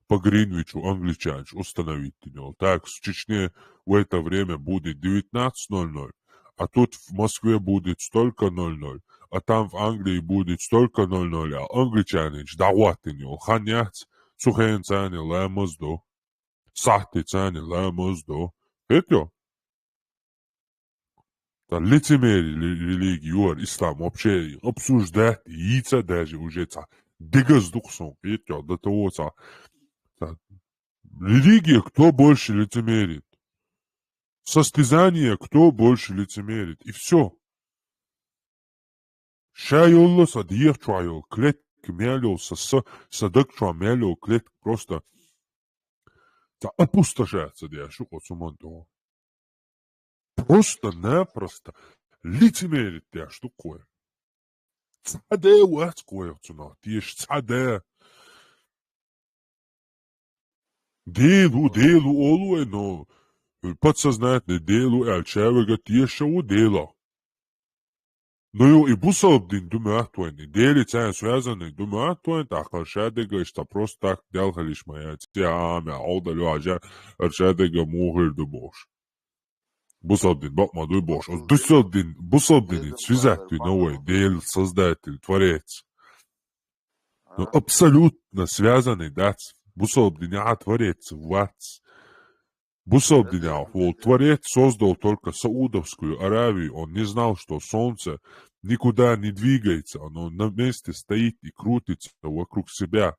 по Гринвичу англичанч установить него. Так, в Чечне в это время будет 19:00, а тут в Москве будет столько 00, а там в Англии будет столько 00, а англичанич давати него, ханяц, сухен цены, лэмос, сахты цены, лэмос, это лицемерие религии, ислам вообще обсуждать, яйца даже уже, дегоздухсон, это до того, религия, кто больше лицемерит. Состязание, кто больше лицемерит. И все. Шайолла садьех чайол, клет кмялил, садок чамялил, клет просто опустошается, да, что хочу. Просто-напросто лицемерит, да, что такое. Цаде уэц кое цуна, тишь цаде. Делу, олуэ, но подсознательно делу, человека тешего дела. Ну и бусолбдин думаахтуэни, дели цян связаны думаахтуэн, ахалшадега, что просто так делхалиш моя, тяамя, аудалю ажа, аршадега мухир дубош. Бусолбдин, бакмадуй бош. Бусолбдин, связатель новый, дел, создатель, творец. Но абсолютно связанный, да, бусолбдин, творец, вац. Бусолбдинял, творец создал только Саудовскую Аравию, он не знал, что солнце никуда не двигается, оно на месте стоит и крутится вокруг себя.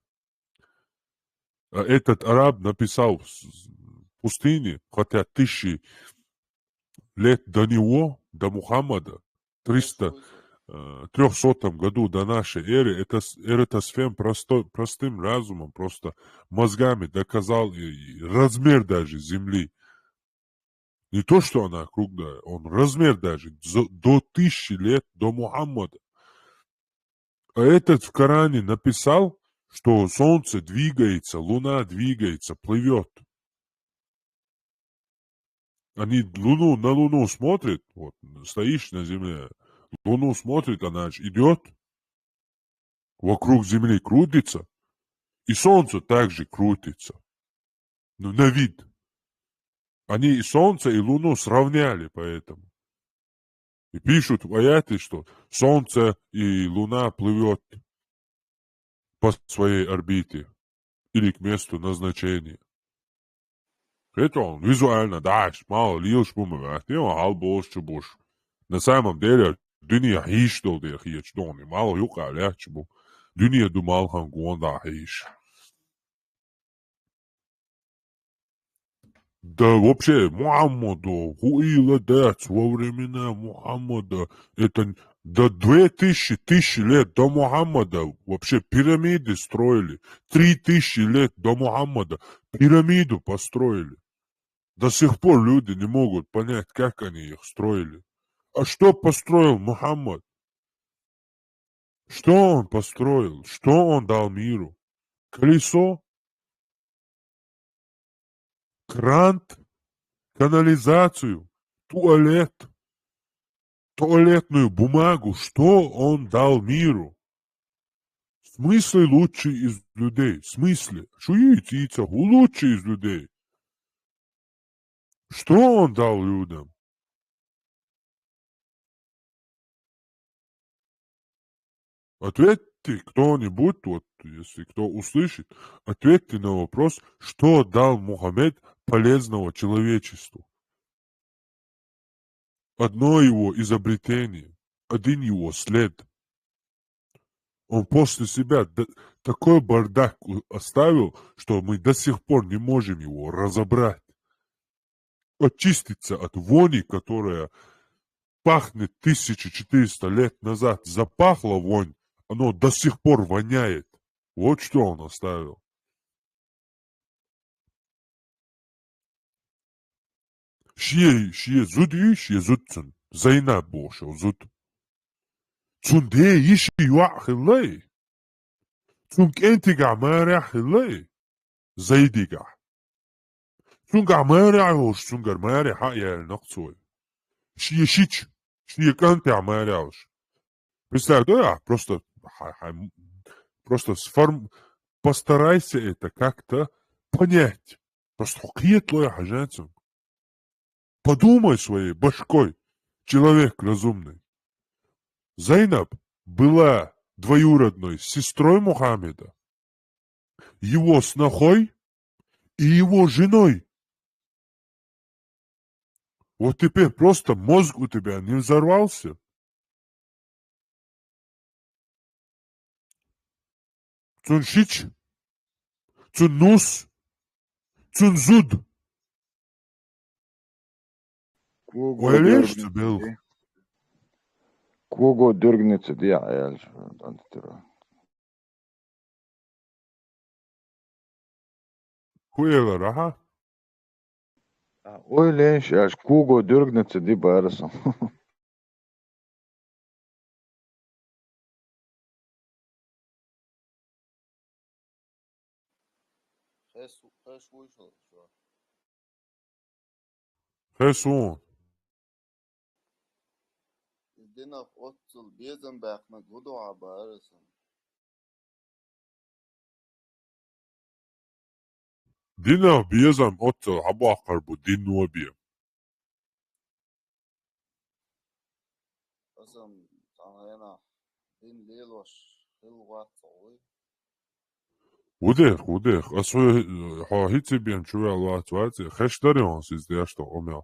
А этот араб написал в пустыне, хотя 1000 лет до него, до Мухаммада, 300 году до нашей эры, это Эратосфем простым разумом, просто мозгами доказал и размер даже Земли. Не то, что она круглая, он размер даже до 1000 лет до Мухаммада. А этот в Коране написал, что солнце двигается, луна двигается, плывет. Они на луну смотрят, вот, стоишь на земле, луну смотрит, она идет, вокруг земли крутится, и солнце также крутится. Ну, на вид. Они и солнце, и луну сравняли поэтому. И пишут в аяте, что солнце и луна плывет по своей орбите или к месту назначения. Это он визуально, да, мало лишь бумага, и он албош чубуш. На самом деле, dünya hiç dolu diye hiç dolu. Мало юка легче был. Dünya думал хангуанда hiç. Да вообще, Мухаммаду, Хуиладец во времена Мухаммада, это до 2000 лет до Мухаммада вообще пирамиды строили. 3000 лет до Мухаммада пирамиду построили. До сих пор люди не могут понять, как они их строили. А что построил Мухаммад? Что он построил? Что он дал миру? Колесо? Кран? Канализацию? Туалет? Туалетную бумагу? Что он дал миру? В смысле лучший из людей? В смысле? Шуюйте, лучший из людей. Что он дал людям? Ответьте кто-нибудь, вот если кто услышит, ответьте на вопрос, что дал Мухаммед полезного человечеству. Одно его изобретение, один его след. Он после себя такой бардак оставил, что мы до сих пор не можем его разобрать. очиститься от вони, которая пахнет 1400 лет назад, запахла вонь, оно до сих пор воняет. Вот что он оставил. Шие зуд шие зудцун. Зайна бошел зуд. Цун де иши юахиллай. Цун кентига мэряхиллай. Зайдига. Цунга мэряхуш, цунгар мэряха ял нахцуй. Шие шич. Шие кантя мэряуш. Представь, да, просто постарайся это как-то понять. Просто хокиет лоя хажанцун. Подумай своей башкой, человек разумный. Зайнаб была двоюродной сестрой Мухаммеда, его снохой и его женой. Вот теперь просто мозг у тебя не взорвался. Цуншич, цуннус, цунзуд. Ойлешься, бел. Kugo dörgnitse diye ayal antitira. Хуела раха. Öyle şey, kugo dörgnitse diye bağırsan. Хесун. Dinaf otsul bezem bakma gudu abarasın. Dina biyazam otta habakar bu dinno biya. Asam tanayana din leloş hilvat soğuy. Удех. Асой хахити бием чуя Allah твати. Хештари он sizde yaşta omya.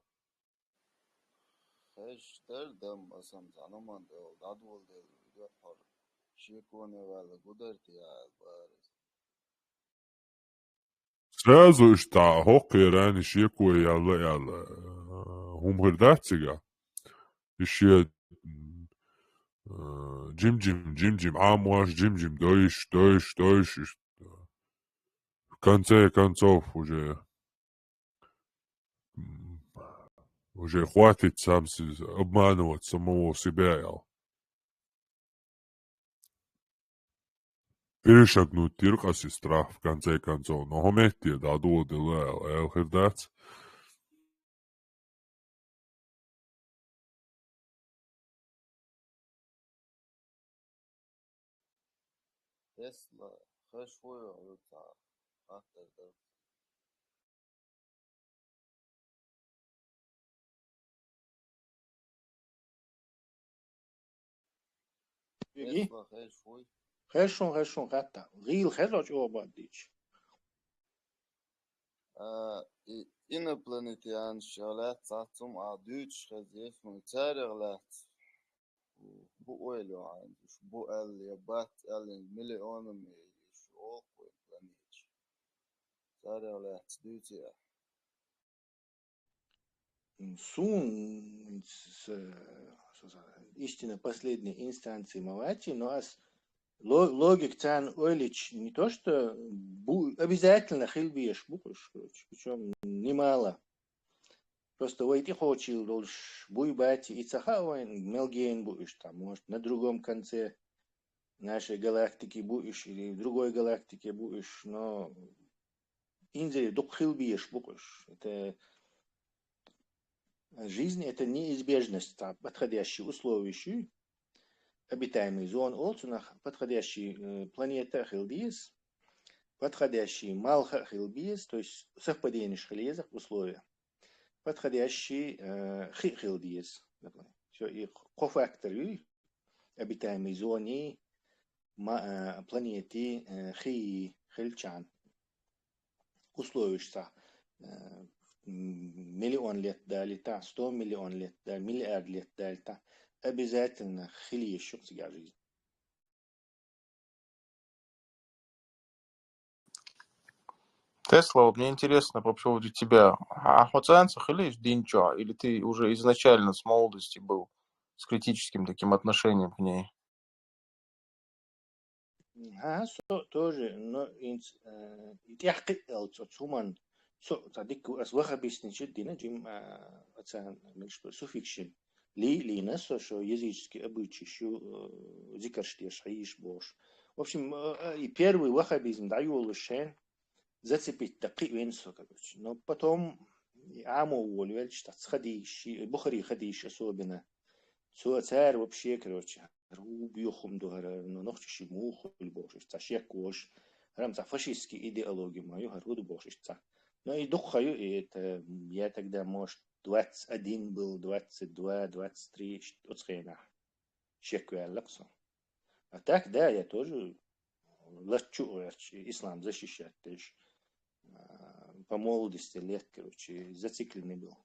Heşterdim asam tanıman da dadı oldu yapar. Şekone valla gudarti ya barasın. Сразу что хоккей рани шеку яла хумгырдатига. Еще джим амуаш джим дойш. В конце концов уже хватит сам обманывать самого себя. Перешагнуть тиркаси страх в конце концов. Но хометия даду дела элхердац. Tesla heşvoy olursa ahtırdı. Tesla heşvoy. Хешун хата. Рил хезоч обадич. Ineplanetären zum A-Deutsch reseften Zerrelat. Bu öyle aynı. Bu el yabat elin milyonu meyliş. O planet. Zerrelat düzya. Сун истинно последней инстанции Малати, но логик цан ойлич не то, что обязательно хилбиеш букуш, причем немало. Просто войти хочил, должь буйбати и цахавайн, мелгейн будешь там, может, на другом конце нашей галактики будешь или в другой галактике будешь, но инзери дук хилбиеш букуш. Это жизнь, это неизбежность, подходящие условия, обитаемый зон Олцунах, подходящий планета Хилдиес, подходящий Малха Хилдиес, то есть совпадение Хилдиесов условия, подходящий Хилдиес, все и кофакторы обитаемой зоне планеты Хильчан, условия миллион лет дали, 100 миллион лет дали, миллиард лет дали, обязательно хили еще себя жизнь. Тесла, вот мне интересно по поводу тебя. А хоцанца хилиш динчо, или ты уже изначально с молодости был с критическим таким отношением к ней? тоже, но يحقق التصومان تعديك أسواق بيسنشد دينا جيم أتسان مش سو فيكشن لي ناس شو يزيجكي أبوتشي شو ذكر штеш عيش бош. В общем, и первый ваххабизм даю лишен зацепить такие венсо, короче. Но потом عامو والوالش تخديش بخاري خديش особенно. Все царь вообще, короче, рубьёхом догара, но нохчи муху бошиш, цашек кош, рамца фашистские идеологии мою гаруду бошиш ца. Но и духаю, и это я тогда, может, 21 был, 22, 23, от схена. Шеквеллаксо. А так, да, я тоже лачу, ислам защищать, то есть по молодости лет, короче, зацикленный был.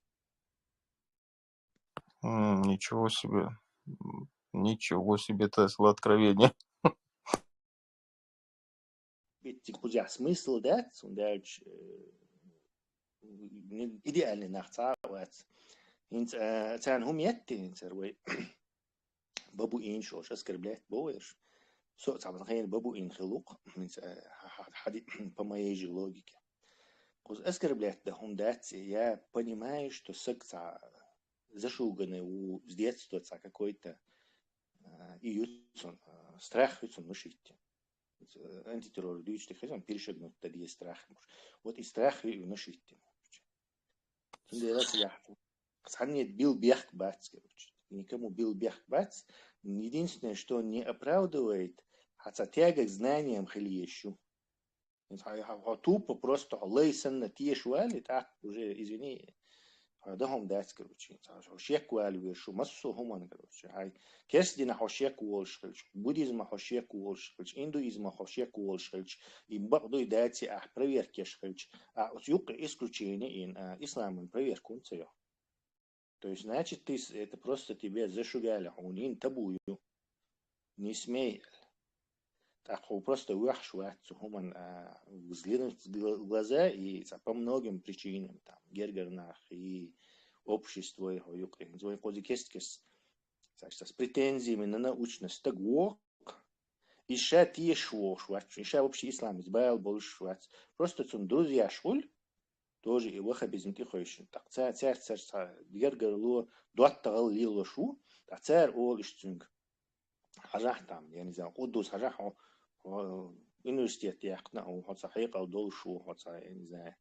Ничего себе. Ничего себе, Тесла, откровение. Ведь куда смысл, да? Дальше идеальный нахцавать. Инт цан хумьетти, царвей бабу инш, ош оскорблять боешь. Со цабан хейн бабу ин хилук, хади по моей же логике. Куз оскорблять да хум дать, я понимаю, что секса зашуганный с детства какой-то июцон, страх июцон мышите. Антитеррор дүйчтик хазан перешагнуть тади страх. Вот и страх и внушите. Нет, бил бег бац, короче. Никому бил бег бац. Единственное, что он не оправдывает, хотя тяга к знаниям хилиещу. Тупо просто лейсан на тиешуали, так уже, извини, ده هم داس كروتشي هوشيك والوي شو مسو هم كروتشي هاي كيسدينا هوشيك والشلش بوديزم هوشيك والشلش индуизм هوشيك والشلش يبقى داتي проверь кешхелч а юк исключение in ислам проверь кунцеё. То есть значит ты это просто тебе зашугали хунин табую не смей. Так просто уахшвать هم взглянуть в глаза и по многим причинам там гергернах и общество его юкрин зой кодикесткес с претензиями на научность того и ша тиешво швать и ша вообще ислам избавил больше швать просто цун друзья шуль тоже и вахабизм тихойшин так царь гергерло дуаттагал лило шу так царь ол ишцунг хажах там я не знаю удус хажах университет яхтна он صحيح او дол шу он я не знаю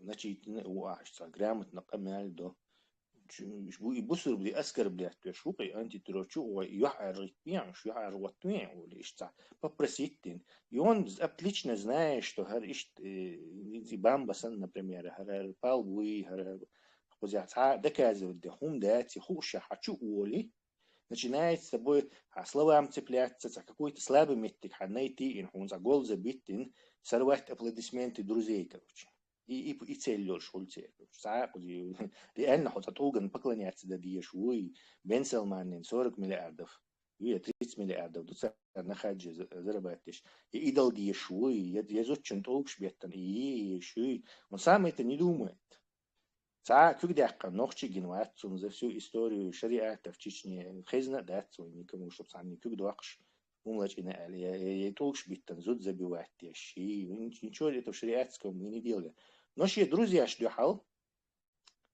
значительно уашца грамотно камел до и бусур бди аскар блять шуqi антитеррорчу юхар пиан шу юхар ватуен улишца попроситин и он отлично знает что хар иш бамбасан например хар палвуи хар хузяца доказывает да хум дати хуша хочу ули начинает с собой словам цепляться за какой-то слабый метик найти ин он за гол забитин сорвать аплодисменты друзей короче и цель шульте реально хотатуган поклоняться да диешуй Бен Салманин 40 миллиардов и 30 миллиардов дуца на хаджи зарабатываешь и идол диешуй я зачем толк шбеттан и шуй он сам это не думает. Когда ночи генуатцун за всю историю шариата в Чечне хезна датцун никому чтоб сам не кюгдуакш умлач и на я толкш биттан зуд забивать ящи ничего это в шариатском мы не делали. Но ши друзья шлюхал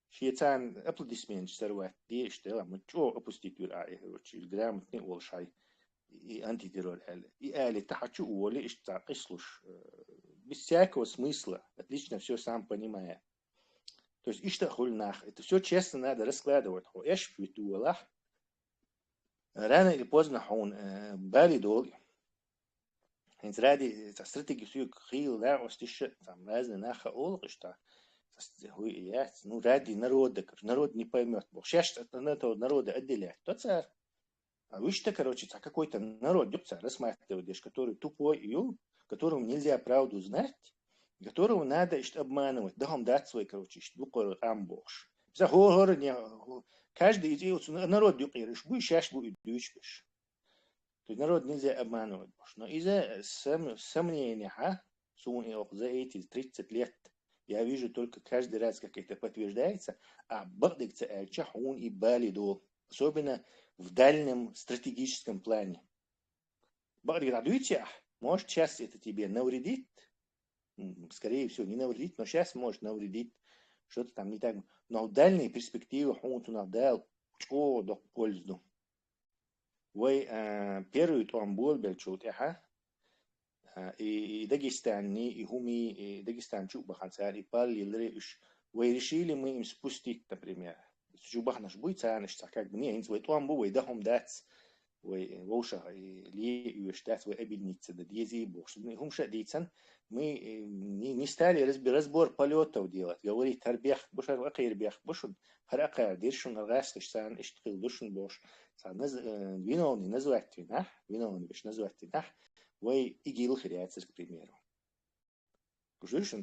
ши цан аплодисмент сорвать де что ла мы что опустить юрай короче грамотный олшай и антитеррор и али тахачу уоли ишта кислуш без всякого смысла отлично все сам понимая. То есть ишта хульнах, это все честно надо раскладывать. Эш фитуалах. Рано или поздно он бали долги. Инц ради стратегии все хил да остише там разные наха олг что ну ради народа, народ не поймет. Бог сейчас от этого народа отделять. То царь. А вы что, короче, какой-то народ рассматриваешь, который тупой и которому нельзя правду знать. Которого надо обманывать, да он дать свой, короче, буквы амбош. Каждый из народ дюкериш, будешь шаш будет дючбиш. То есть народ нельзя обманывать, но из-за сомнения, за эти 30 лет я вижу только каждый раз, как это подтверждается, а багдыкца эльча хун и балидо, особенно в дальнем стратегическом плане. Багдык адуйча, может, сейчас это тебе навредит, скорее всего, не навредит, но сейчас может навредить, что-то там не так. Но в дальней перспективе хун тунавдал, до пользу. Вы первый там был бельчут, и Дагестане, и Хуми, и Дагестан Чубаханцар, и Палли, вы решили мы им спустить, например. Чубах наш будет царничца, как бы не, вы там был, вы дахом дать, вы воша, ли и штат, вы обидница, да дези бог, чтобы хум шадицан, мы не стали разбор полетов делать, говорить тарбех, бушар вакирбех, бушун, харака, диршун, аргастыш, сан, иштхил, душун, бош, сан, виновный назвать вина, виновный беш назвать вина, вы игил хряется, к примеру. То есть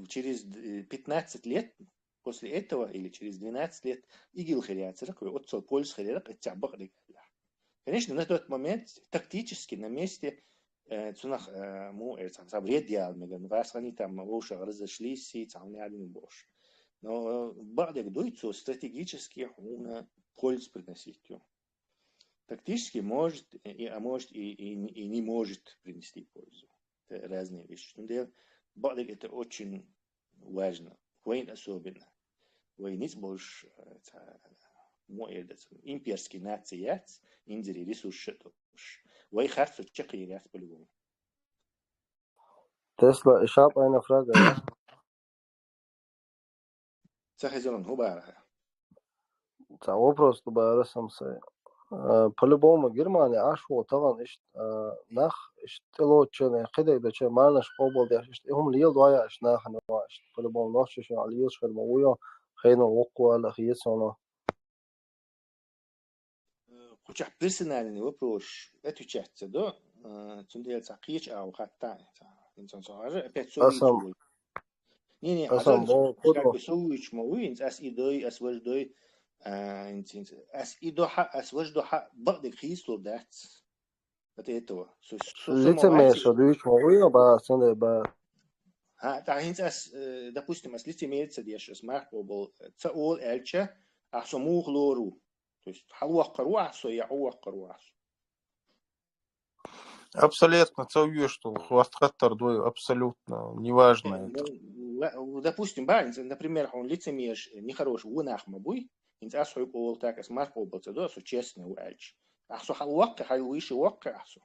через 15 лет после этого, или через 12 лет, игил хряется, такой отцол польс хряется, это багдык. Конечно, на тот момент тактически на месте цунах му вред делал, раз они там уже разошлись, и там не один больше. Но багдык дуйцу стратегически пользу приносить. Тактически может, а может и не может принести пользу. Это разные вещи. Но багдык это очень важно. Войн особенно. Войниц больше имперский нация, индири ресурсы. Вой харцу чекирят по-любому. Tesla, ich habe eine Frage, ja? Сахазелон, хубара. Вопрос туда самсай. По-любому Германия ашу таган иш нах иш телочне хидей даче манаш обол дяш иш хум лил двая иш нах наш по-любому наш иш алиус шерма уя хейно окко ала хиесоно. Куча персональный вопрос. Отвечать, да? Цундел цакич ау хатта. Инсан сахажа опять сович. Не, Асам бо как бы сович мовин, ас идой, ас вождой. As идоха, as вождоха, багдык хисло дать. Это этого. Лицемерие, дуешь мовин, ба сенде ба. Допустим, as лицемерие цадеш, as маркобл, цаол эльча, а самух лору. То есть халуакару асо, я уакару асо. Абсолютно, целую, что хвастхаттар дой абсолютно неважно это. Допустим, например, он лицемерие нехороший, вунах мабуй. Инт асо кол так ас марко болцадо асо честный уэльч. Асо халуакка халуиши уакка асо.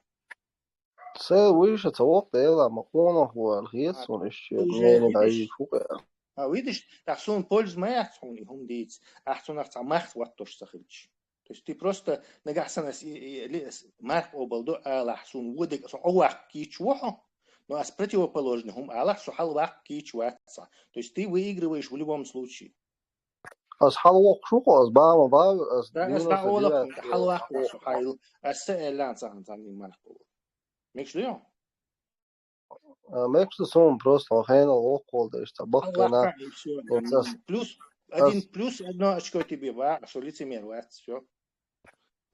Це выше того, дела макона хуалхиес, он еще не дай фука. А видишь, так сон польз моя сон хум диц, ахсонах самах ваттош сахилч. То есть ты просто нагасана марко болдо алах сон водик асо уак кичвохо, но ас противоположный хум алах со халуак кичватса. То есть ты выигрываешь в любом случае. As halwak شو as باما باو as ده أولك حلوة وشو حيل السائل لا تعني ما نقول مش ليه ميكس سون просто هنا локал ده اشتبكنا плюс один плюс одно очко тебе ва что лицемер ва все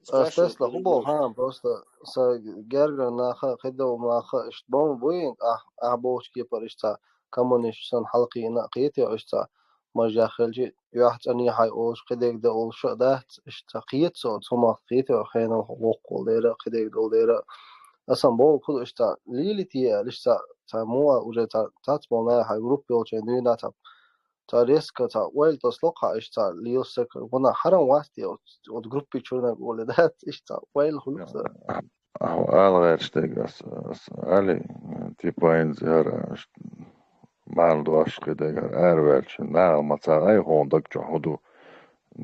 Tesla хубо ها просто с гергер наха خدو наха اشتبام بوين أحبوش كي بريشتا كمونيشن حلقي نقيتي اشتا ما خلجي واحد أني هاي أوش قديك ده أول شو ده اشتقيت صوت ثم قيته وخينا وقول ده قديك ده أصلا بقول كل اشتا ليلي تيه لشتا تموا وجه تاتمونا هاي جروب يوجه دينا تا ريسك تا ويل تصلقها اشتا ليوسك ونا حرام واسطي أو جروب يشوفنا يقول ده اشتا ويل خلص غير اشتاق علي تيبين زهرة معلومات كده أروالش نعم مثلا أي هوندك جهودو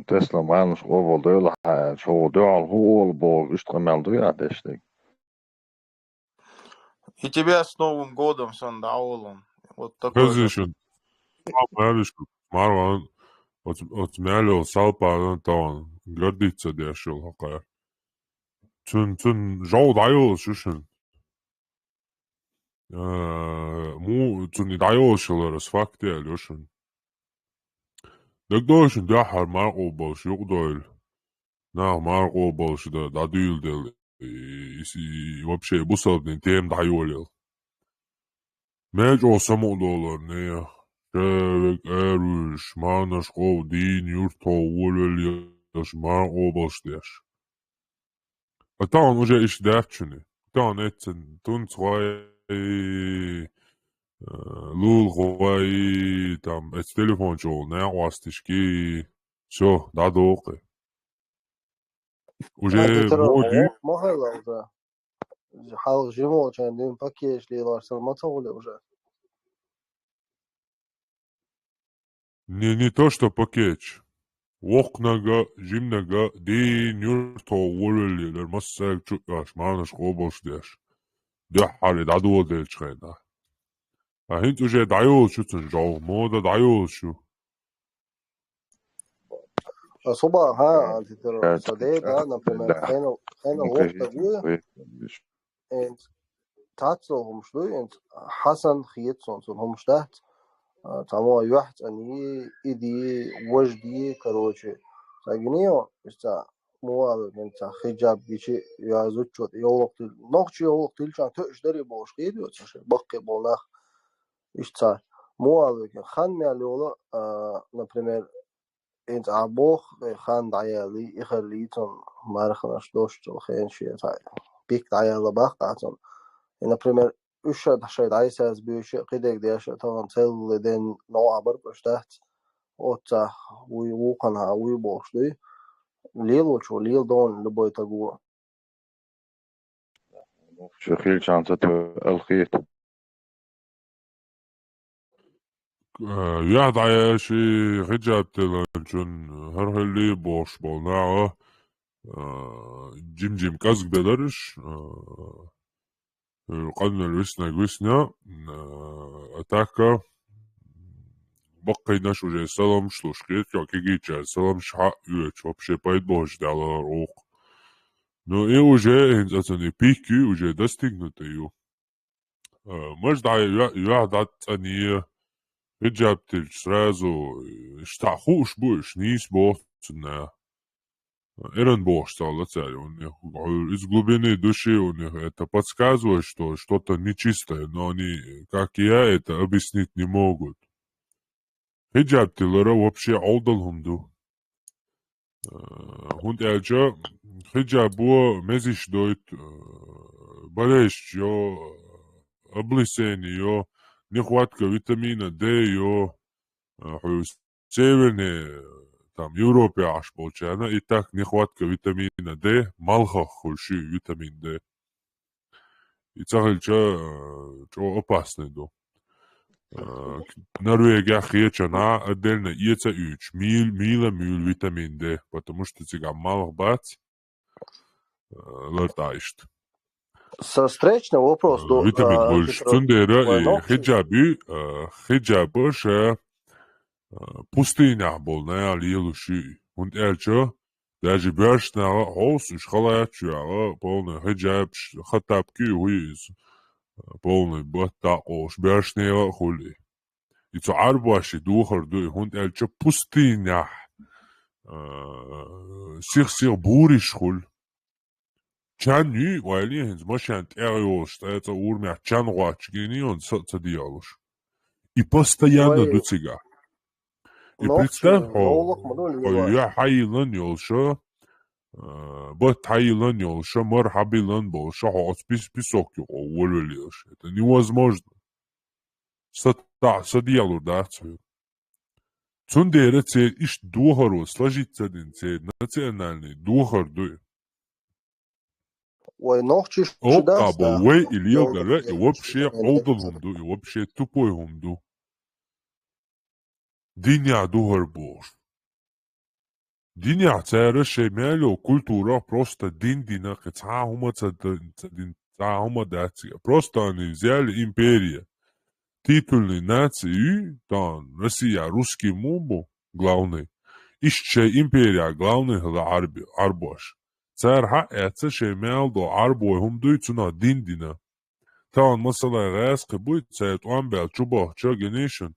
تسلا معلومات قبل دول شو دول هو البول اشتغل دويا دشتك. И тебя с Новым годом, Сандаулом. Вот такой. Разрешен. Марван от мяло салпа тон гордится дешел хакая. Цун жау дайо шушен. مو توني دايوش لرس فاكتي اليوشن دكدوشن ده حر مارقو باش يقدر نا مارقو باش ده داديل دل يسي وبشي بوصل نتيم دايوليل Мәж осамололар не Шевек эрвиш манаш қов дин юрт толволвелияш ман облаштяш. Атаан уже иш дәрчүни. Атаан этсен тунцвай лулгвай там эц телефон чол не вастишки все дадоқы. Уже моди махала уже. Хал живо чандин пакет лилар салматоле уже. не то, что пакетч. Окнага, жимнага, дин юрт толволвелияш массак чукаш манаш облаштяш. Дяхали дадуодельчхайна. А хинт уже дайол шутен жол, мода дайол шу. Особо, антитер саде, да, например, хена лохта гуя, and tatso humshlu, and Hassan Khietson, so humshtat, تمام يحت أني إدي وجدي كروشي ساقنيو إستا موال كنت خجاب بيشي يا زوجت يوقت نقشي يوقت لشان تقدري باش غيري وتشي بقي بوناخ إستا موال كن خان مالولا например إنت عبوخ خان دعيالي إخليتون مارخناش دوشت وخين شي بيك دعيالا باقاتون например Usha dashayt aysas büyüşe qidek diyaşa tavan telleden no abar baştat otsa uy uqana uy boşlu lil uçu lil don любой тагу شخيل شانسة الخيط يا دعياشي خجاب تلانشون هرهلي بوش بولناعه جيم كازك بلرش قلنا الوسنا أتاكا بقي نشو جاي سلام شلوش كيت كي جاي سلام شحق يوش وبشي بايد بوش دالا روق نو إيه وجاي هنز أتاني بيكي وجاي دستيقنت أيو مش دعي يعدت أني رجابتل سرازو اشتعخوش بوش نيس بوتنا Эрен Бог стал царь, у них из глубины души у них это подсказывает, что что-то нечистое, но они, как и я, это объяснить не могут. Хиджаб тилара вообще алдал хунду. Хунд элча хиджаб бо мезиш дойт болезнь, ё облысение, ё нехватка витамина D, ё северные там Европе аж получается, и так нехватка витамина D, малха хульши витамин D. И цагал чё опасный до. Норвегия хечана отдельно яйца уч, мил витамин D, потому что тебя малых бац летаешт. Встречный вопрос до витамин больше. Цундера и хиджабы ше пустыня был на лилуши. Und elço даже бешна холс шхалаяча полный хиджаб хатапки уиз полный бата ош бешна хули. И то арбаши духар ду und elço пустыня сих буриш хул. Чани вали хинз машант эриош это урмя чангач гени он цадиалуш. И постоянно дуцига. И представь, я хайилан ёлша, бот хайилан ёлша, мар хабилан болша, список уволилиш. Это невозможно. Садиалур дацию. Цундера цель иш духару, сложиться один цель, национальный, духар дуй. Або вей или ялгара, и вообще олдал хумду, и вообще тупой хумду. Диня духар бош. Диня цара шемело культура просто дина, цахума цахума дация. Просто они взяли империя. Титульной нации, там Россия, русский мумбу, главный. Ища империя, главный арбаш. Цар хаэца шемел до арбой хумдуй цуна дина. Там масала рэска будет цает уамбел чубах чагенешен.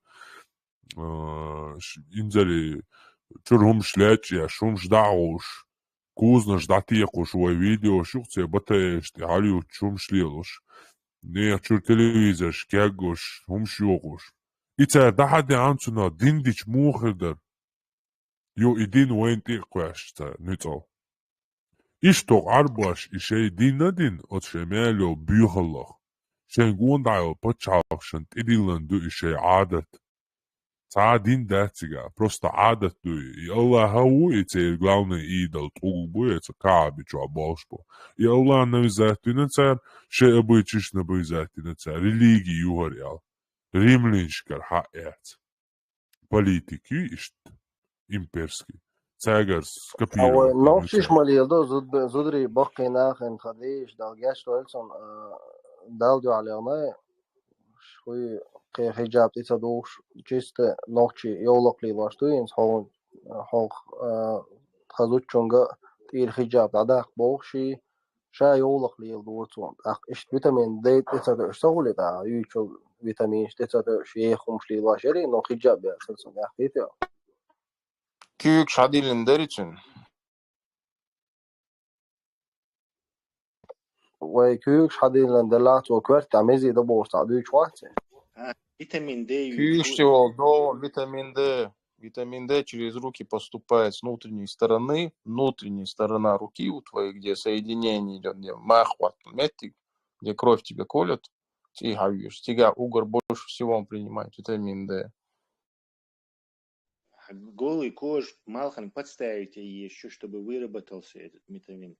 Инзали чурхум шлячия, шум ждауш, кузна ждатиекуш, ой видео шухце батаешти, халиу чум шлилуш. نيا شو تلفزيون كاغوش هم شوغوش إذا ده حد عنصنا ديندش موخدر يو إدين وين تيقواش تا نتو إشتوق عرباش إشي دين ندين أتشمالو بيخلق شين قون دايو بتشاوشن تديلن دو إشي عادت تا دين داتيغا просто عادت دو и الله هو إتي главный идол тугбу это каби чо бошпо и Allah навизатина цар ше обычиш навизатина цар религии югорял римлиншкар хаэт политики ишт имперский цагар скопировал نوشيش ماليلدو زودري بقي ناخن خديش دالجاش ويلسون دالدو علينا شوي قي حجاب تيتادوش جيست نوشي يولق لي باشتوين هون هوخ خزوتشونغا تير حجاب داخ بوشي شا يولق لي الدورتون اخ اش فيتامين دي تيتادو اشتغل دا يوتشو فيتامين تيتادو شي خمش لي باشري نو حجاب يا سلسون يا اخيتي Kүйük şadilinler için. وكيوكش حدين دلعت وكوارت عميزي ده بورس عدوش واحد Витамин D. Күйük всего до витамин D. Витамин D через руки поступает с внутренней стороны. Внутренняя сторона руки у твоей, где соединение идет, где махват, где кровь тебе колет, тебя угор больше всего он принимает витамин D. Голый кож малхан подставить еще, чтобы выработался этот витамин.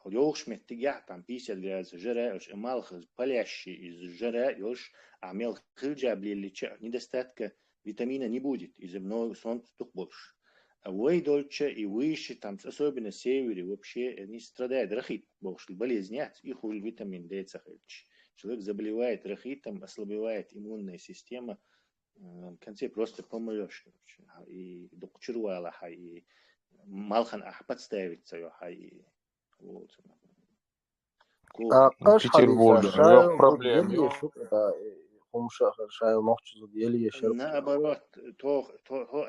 Ёлшмет тигя там 50 градусов жира, малх палящий из жира, ёлш, а мел хыльджа блилича, недостатка витамина не будет, из-за много солнца тух больше. А вы дольше и выше, там, особенно в севере, вообще не страдает рахит, больше болезнят, и хуль витамин D цахельч. Человек заболевает рахитом, ослабевает иммунная система, в конце просто помрешь. И докчурвала, и малхан подставится, и вот. Петербург, проблем. Наоборот, то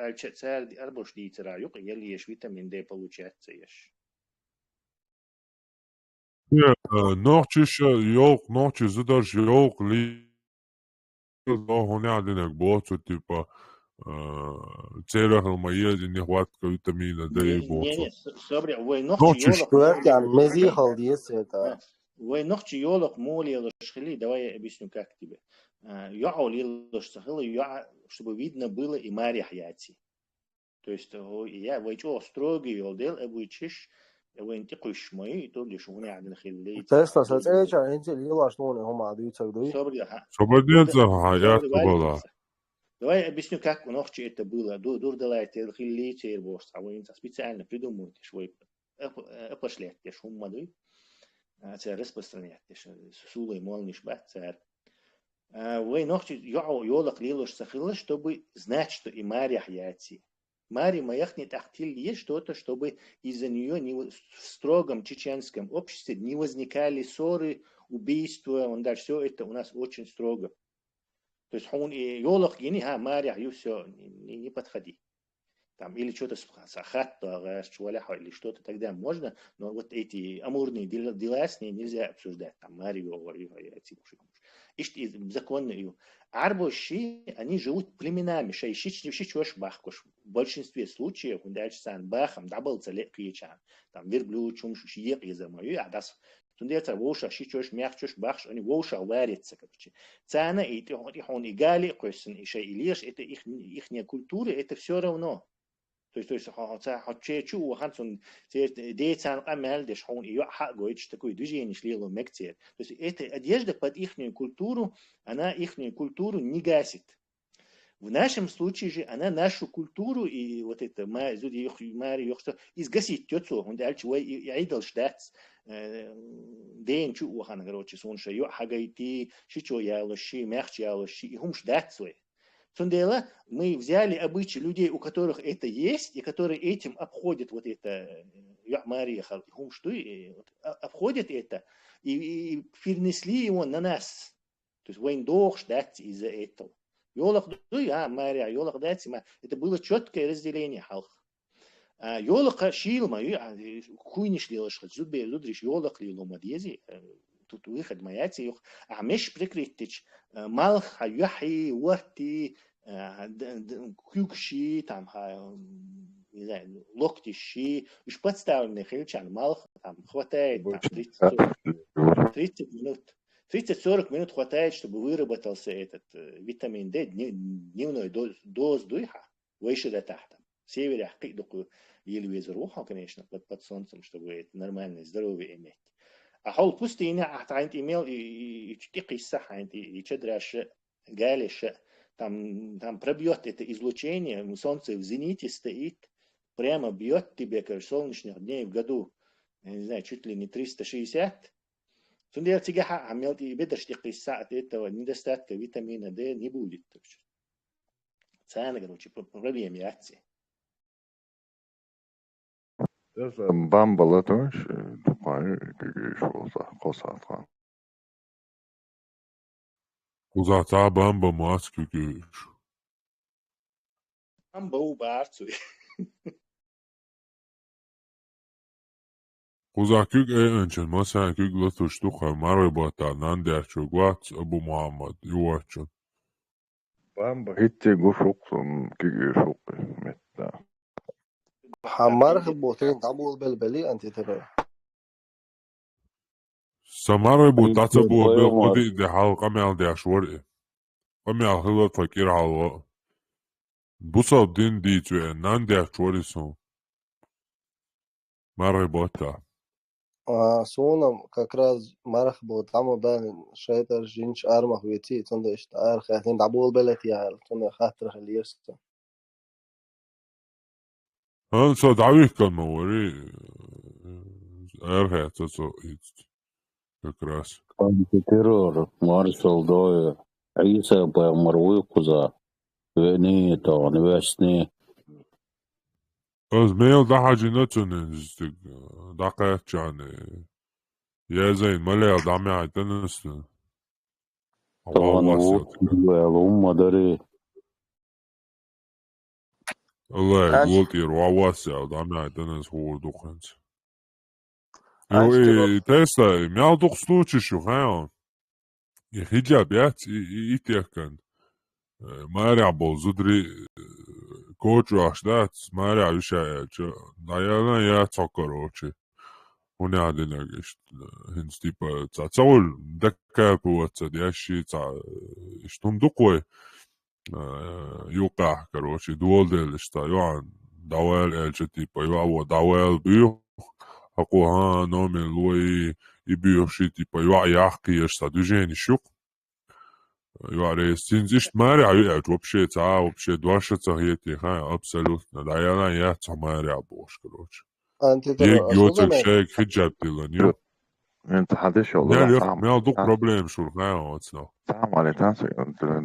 альчацар арбуш дитера, юк, ели еш витамин D получается еш. نوعش يوق نوعش زدرش يوق لي هون عندنا بوت تبقى تيرا المية دي نهوات كفيتامين دي بوت صبري وين نوعش يولق يعني مزي خالديس وين نوعش يولق مولي لشخلي давай объясню как тебе يعول يلش сахилы чтобы видно было и Мария Хаяти. То есть я войчо строгий йолдел обучиш وين تقش مي تقول لي شو هنا عندنا خلي تسلا ساتيج انت اللي يلاش نوني هم عادي تقدري صبري حياة была. Давай объясню, как у Нохчи это было. Дурдалайте хилли чейрборс, а вы специально придумываете, что вы опошлете, шум мады, це распространяете, сулы молниш бацар. Вы Нохчи йолок лилош сахилла, чтобы знать, что и Мария Хаяти. Мария Маяхни тахтил есть что-то, чтобы из-за нее в строгом чеченском обществе не возникали ссоры, убийства, он дальше все это у нас очень строго. То есть он йолок гини, Мария, и все, не подходи. Там, или что-то сахатто, или что-то тогда можно, но вот эти амурные дела с ней нельзя обсуждать. Там Марию, и законно. Арбоши, они живут племенами, в большинстве случаев, бахам, там верблюд, шиек из-за мою, а das Тундеца воша шичош мягчош бахш, они воша варятся, короче. Цана и он и гали, косин и шей илиш, это ихняя культура, это все равно. То есть хочу у Хансон деятель амел, деш он и ха говорит, такое движение шлило мектер. То есть эта одежда под ихнюю культуру, она ихнюю культуру не гасит. В нашем случае же она нашу культуру и вот это изгасит тёцу, он дальше и айдол штатс день чу ухан, короче, сонша ё хагайти, шичо ялоши, мягче ялоши, и хум штатсуэ. Сундела мы взяли обычаи людей, у которых это есть, и которые этим обходят вот это Мария хум что обходят это и перенесли его на нас. То есть войн дох штатс из-за этого. Йолах дуя, Мария, Йолах датима. Это было четкое разделение халх. Йолаха шилма, хуйни шлилаш, зубе, зудриш, Йолах лило мадьези, тут выход мояти юх, а меш прикритич малх юхи варти кюкши там не знаю, локтищи, уж подставленный хильчан малх там хватает там 30 минут. 30-40 минут хватает, чтобы выработался этот витамин D, дневной доз духа, выше до тахта. В севере такую еле руха, конечно, под солнцем, чтобы это нормальное здоровье иметь. А хол пустыня, ахтаинт имел и чтикисса, и чедраше, галише, там пробьет это излучение, солнце в зените стоит, прямо бьет тебе, как солнечных дней в году, я не знаю, чуть ли не 360. Сундел тигаха амел и бедршти кисса от этого недостатка витамина D не будет. Цена, короче, проблема яйца. Бамбала тоже, тупая, что за косатка. Кузата бамба маску геш. Бамба у барцу. Кузакюк önçen mesela kük latuştuk marabata nanderço guat Abu Muhammad yuvaçın. Bamba hitti guşuksun şuk metta. حمار بوتين تعبوا بالبلي أنت ترى Samarabu tatabu bil qudi de halqa mel de ashwari. Qamel hilat fakir halwa. Busab din ditwe nanderço son. Marabata. سونا كاكراز مرخ بو تعمل بان شايتر جينش أرمخ ويتي تندى اشتار خاتين تعبوا البلتي يعني تندى خاطر خليرستا Han davih kan mori. Erhe tato it. Kakras. Terror, Marshall Doyle, Isa by Marwikuza, Veni, Vesni. Az meel da hacinatunun zistik. Daqayat jani. Ya zayn malaya dami aytanısın. Allah vasiyat. Madari. Allah gultir wa vasiyat dami aytanıs hu dukhans. Tesla, miał duch случаев, хаё. И хиджаб яц и техкан. Маря бол зудри коучу ашдац, Маря вишая, наверно, я цокорочи. Он один агишт, хинс типа цацаул дакка пуаца дяши ца штум дукой юка, короче, дуолдел шта, юан давал элче типа, юаво давал бью, ако номер луи и бьёши типа, юа яхки ешта движение шук. Юаре синзишт Маря вият вообще ца, вообще двашаца хети, абсолютно. Да я на я ца Маря бош, короче. أنت Ég ترى gjótsök seg hijab dilan, jo. انت حدش والله Njel لا jok, me al duk problem šur, hajo, odsno. تعمل على تانسي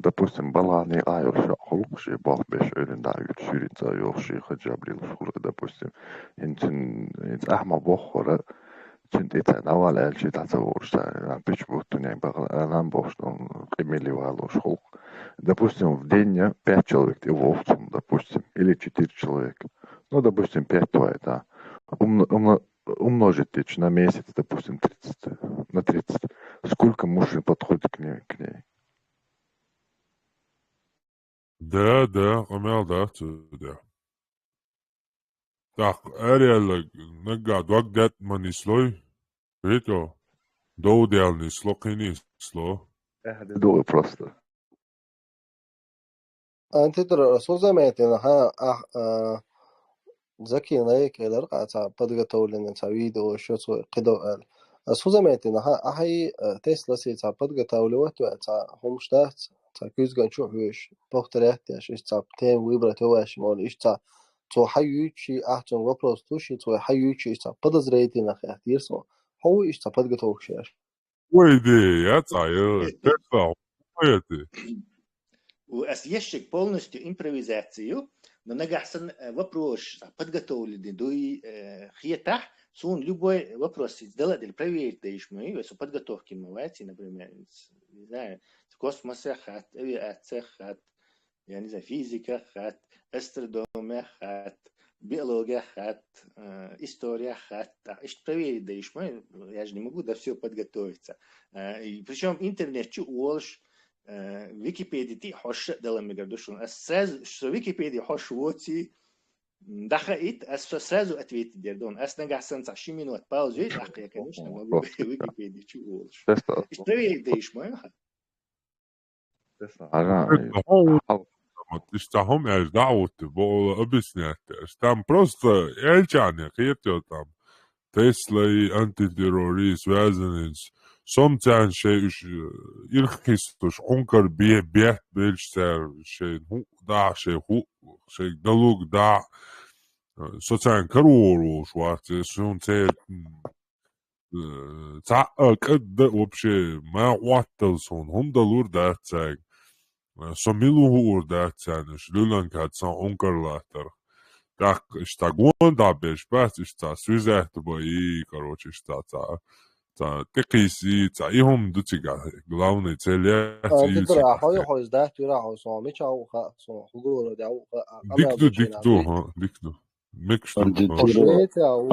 допустим балани айор خلق شي باخ بيش ايرن دا يتشيرين تا يوخشي خجاب لي الشهور допустим انت احمى بوخورة كنت اتا نوال الشي تعتبرش تا بيش بوتون يعني بغلان بوش قيميلي والوش خلق допустим в день 5 человек его овцам допустим или 4 человека ну допустим 5 твои да умножить тысяч на месяц, допустим, 30, на 30. Сколько мужчин подходит к ней? Да, амел да, да. Так, реально, нагад, вагдат манислой, это, доудел сло, кинисло. Это долго просто. أنت ترى رسول زمانتنا ها ذكي نايك إلى رقعة بدقة تولين تعويد وشو قدو قال رسول زمانتنا ها هاي تسلا سي بدقة تولوات هم شتات كيز جان شو هوش بخترات ياش إيش تين ويبرة تواش مال إيش تو حيوشي أحسن وبروس توشي تو حيوشي إيش بدز ريتنا خير سو هو إيش بدقة توشيش ويدي يا تعير تدفع ويدي وأسيشك полностью импровизацию, но нагахсан вопрос подготовленный до хиета, сон любой вопрос сделать проверить даешь мы, если подготовки мывать, например, не знаю, космоса хат, авиация хат, я не знаю, физика хат, астрономия хат, биология хат, история хат. Ишь проверить, да ишь, я же не могу до всего подготовиться. Причем интернет чуолш, Википедия ти хош дала мне гордушун. А сразу, что Википедия хош воти, дахаит, а сразу ответить дердон. А с нагасан за 6 минут паузу, я, конечно, могу Википедию чуолш. Ишь проверить, да ишь, Istahom er davut bol объяснять. Там просто эльчане хотят там Tesla антитеррорист связанный с somtään irkhistus onkar biet belcher hu da hu dalug da sotsaan karuru шварц sun те за قد вообще ما واتل сон хундалур дацаг сомилур дацанш люлан катсан онкарлатар так штагон да бешбас ста свизат бои короче штата تقيسي تعيهم دوتيغا главной цели ترى حوي حوي ده ترى حوي صامي شاو خا صو خغور ده ديكتو ميكشتو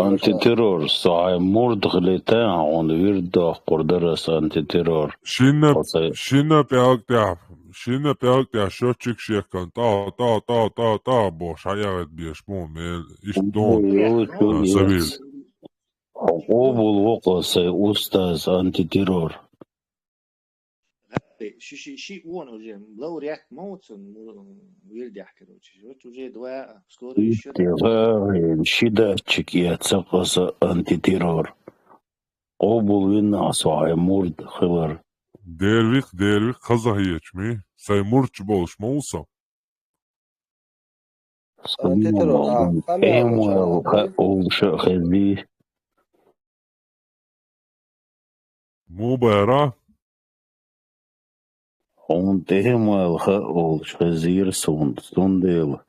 антитеррор сай мурд глета он вирдо кордерас антитеррор шина пялтя шочик шекан та бо шаярет бешмо мел иштон савил Обул вокосы устаз антитеррор. شي وون уже лауреат Моутсон вилдях короче вот уже два скоро еще شداتчик يتسقس антитеррор. Обул вина сай мурд хылар. Dervik kazahiyech mi? Say murç bolş molsa. антитеррор Эмуэл олша хезби. Мубара. Он Эмуэл олш хезир сундел.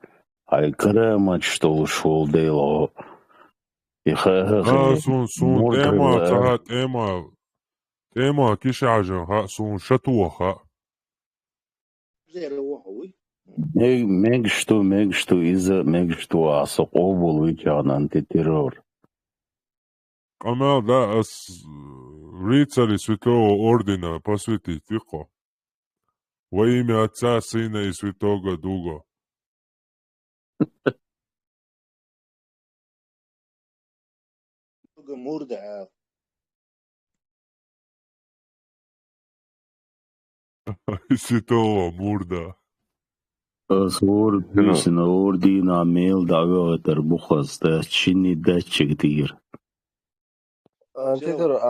Ай карамач что ушел дело. سون تيما تها تيما كيش عجن سون شتوخا Meg что особо вытян антитеррор. Камел да рыцари Святого Ордена посвятить тихо. Во имя Отца, Сына и Святого Духа. Мурда. Святого Мурда. Свор песен Ордена мел даватер бухас да чини датчик дир. антитеррор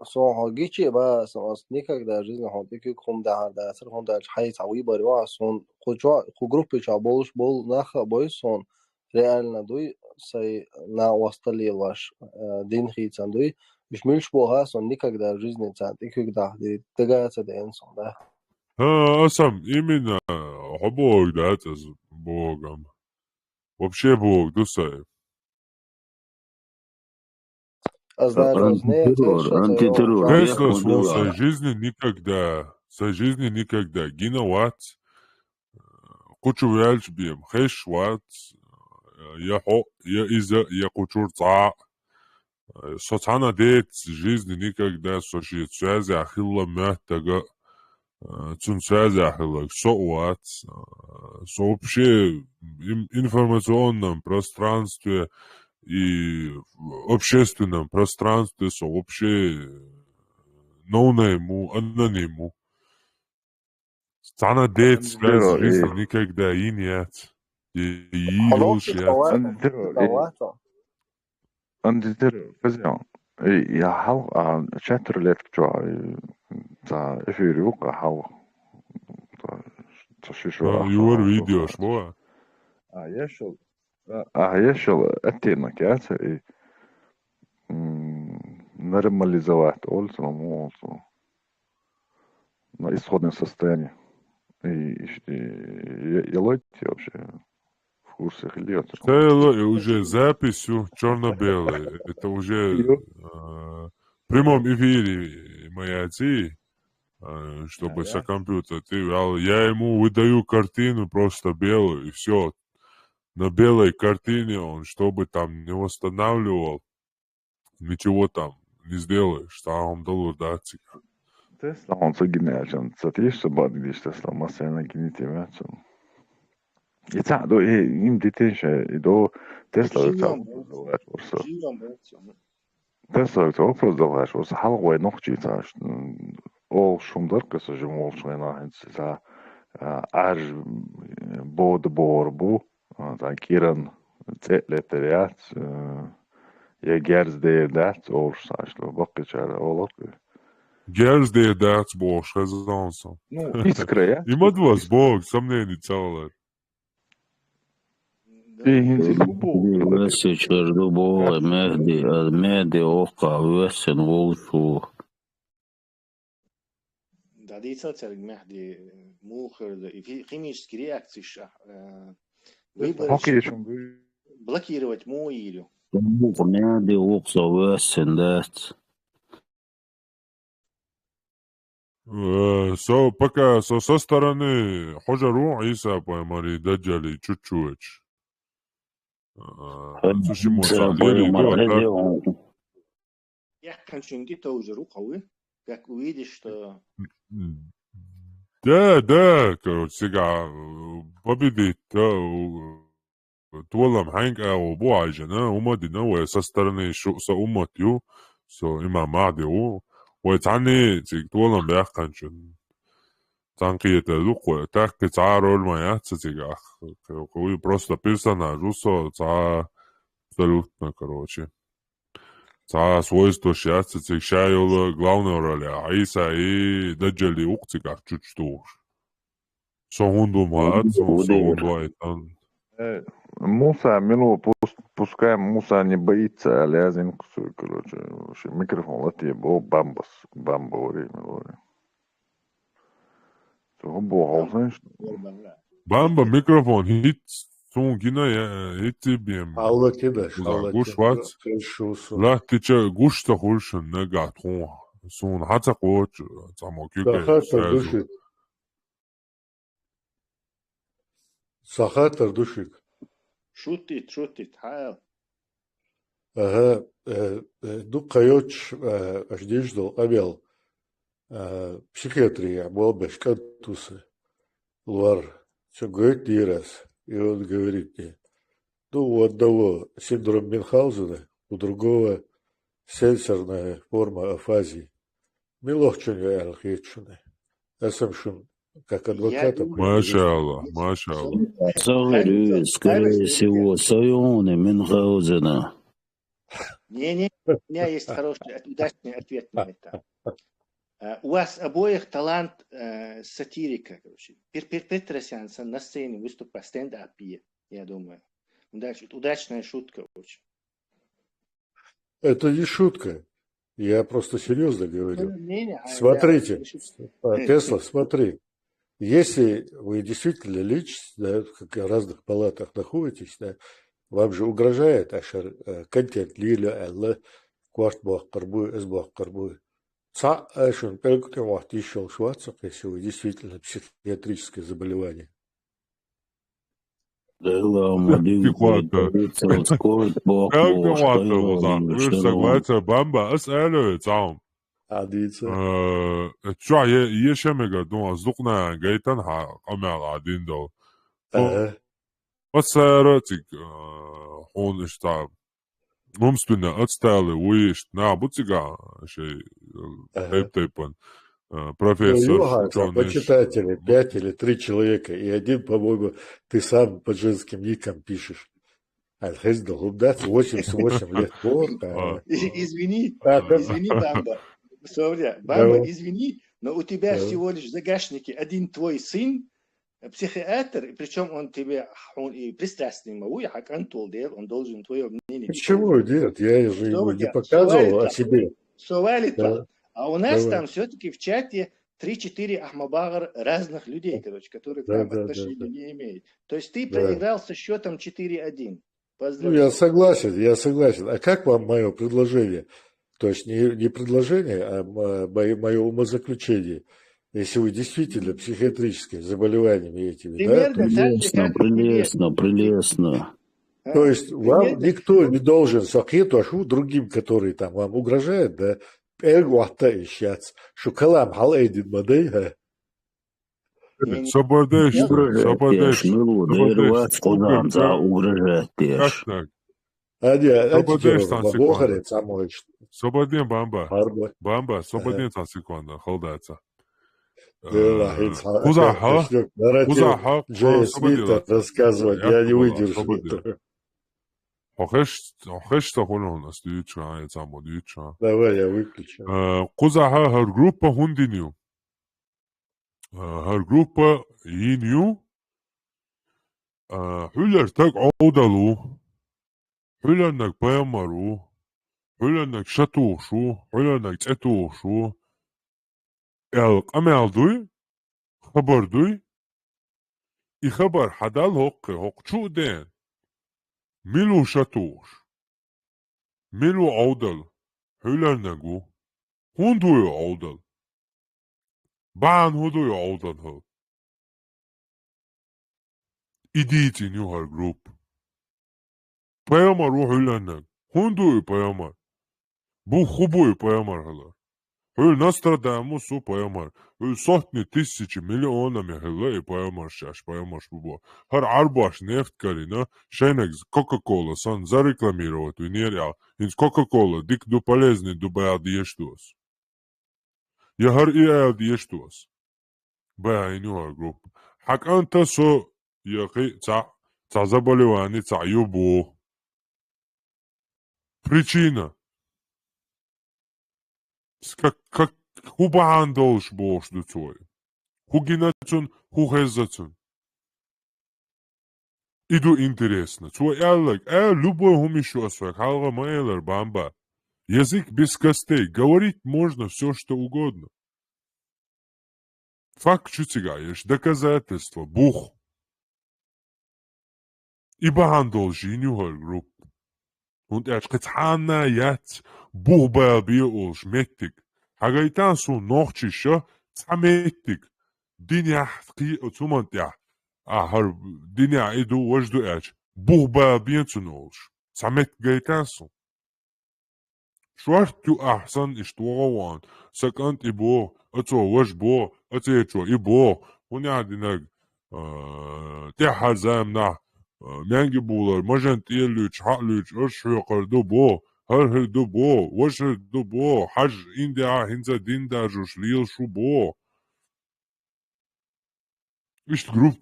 صاحبی بس никогда жизни ходи ки ком да сар хон да хай сави барва сон хо группе ча бол наха бойсон реально дуй сай на остали ваш дин хитсан дуй бишмилш боха сон никогда в жизни цан никогда тагается да инсон да Асам именно Бог да это с Богом. Вообще Бог дусай. Антитеррор. Тесла в своей жизни никогда. Гинават. Кучу вяльш бьем. Хэшват. Я кучур ца. Соцана дет жизни никогда. Соши связи ахилла мятага. Цун связи ахилла. Соуат. Вообще информационном пространстве и в общественном пространстве вообще ноунейму, анониму. Стана дет связь жизни никогда и нет. И антитеррор фазион я хал чатер лет чуа за эфир юка хал юр видео шмо يشل أتينك يا سي нормализовать ольцу на исходное состояние и елойте вообще в курсе хлеб. Это уже записью черно-белой. Это уже в прямом эфире моей отцы, чтобы со компьютера. Я ему выдаю картину просто белую и все. на белой картине, он что бы там не восстанавливал, ничего там не сделаешь, там доллар дать. Tesla on صقنا تيش بعد قديش تسلا مثلا جنيتي مثلا يتعدو إيه يمدي تنشى يدو تسلا Живем, يتعدو ورسا живем. تسلا يتعدو زواج ورسا حلق وين نخجي تاش أول شمدر قصة جمول شوينا هنس تا أرج بود بوربو تا كيران تقلتريات يا جارز دير دات أول ساش لو بقي شارع أول Gers diye dēts boš, Hezonsam. Izskrēja. Ima dos bog, samnieni cilvēki. Vesi čerdu boga Mehdi oka vesen volšu. Da دي تصير المهدي موخر في خيميش رياكتش Hockey شو блокировать мой или Mehdi oksa vesen dēts. Пока со стороны Хожару Иса поймали Даджали чуть-чуть. Я хочу не тоже рукавы, как увидишь, что... Да, короче, сега победит Туалам Ханка Обуажина, Умадина, со стороны со Уматью, со Имамадио, ويتعني تقولن بيحكنشن تنقية دوق تحكي تعارول ما يحتسي قوي просто персонажу со та абсолютно короче та свойство счастья шайола главная роль Аиса и Даджали уктика чуть-чуть согунду мат согунду айтан Муса мило пускай Муса не боится, а лязин, короче, микрофон латие бо бамба ори. То бо хаусен. Бамба микрофон хит сун гина хитибем. Allah кидаш, Allah гушват. Ла тича гушта хулшен нега тун сун хацакоч замокюке. Сахатар душик. شوتت حال Ага, ду кайоч аждиждо абел психиатрия болбеш катусы луар все говорит дирас, и он говорит мне, у одного синдром Мюнхгаузена, у другого сенсорная форма афазии. Милохчуня алхечуны. Я сам шум как адвоката. Машаллах. Скорее всего, Сайоны Мюнхгаузена. Не, у меня есть хороший, удачный ответ на это. У вас обоих талант сатирика, короче. Петросян на сцене выступает стендапе, я думаю. Удачная шутка очень. Это не шутка. Я просто серьезно говорю. Смотрите, Тесла, смотри. Если вы действительно лечитесь, да, в разных палатах находитесь, да, вам же угрожает контент лиля алла кварт бахкарбу эс бахкарбу. Ца ашун перекутем вахти шел швацак, если вы действительно психиатрическое заболевание. согласен, бамба, асалю, цаум. شو يشمع قدوم أصدقنا جيتن قمع قاعدين دول وصارتك هون اشتاب ممكن أتستعلي ويش نعبوتيجا شيء تيبن профессор. Почитатели, 5 или 3 человека, и один, по-моему, ты сам под женским ником пишешь. Аль-Хездал, 88 лет. Извини, Бамба. Бамба, извини, но у тебя всего лишь в загашнике один твой сын, психиатр, причем он тебе, он и пристрастный мовой, как Антол, он должен твое мнение. Почему нет? Я же ему не показывал о себе. А у нас там все-таки в чате 3-4 Ахмабагар разных людей, короче, которые к нам отношения не имеют. То есть ты проиграл со счетом 4-1. Ну, я согласен. А как вам мое предложение? То есть не предложение, а мое умозаключение. Если вы действительно психиатрическое заболевание имеете, да, Прелестно. То есть вам никто не должен сакету ашу другим, которые там вам угрожают, да, эльгуата ищаться, что калам хал эйдин мадей, Сободеш. Угрожает теж. Сободен бамба, сободен за секунду, холдается. Кузаха, Джей Смита рассказывать, я не выдержу. Давай, я выключу. Кузаха, her группа хундиню. Her группа иню. Hüller tak audalu. Hüller nak payamaru. Hüller nak şatuğuşu. Hüller nak etuğuşu. Amelduy. Habarduy. I habar hadal hoqqi hoqçu den. Milu şatuğuş. Milu audal. Hüller nagu. Hunduyu audal. Ban huduyu audal hıl. İditi new her group. Payamar o hüller Hunduyu payamar. Bu hubuyu payamar halar. Hül Nostradamus'u payamar. Hül sotni tысячи миллионами hılla payamar şaş payamar bu. Her arbaş neft karina şeynek Coca-Cola san zareklamировать у неря. Инс Coca-Cola dik du полезный du bayadi yeştuos. Ya her iyadi yeştuos. Baya new her group. Hak anta so яхи ца заболевание, ца юбу. Причина. Как хубаан долж бош до цой. Хугинацун, хухезацун. Иду интересно. Цой яллак, любой хумишу асфак, халга майлер бамба. Язык без костей. Говорить можно все, что угодно. Факт чутигаешь, доказательства, бух. I behandel Genial Group. Und schrittana jetzt buchbar bio schmectig. Hagaitan so noch chisha tsamectig. Dinya qi otsumant ya. Har dinya edu wajdu ach. Buchbar bien tsunolsh. Tsamet gaitan so. Schwart tu ahsan ishtuawan. Sakant ibo. Atso wajbo. Atso ibo. Hunyadinag. Tehazam na. Mengi bular, majan tiyelüç, haklüç, ırşhıqır dubo, hırhır dubo, vışır dubo, haj india hinza dinda juş lil şubo. İşte grup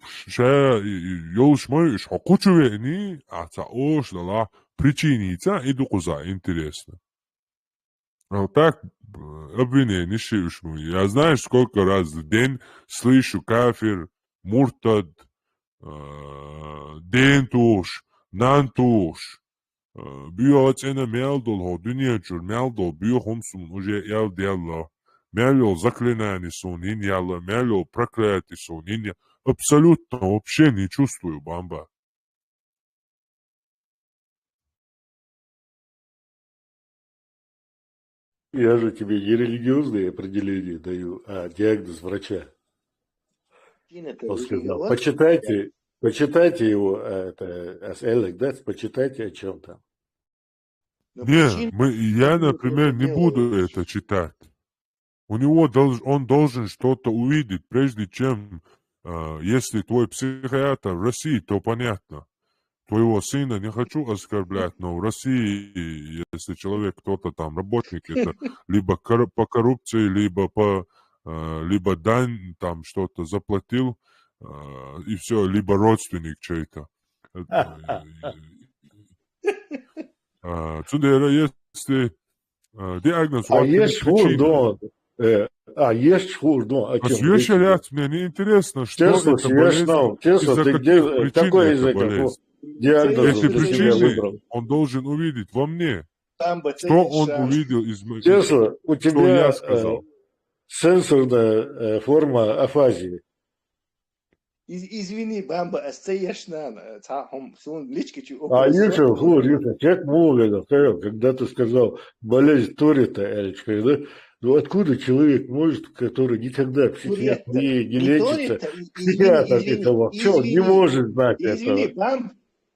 yoluşmayı iş hakuçu veni, ata oş dala причиница иду куза, интересно. Вот так обвинение шиушму. Я знаешь, сколько раз в день слышу кафир, муртад, Dentuş, nantuş. Büyü açena mealdol ho dünyaçur mealdol büyü homsun uje yal diyalla. Mealdol заклинание сонин ялла, mealdol проклятие сонин. Абсолютно вообще не чувствую бамба. Я же тебе не религиозные определения даю, а диагноз врача. Он сказал, почитайте его, это Элек, да, почитайте о чем там. Я, например, не буду это читать. У него он должен что-то увидеть, прежде чем, если твой психиатр в России, то понятно. Твоего сына не хочу оскорблять, но в России, если человек кто-то там работник, это либо по коррупции, либо дань там что-то заплатил, и все, либо родственник чей-то. Цудера, если диагноз... есть хурдон. Есть хурдон. А съешь мне не интересно, что это болезнь, Честно, ты где, какой из этих диагнозов эти причины он должен увидеть во мне. Что он увидел из моих... Честно, у тебя сенсорная форма афазии. Извини, бамба, остаешься там, лички. Юша, как мовлено, когда ты сказал болезнь Торита, Элечка, да? Ну откуда человек может, который никогда в Туретта. психиатрии не Не лечится, Торетта. психиатр этого, что он не может знать Извини, этого?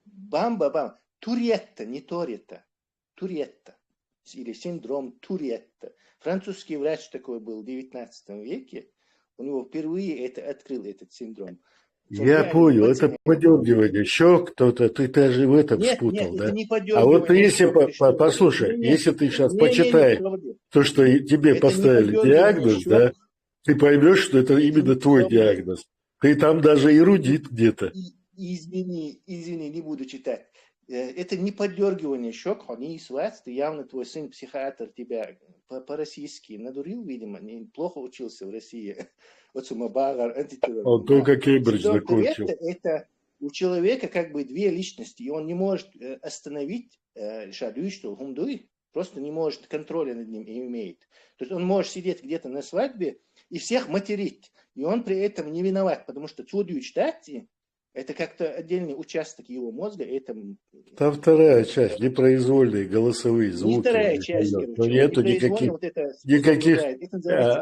Бамба. Туретта, не Торетта. Туретта. Или синдром Туретта. Французский врач такой был в 19 веке. У него впервые открыл этот синдром. Я понял, это подергивание. Еще кто-то, ты даже в этом спутал, да? Это не А вот подергивание. если, послушай, если ты сейчас почитаешь то, что тебе Это поставили не диагноз, щек. да, ты поймешь, что это именно твой диагноз. Ты там даже эрудит где-то. Извини, не буду читать. Это не подергивание щек, они свадьбы. Явно твой сын психиатр тебя по-российски надурил, видимо, плохо учился в России. Он только Кембридж закончил. Это у человека как бы две личности, и он не может остановить просто не может, контроля над ним и имеет. То есть он может сидеть где-то на свадьбе и всех материть, и он при этом не виноват, потому что цудию читать это как-то отдельный участок его мозга. Это... Там вторая часть, непроизвольные голосовые звуки. Не вторая часть, но нету никаких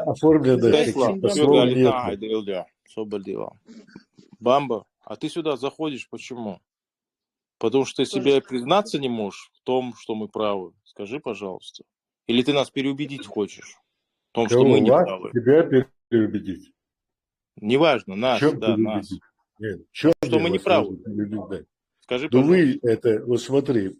оформленных слов. Бамба, а ты сюда заходишь почему? Потому что ты себе признаться не можешь в том, что мы правы. Скажи, пожалуйста. Или ты нас переубедить хочешь в том, что мы не правы? Тебя переубедить. Неважно, нас, да, нас. Нет, что мы не правы. Скажи, пожалуйста. Вы это, вот смотри,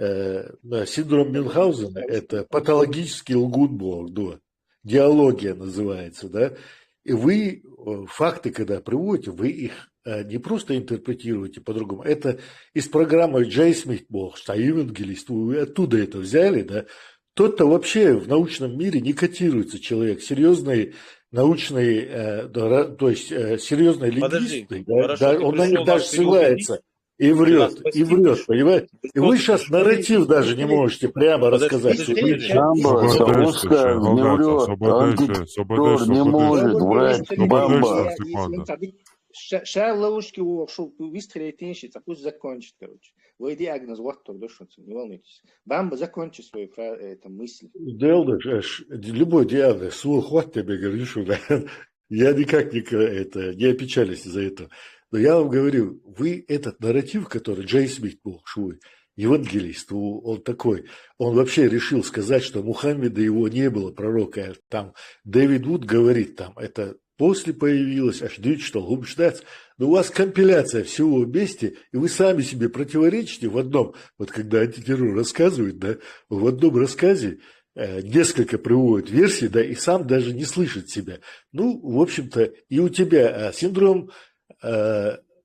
синдром Мюнхгаузена – это патологический лгун, да, диалогия называется, да. И вы факты, когда приводите, вы их не просто интерпретируете по-другому. Это из программы Джей Смит Бог, что евангелист, вы оттуда это взяли, да. Тот-то вообще в научном мире не котируется человек, серьезный научный, то есть серьезный лингвист, да, он на них даже ссылается и врет, понимаете? И вы сейчас нарратив даже не можете прямо рассказать. Бамба, Саушка не врет, антикор не может врать, Бамба. Шар ловушки выстрелит ищется, пусть закончит, короче. Вы диагноз, вот то, не волнуйтесь. Бамба, закончи свою мысль. Любой диагноз, свой хват тебе говоришь, я никак не опечалюсь из-за этого. Но я вам говорю, вы этот нарратив, который Джей Смит был, швой, евангелист, он такой, он вообще решил сказать, что Мухаммеда его не было, пророка. Там Дэвид Вуд говорит, там это после появилось, аж что губштац. Но у вас компиляция всего вместе, и вы сами себе противоречите в одном, вот когда антитеррор рассказывает, да, в одном рассказе несколько приводит версий, да, и сам даже не слышит себя. Ну, в общем-то, и у тебя синдром,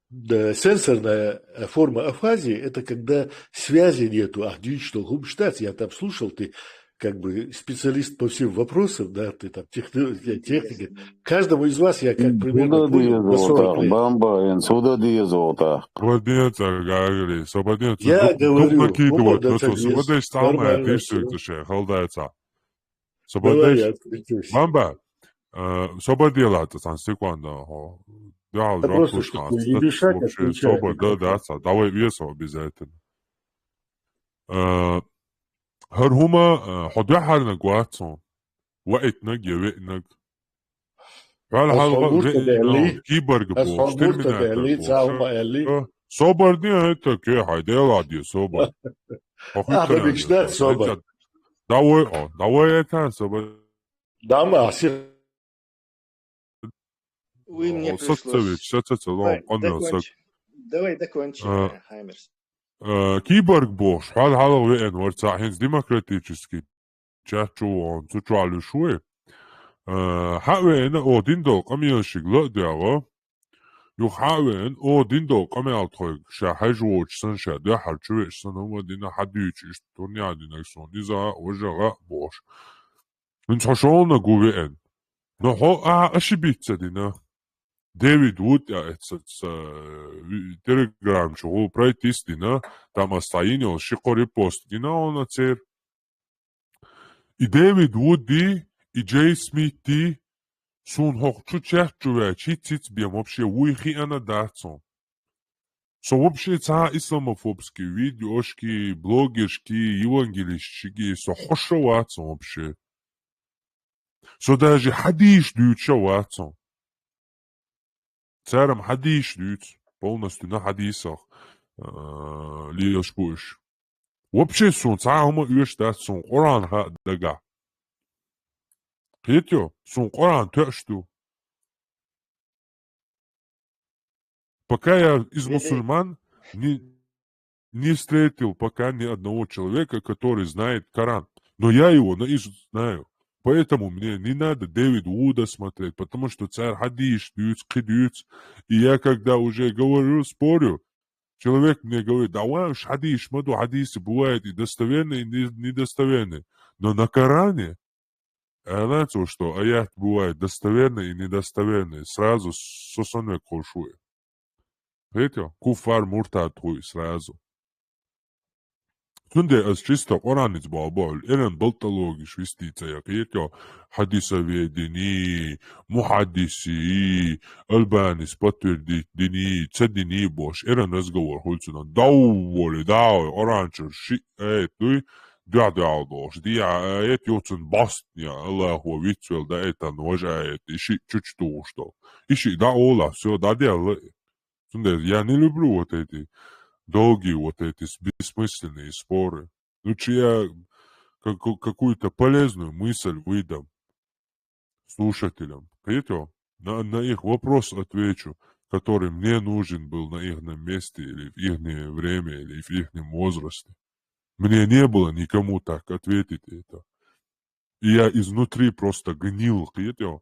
сенсорная форма афазии, это когда связи нету, что губштац, я там слушал, ты как бы специалист по всем вопросам, да, ты там техника. Каждому из вас я как примерно понял, на 40 лет. Я говорю, Бамба, Сободела-то там секунда, да, давай весов обязательно. هرهما حضيح حالنا قواتهم وقتنا جوقنا على حلقة كيبرج بوش ترمينات صبر دي هتا كي هيديلا دي صبر مش صبر давай это صبر دعم Вы мне пришлось... Давай закончим, Хаймерс. Киборг бош, хал вен ворцахинс демократический чачуон цучуалю шуе. Хавен один дол камилшиг лодява. Ю хавен один дол камилтхойг шахажуоч санша да харчуеш саномадина хадюч исторниадина сониза ожага бош. Нцошона гувен. Но хо ашибитсадина. Дэвид Вуд, это телеграм шоу пройтистина, там оставил шикори пост, он цер. И Дэвид Вуди, и Джей Смити, сун хохчу чехчуве, чициц бьем вообще уйхи анадацон. Со вообще ца исламофобские видеошки, блогершки, евангелищики, со хошовацон вообще. Что даже хадиш дают шавацом. Царам хадиш дают полностью на хадисах лиешь будешь. Вообще сон царам юешь да сон Коран ха дага. Хитё сон Коран тёшту. Пока я из мусульман не встретил пока ни одного человека, который знает Коран. Но я его наизусть знаю. Поэтому мне не надо Дэвид Вуда смотреть, потому что царь хадиш, дюц. И я когда уже говорю, спорю, человек мне говорит, давай уж хадиш, смотрю, хадисы бывают и достоверные, и недостоверные. Но на Коране, знаете, что аят бывает достоверные и недостоверные, сразу сосоне кошует. Видите? Куфар муртад хуй сразу. Tunde as čista oranic babal, eren baltalogiš vistica, jak je to hadisavije dini, muhadisi, albanis potvrdit dini, cedini boš, eren razgovor hulcuna, davoli, orančar, tuj, doš, et jocun bastnja, Allahu vitsuel, da etan važajet, iši čučtušto, iši da ola, все, да делай. Tunde, я не люблю вот эти долгие вот эти бессмысленные споры. Лучше я какую-то полезную мысль выдам слушателям. Понимаете? На их вопрос отвечу, который мне нужен был на их месте или в их время, или в их возрасте. Мне не было никому так ответить это. И я изнутри просто гнил. Понимаете?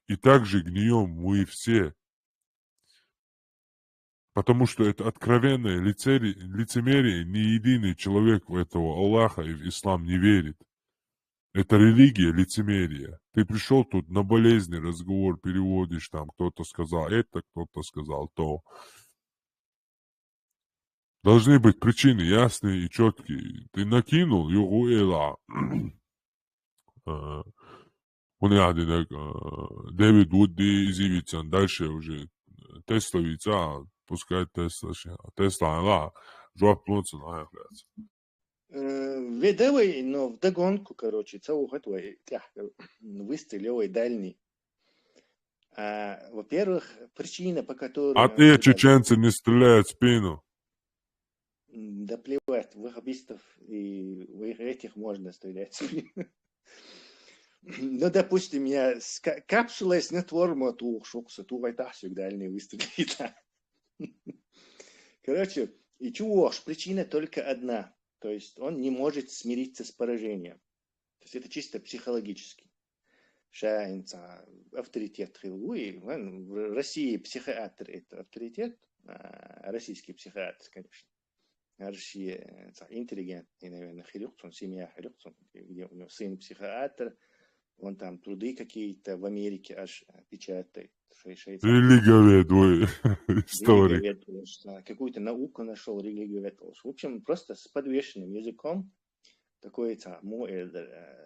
И также гнием мы все. Потому что это откровенное лицемерие, ни единый человек в этого Аллаха и в ислам не верит. Это религия лицемерия. Ты пришел тут на болезни, разговор переводишь, там кто-то сказал это, кто-то сказал то. Должны быть причины ясные и четкие. Ты накинул Югуэла. Дэвид Вуди изивицан. Дальше уже тестовица. Пускай Тесла, ла, жопа плотно нахляется. Видовый, но вдогонку, короче, целую этого выстрелил дальний. Во-первых, причина, по которой... А те чеченцы не стреляют в спину? Да плевать, ваххабистов и этих можно стрелять в спину. Ну, допустим, я с капсулой с нетворма шукса, тахсюк дальний выстрелит. Короче, и чего ж, причина только одна. То есть он не может смириться с поражением. То есть это чисто психологически. Авторитет Хилуи. В России психиатр это авторитет. Российский психиатр, конечно. Россия интеллигентный, наверное, Хилюксон, семья Хилюксон, где у него сын психиатр. Он там труды какие-то в Америке аж печатает. Религовед, историк. Какую-то науку нашел, религовед. В общем, просто с подвешенным языком. Такой,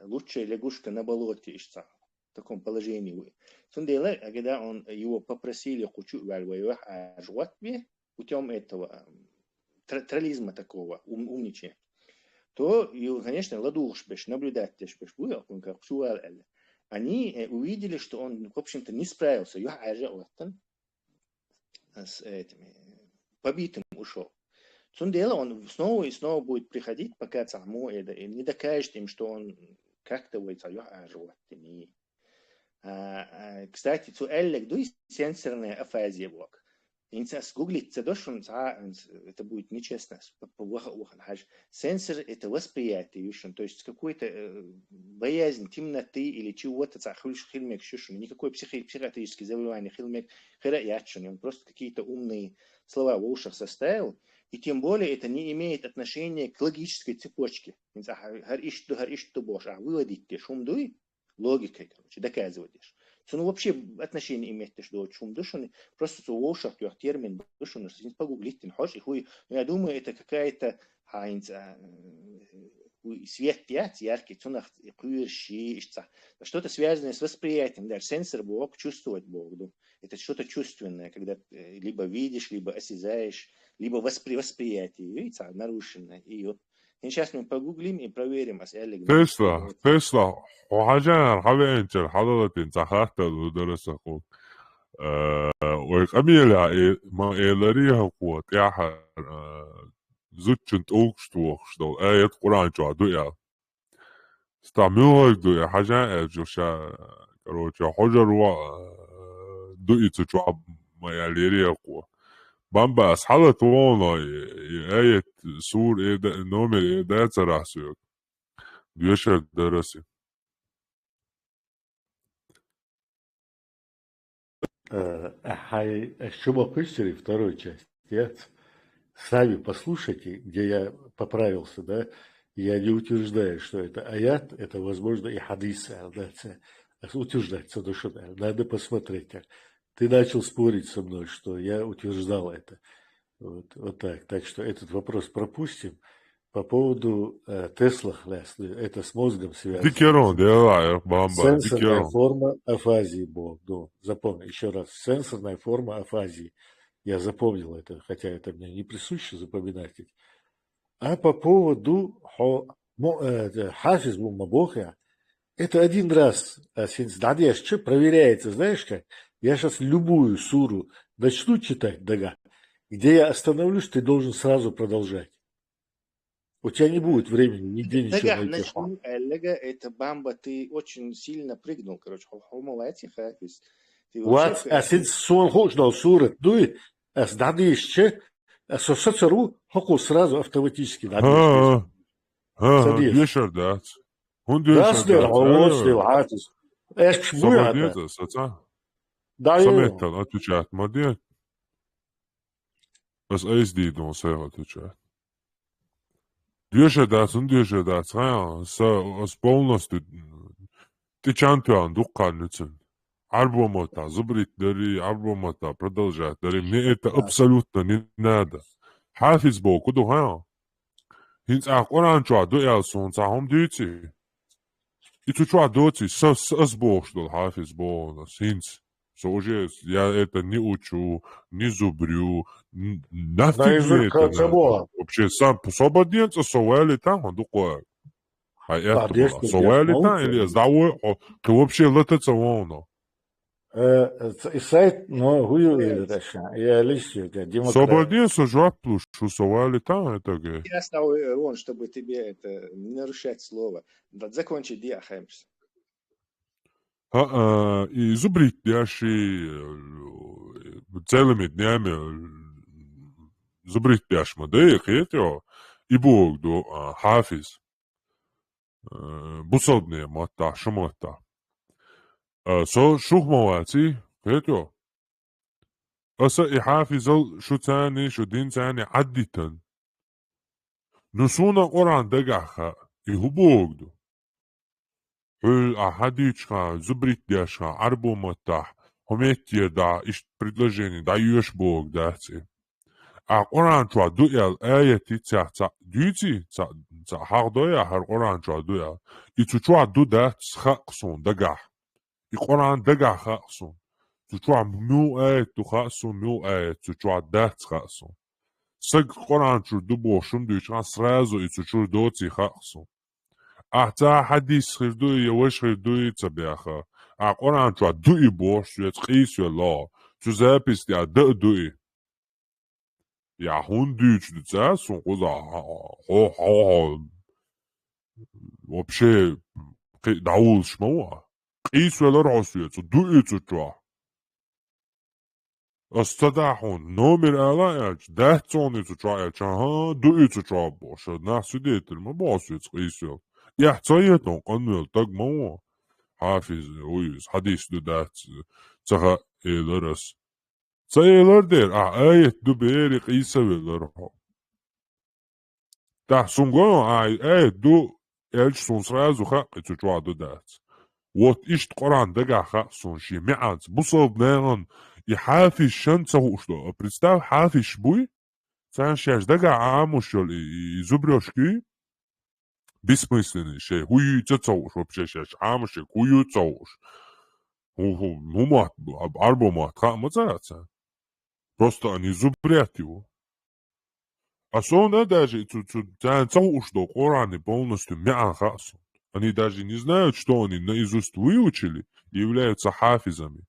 лучшая лягушка на болоте, в таком положении. Сундела, когда его попросили путем этого троллизма такого, умничая, то, конечно, ладуш беш, наблюдать беш, как суаль. Они увидели, что он, в общем-то, не справился. С этими побитым ушел. Цундела он снова и снова будет приходить, пока и не докажет им, что он как-то кстати, цуэллек дуй сенсорная афазия блок. Гуглить это будет нечестно. Сенсор это восприятие, то есть какой-то боязнь темноты или чего-то, никакой психиатрическое заболевание, он просто какие-то умные слова в ушах составил, и тем более это не имеет отношения к логической цепочке. Выводить шумдуй логикой, короче, доказываешь. Он вообще отношение имеет что шум души, просто в ушах термин души, погуглить, я думаю, это какая-то свет 5 яркий, что-то связанное с восприятием, даже сенсор Бог, чувствовать Бог. Это что-то чувственное, когда либо видишь, либо осязаешь, либо восприятие, видите, нарушено. И вот сейчас мы погуглим и проверим, Тесла وحاجة حبينتر حضرتين صحات ودرسكم وقبيلة ما إلريها قوة ياها زوجنت أوكشتو آية قرآن جو دويا استعملوا دويا حاجة جوشا كروشا حجر و دوي تجوا ما يلريها قوة بامبا أصحاب طوانا آية سور إيدا نومي إيدا تراسيو دويشا درسي Шубаквистери, вторую часть. Сами послушайте, где я поправился, да, я не утверждаю, что это аят, это, возможно, и хадис, утверждается, ну что, надо посмотреть. Ты начал спорить со мной, что я утверждал это. Вот так. Так что этот вопрос пропустим. По поводу Тесла, это с мозгом связано. Сенсорная форма афазии был. Ну, запомни еще раз. Сенсорная форма афазии. Я запомнил это, хотя это мне не присуще запоминать. А по поводу хафиз мабоха, это один раз проверяется, знаешь как? Я сейчас любую суру начну читать, дага, где я остановлюсь, ты должен сразу продолжать. У тебя не будет времени нигде ничего найти. Это бамба, ты очень сильно прыгнул, короче. Вот, а сен сон хочешь суры, дуй, а сдады еще, а сосацару, хоку сразу автоматически надо. Дешердат. Он дешердат. Эш буя. Саметтан отвечает, молодец. Бас ASD дон сэр отвечает. Дешердат, он дешердат. С полностью ты чемпион духанницын. Арбомата, зубрит дари, арбомата, продолжать дари. Мне это абсолютно не надо. Хафиз бог, куда ха? Хинц Коран чуа дуял сон цахом дюти. И tu чуа доти, с бог, что хафиз бог, хинц. Уже я это не учу, не зубрю, нафиг мне это надо. Вообще сам освободиться, совали там, он такой. А это было, совали там, или сдавой, ты вообще летаться воно. Сайт, но гую я лично демократ. Свободился жаплу, что совали там, это ге. Я стал, Рон, чтобы тебе это не нарушать слово. Да закончи диахемс. И зубрить яши целыми днями зубрить яшма, да и хетё, и бог до хафиз. Бусодные мота, шмота. So شوخمواتي هيتو أسا إحافظ شو تاني شو دين تاني عدتن نسونا قرآن دقاخا إهبوغدو هل أحاديشخا زبريت دياشخا عربو متاح هميتير دا إشت предложение да юш бог дати а Qur'an чуа дуял аяти цаца дюти ца хардоя хар Qur'an чуа дуял и чуа дуда цхаксон дагах и Qur'an дага хасун. Чуа мю ту хасун мю чуа дат хасун. Саг Qur'an чур дубо шум дучан сразу и чур доти хасун. А та хадис хирду я ваш хирду цабяха. А Qur'an чуа дуи бош я цхис я ла. Чу запис я дуи. Я хун дуч дуца сун коза хо вообще даул шмоа. إيسوال راسية دوئي تجوا استداحون نومر آلاج ده توني تجوا ها دوئي تجوا باشه نحسو ديتر ما باسيت إيسوال يحتايتون قنوال تاق موا حافظ ويز حديث دو دات تخا إيلرس تايلر دير آيت دو بيريق إيسوال لرها تحسون قانو آيت دو إلج سونسرازو خاقي تجوا دو دات вот ишт Qur'an дага сонши миац бусов нерон и хафиш шанцу что представь хафиш буй саншаш дага амушол и зубрёшки бессмысленный шей хуй цоуш вообще шаш амуши хуй цоуш мумат арбомат хамацаца просто они зубрят его Особенно даже что Кораны полностью мяхасу. Они даже не знают, что они наизусть выучили и являются хафизами.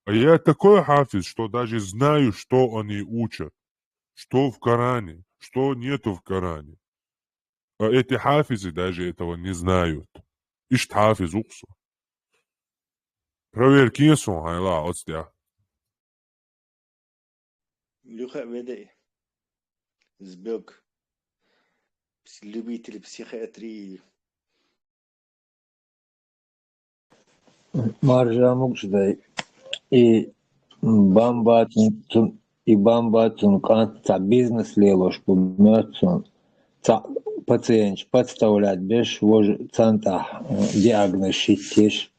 А я такой хафиз, что даже знаю, что они учат, что в Коране, что нету в Коране. А эти хафизы даже этого не знают. Ишт хафиз уксу. Проверь кинсу, хайла, отстя. Люха веде сбег любитель психиатрии. Маржа мукшдай и бамбатун канца бизнес лелош пумёцун ца пациент подставлять без вож цанта диагноз шитиш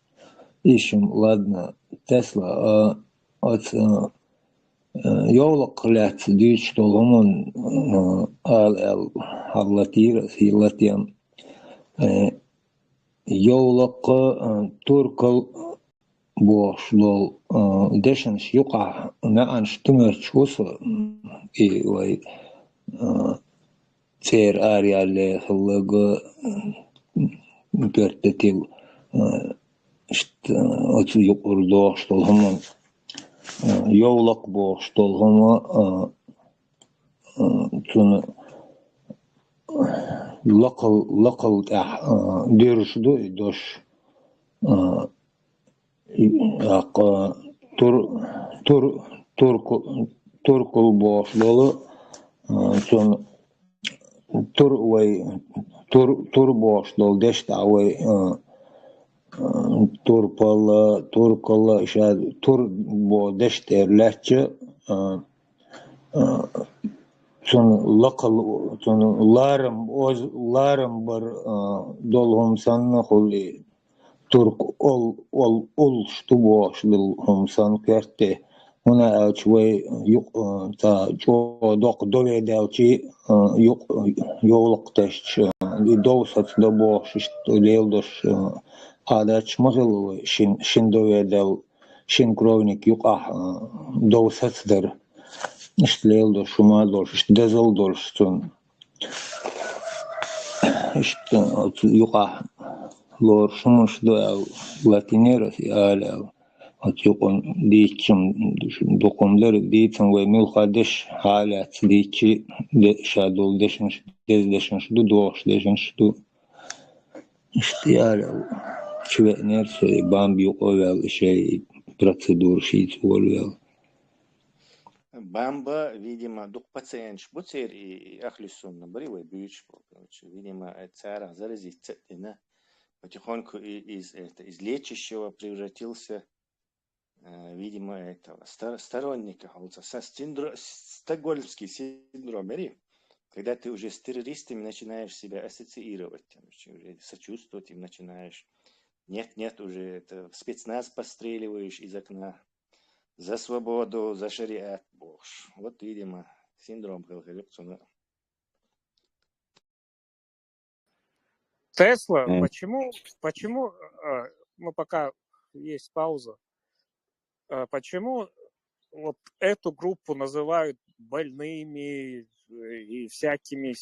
ищем ладно Тесла от يولق لات ديش طولهمون الغلطيرة في لاتيام يولق تركل بوشلول دشنش يقع نعنش تمرش وصل إي وي تير آريا اللي خلق بيرتتيل شت أتو يقر دوش طولهمون يولق بوش طولهما تون لقل ديرشدو دوش تركل بوش دولو تون تر بوش دول دشتا وي تركل شاد تر بو دشتر لاتش تون لقل تون لارم بر دولهم سن خلي ترك ال شتوش لهم سن كرته هنا شوي تا جو دوق دولي دالشي يولقتش دوسات دبوش ليلدش عادش مغلو شن دوي دال شن كرونيك يقع دوسات در إشت ليلدش وما دولش إشت دزل دولش تون إشت يقع لور شمش دو لاتينيرس يالا أتيقون ديتشم دوقم لر ديتشم وميل دش حالات ديتشي شادول دشنش دشنش دو دوش دشنش دو اشتيال شوي نيرس بامبي قوال شيء процедур شيء تقول Бамба, видимо, дух пациент шбуцер и ахлюсон набривай бьюч, видимо, цара заразить цепина потихоньку из лечащего превратился, видимо, этого сторонника, стокгольмский синдром, когда ты уже с террористами начинаешь себя ассоциировать, уже сочувствовать им начинаешь. Нет, уже это спецназ постреливаешь из окна. За свободу, за шариат, боже. Вот, видимо, синдром Халхалюксона. Тесла, почему, ну пока есть пауза, почему вот эту группу называют больными и всякими,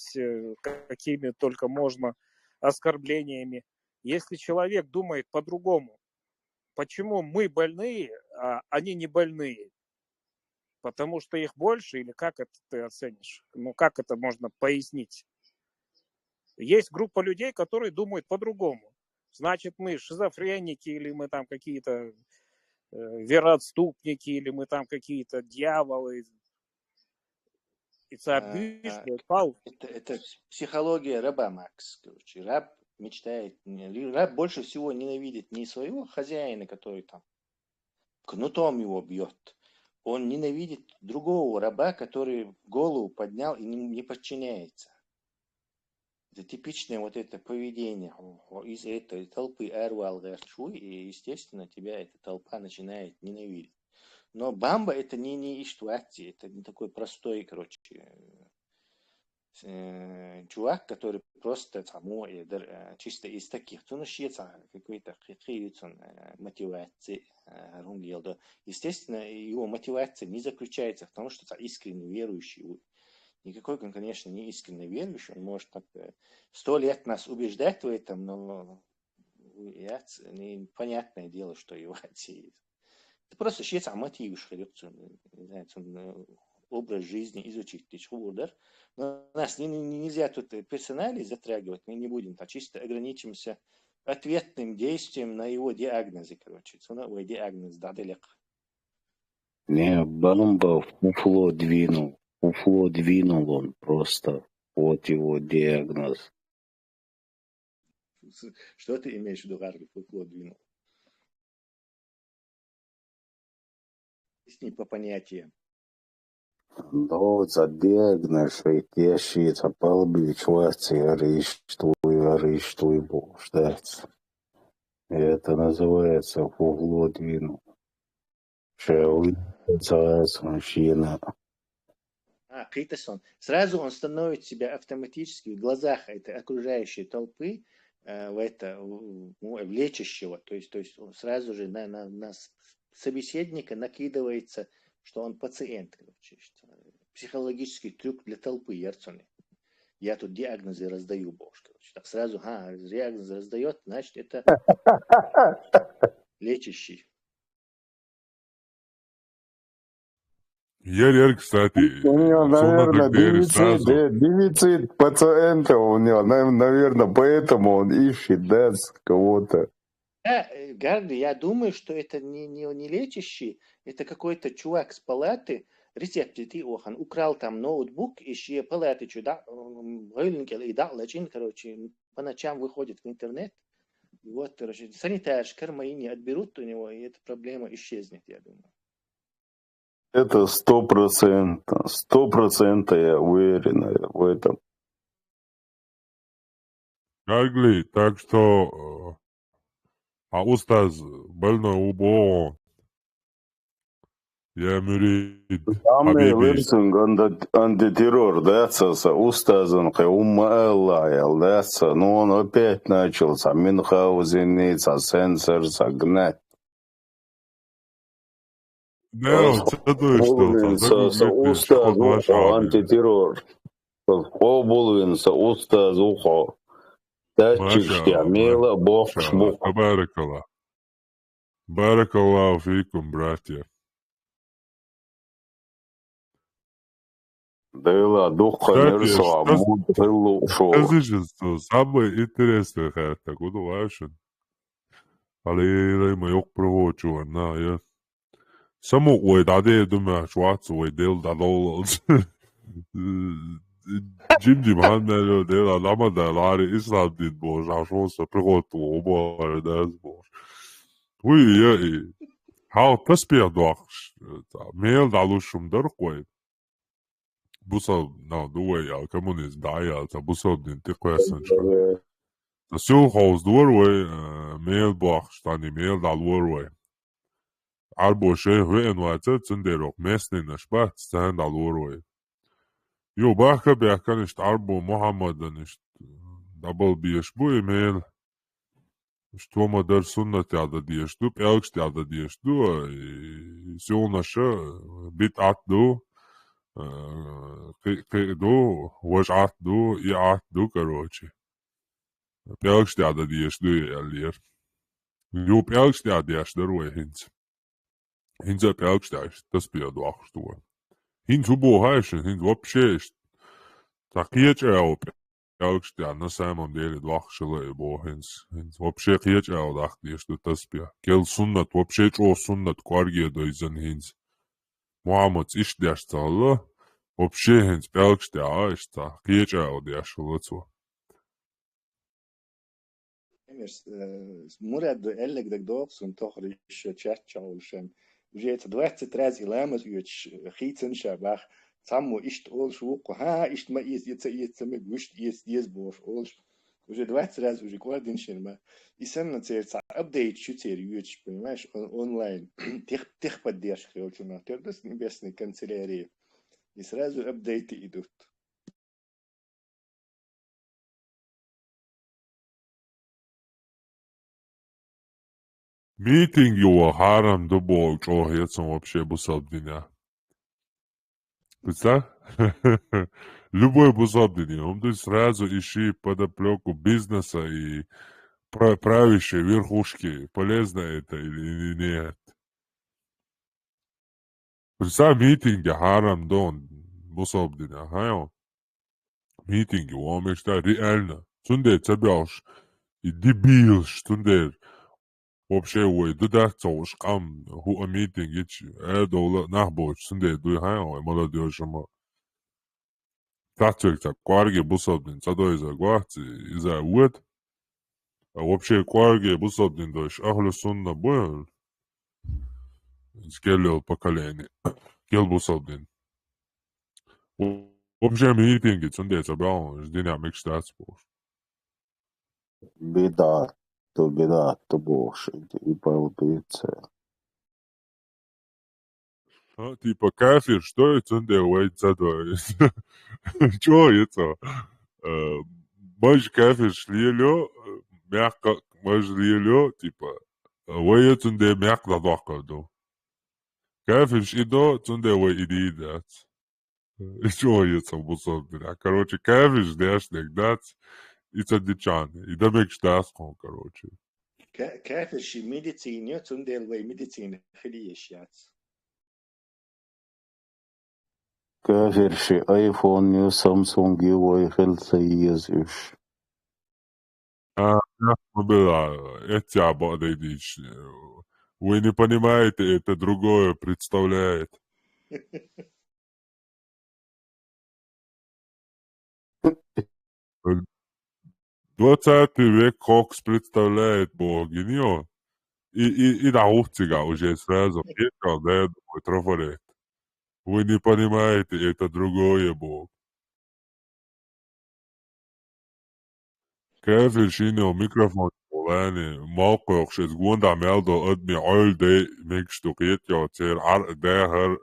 какими только можно, оскорблениями, если человек думает по-другому? Почему мы больные, а они не больные? Потому что их больше, или как это ты оценишь? Ну, как это можно пояснить? Есть группа людей, которые думают по-другому. Значит, мы шизофреники, или мы там какие-то вероотступники, или мы там какие-то дьяволы. Это психология раба, Макс. Короче, раб мечтает, раб больше всего ненавидит не своего хозяина, который там кнутом его бьет. Он ненавидит другого раба, который голову поднял и не подчиняется. Это типичное вот это поведение из этой толпы Эрвал-Гарчуй, и, естественно, тебя эта толпа начинает ненавидеть. Но Бамба это не Иштвати, это не такой простой, короче, чувак, который просто чисто из таких, то начнется какой-то мотивации. Естественно, его мотивация не заключается в том, что это искренне верующий Никакой он, конечно, не искренне верующий, он может так 100 лет нас убеждать в этом, но понятное дело, что его отсеет. Это просто сейчас мотивы образ жизни изучить. Но нас нельзя тут персонали затрагивать, мы не будем, а чисто ограничимся ответным действием на его диагнозы, короче. Его диагноз даделек. Не, Бамба фуфло двинул. Фуфло двинул он просто. Вот его диагноз. Что ты имеешь в виду, Гарри, фуфло двинул? Объясни по понятиям. Ну, за диагноз, я считаю, полбичваться, арештуй, бог ждать. Это называется фуфло двинул. Мужчина. Критосон. Сразу он становит себя автоматически в глазах этой окружающей толпы в лечащего. То есть он сразу же на собеседника накидывается, что он пациент. Короче, психологический трюк для толпы. Я тут диагнозы раздаю, боже. Так сразу, диагноз раздает, значит, это лечащий. Я, кстати, у него, наверное, дефицит пациента у него, наверное, поэтому он ищет, да, кого-то. Гарри, я думаю, что это не лечащий, это какой-то чувак с палаты, рецепты он украл там ноутбук, и палаты короче, по ночам выходит в интернет. Вот, короче, санитаршка мои не отберут у него, и эта проблема исчезнет, я думаю. Это 100%, 100% я уверен в этом. Гаргли, так что устаз больной убо, я мюрид, Хамми антитеррор, да, устазан, умма Аллах, да, но он опять начался, Мюнхгаузен, сенсор, гнать. Устаз ухо, антитеррор. Устаз ухо. Датчик мела, бог шмух. Баракаллаху фикум, братья. Да, духа не рисовал, был шоу. Скажи, что самое интересное, это куда лайшен. Але мы yok провочу, я. Само ой, даде думаю, швац ой, дел дадол. Джим ханнер дел ламада лари ислам дит бож, шоса приготу оба дас бож. Уй, я хау таспер дохш. Мел далушум доркой. Busal nav duajā komunismu dājā, tā busal din tikvēsanška. Tas jūhaus dorvai, mēlbākš, tāni mēldā dorvai. Arbo šeit vienvāca, cindērok mēsnina špāt, stēndā dorvai. Jo bāka bēka ništ arbo Muhammada ništ dabal bieši buja mēl. Štoma dar sunnat jāda diešdu, pēlkšt jāda diešdu, silnaša bit atdu. Вожат и атду, короче. Пелкштяда диешду ялир. Лю пелкштяда яшдерой хинц. Хинца пелкштяш, tas bija двахшту. Хинц убо хайшен, хинц вообще. Так ечео пелкштяда на самом деле двахшиле бо хинц. Хинц вообще ечео дах диешду tas bija. Кел суннат, вообще чо суннат кваргедо изан хинц. Muhammads išdēšcāla, вообще hins pelkštē aizstā, kiečēldiešu lūdzu. Murad ellegdek doks un toch riš četčaulšem. Уже это 20 раз иламас юч хитсен шабах. Саму ишт олш вуку, ишт ма есть мы гушт есть бош олш. Уже 20 раз уже квадиншен ма. И сам на цель апдейт чутер юч, понимаешь, онлайн. Тех поддержки очень на с небесной канцелярии. И сразу апдейты идут. Митинг его харам до бог, что я сам вообще бусал дня. Представь? Любой бусобдин, то есть сразу ищи подоплеку бизнеса и правящей верхушки, полезно это или нет. Представь, митинги харам дон бусобдин, ага, митинги, он мечтает реально. Сунде цебяш, и дебил, сунде. Вообще, ой, да цоуш кам, ху митинг, ич, дола нахбоч, сунде, дуй хай, молодежь, Тацвекта, кварги бусобдин, цадойза, гвахти, иза уэт, а вообще кварги бусобдин, дойш, ахлю сунна бойл, скеллил поколение, кел бусобдин. Вообще митинги, цунде, цабрал, жденя мечтать, бош. Беда, то больше, и полбица. Типа кафир, что это цунде, уэйт цадой. Чё это? Маж кафир шлилё, мягко, маж шлилё, типа, уэйт цунде мягко дадвакаду. Кафиш идо, цунде уэ идиидат. Что это бусобдин? Короче, кафиш дяшник дат, и цадичан. И да мекш дасхом, короче. كافر медицине, цунде уэ медицине хлиещац. Каферши айфон нью Samsung ой хелсайезиш. Была, это бодайдич. Вы не понимаете, это другое представляет. 20 век Кокс представляет богиню, и научига уже сразу ехал, да, трафарет. Вы не понимаете, это другое бог. كافر شينو ميكروفون يعني موقع شيز جوندا ميلدو ادمي عيل دي ميكش توقيت يو تير عرق داهر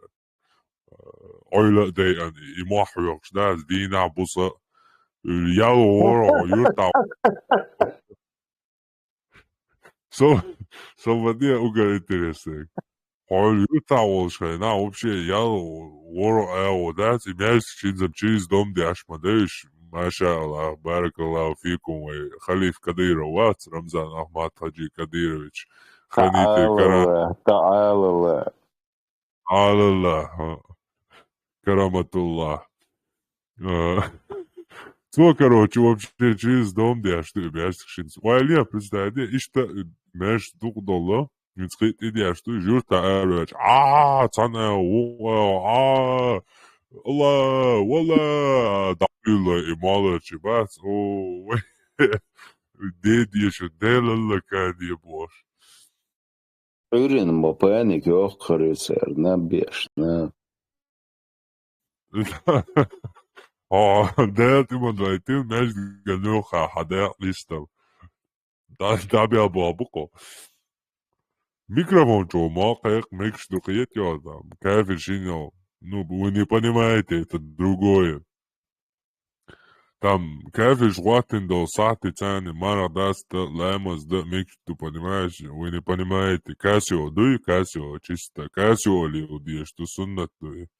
عيل دي يعني يموح يوكش داز دينا بوصا يالو ورو يرتع so wat nije uga interesek. Oli juta volšaj, na, uopće jalo voro evo dac i mjesečin za čiz dom di ašmadeš, maša Allah, barakallahu fikum, Khalif Kadirovac, Ramzan Ahmad Haji Kadirović, Hanite Karam. Ta'ala. Allah, Karamatullah. To, короче, вообще через дом, да, что мешкшин. Вайлия, представьте, и что меш дух долло, не скрыть идея, что журта эрвеч. Цана, Алла, Валла, дабила и мало чебац. Деди еще делала кади бош. Ürün bu panik yok kırıser, ne beş, ne. ده immer دقيقتين ماشي جنوخة حدائق ليستر ده بيابو أبوكو ميكروفон جو موقع мекш духает я там кафе шино ну вы не понимаете это другое там кафе жватин до сати цаны мара даст лаймас да мекш ты понимаешь вы не понимаете кассио дуй кассио чисто кассио ли удешь что суннат дуй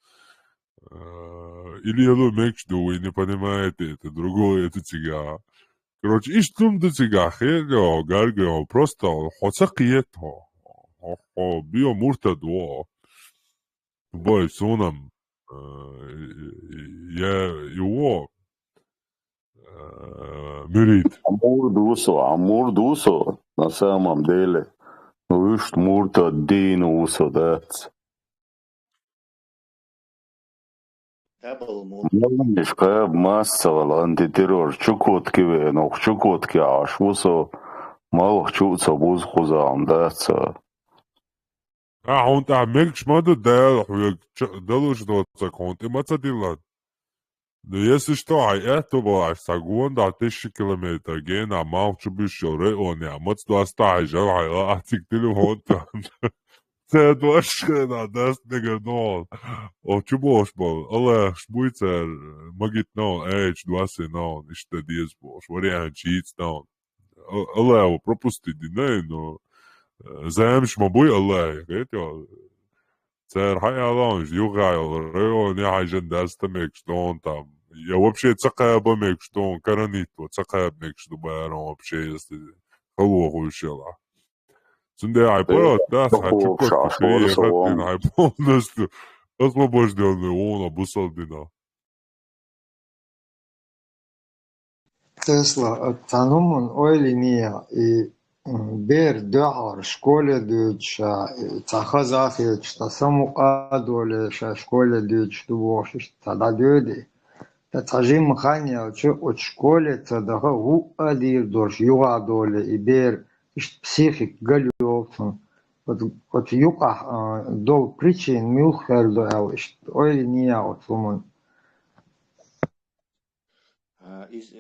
или ело мекшду, вы не понимаете, это другое, это тига. Короче, иш тум да тига, хелё, гаргё, просто хоцакието. Био муртадо. Бой, сунам. Я его мюрит. Амур дусо, на самом деле. Ну, иш муртадин усо, дац. Мишка массовал антитеррор чукотки венок чукотки аш вусо малых чуца буз хузам даца. Он там мекш моду да делуш доца конты мацадилат. Но если что, это была секунда 1000 километров гена малчу бишо реоне, мац до остаижа, а тик телефон там. Це дошка, das nigga no. O čuboš bol, ale šbujcer, magit no, duasi no, ništa dies boš, varijan čīts no. Ale o propusti di ne, no. Zemš ma buj ale, gret jo. царь хаяланж югайл район я хажен дастамек что он там. Я вообще цакабамек что он коронит вот цакабмек что барон вообще если халуаху ушела. Цунде айпарат да хачукот приехать дин ай полностью освобожденный он обусалдина. Tesla tanımın öyle niye bir dağar şkole düç tahazafet tasamu adole şkole düç duvoş tada döde ta tajim mkhania от школе тадага у adir dorş yuğa dole iber işte psихик галёвсон вот yuqa dol причин мюхердо el işte öyle niye отсумун из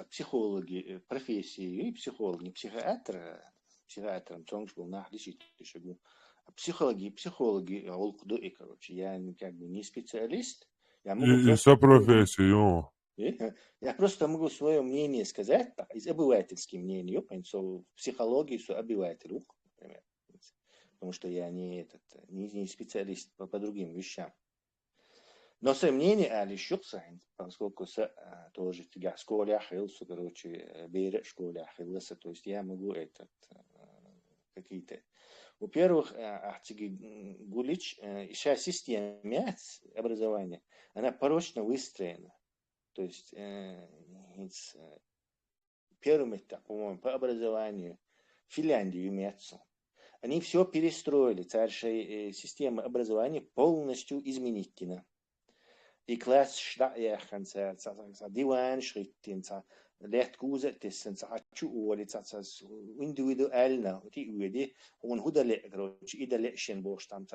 психологи профессии и психолог, не психиатр, психиатром цонгш был на лишить шагу. Психологи, олкдуи, короче, я как бы не специалист, я могу просто профессию. Я просто могу свое мнение сказать, из обывательского мнения, в психологии су обыватель, например, потому что я не специалист по другим вещам. Но свое мнение али шуксайн, поскольку тоже тебя в школе ахился, короче, берет в школе ахился, то есть я могу какие-то. Во-первых, гулич, сейчас система образования, она порочно выстроена. То есть первым этапом, по-моему, по образованию Финляндию имеется. Они все перестроили, царская система образования полностью изменительна. И класс штаяхан диван шрифтин лет гуза тессен чу оли индивидуально ти уеди он худале короче идалешен боштам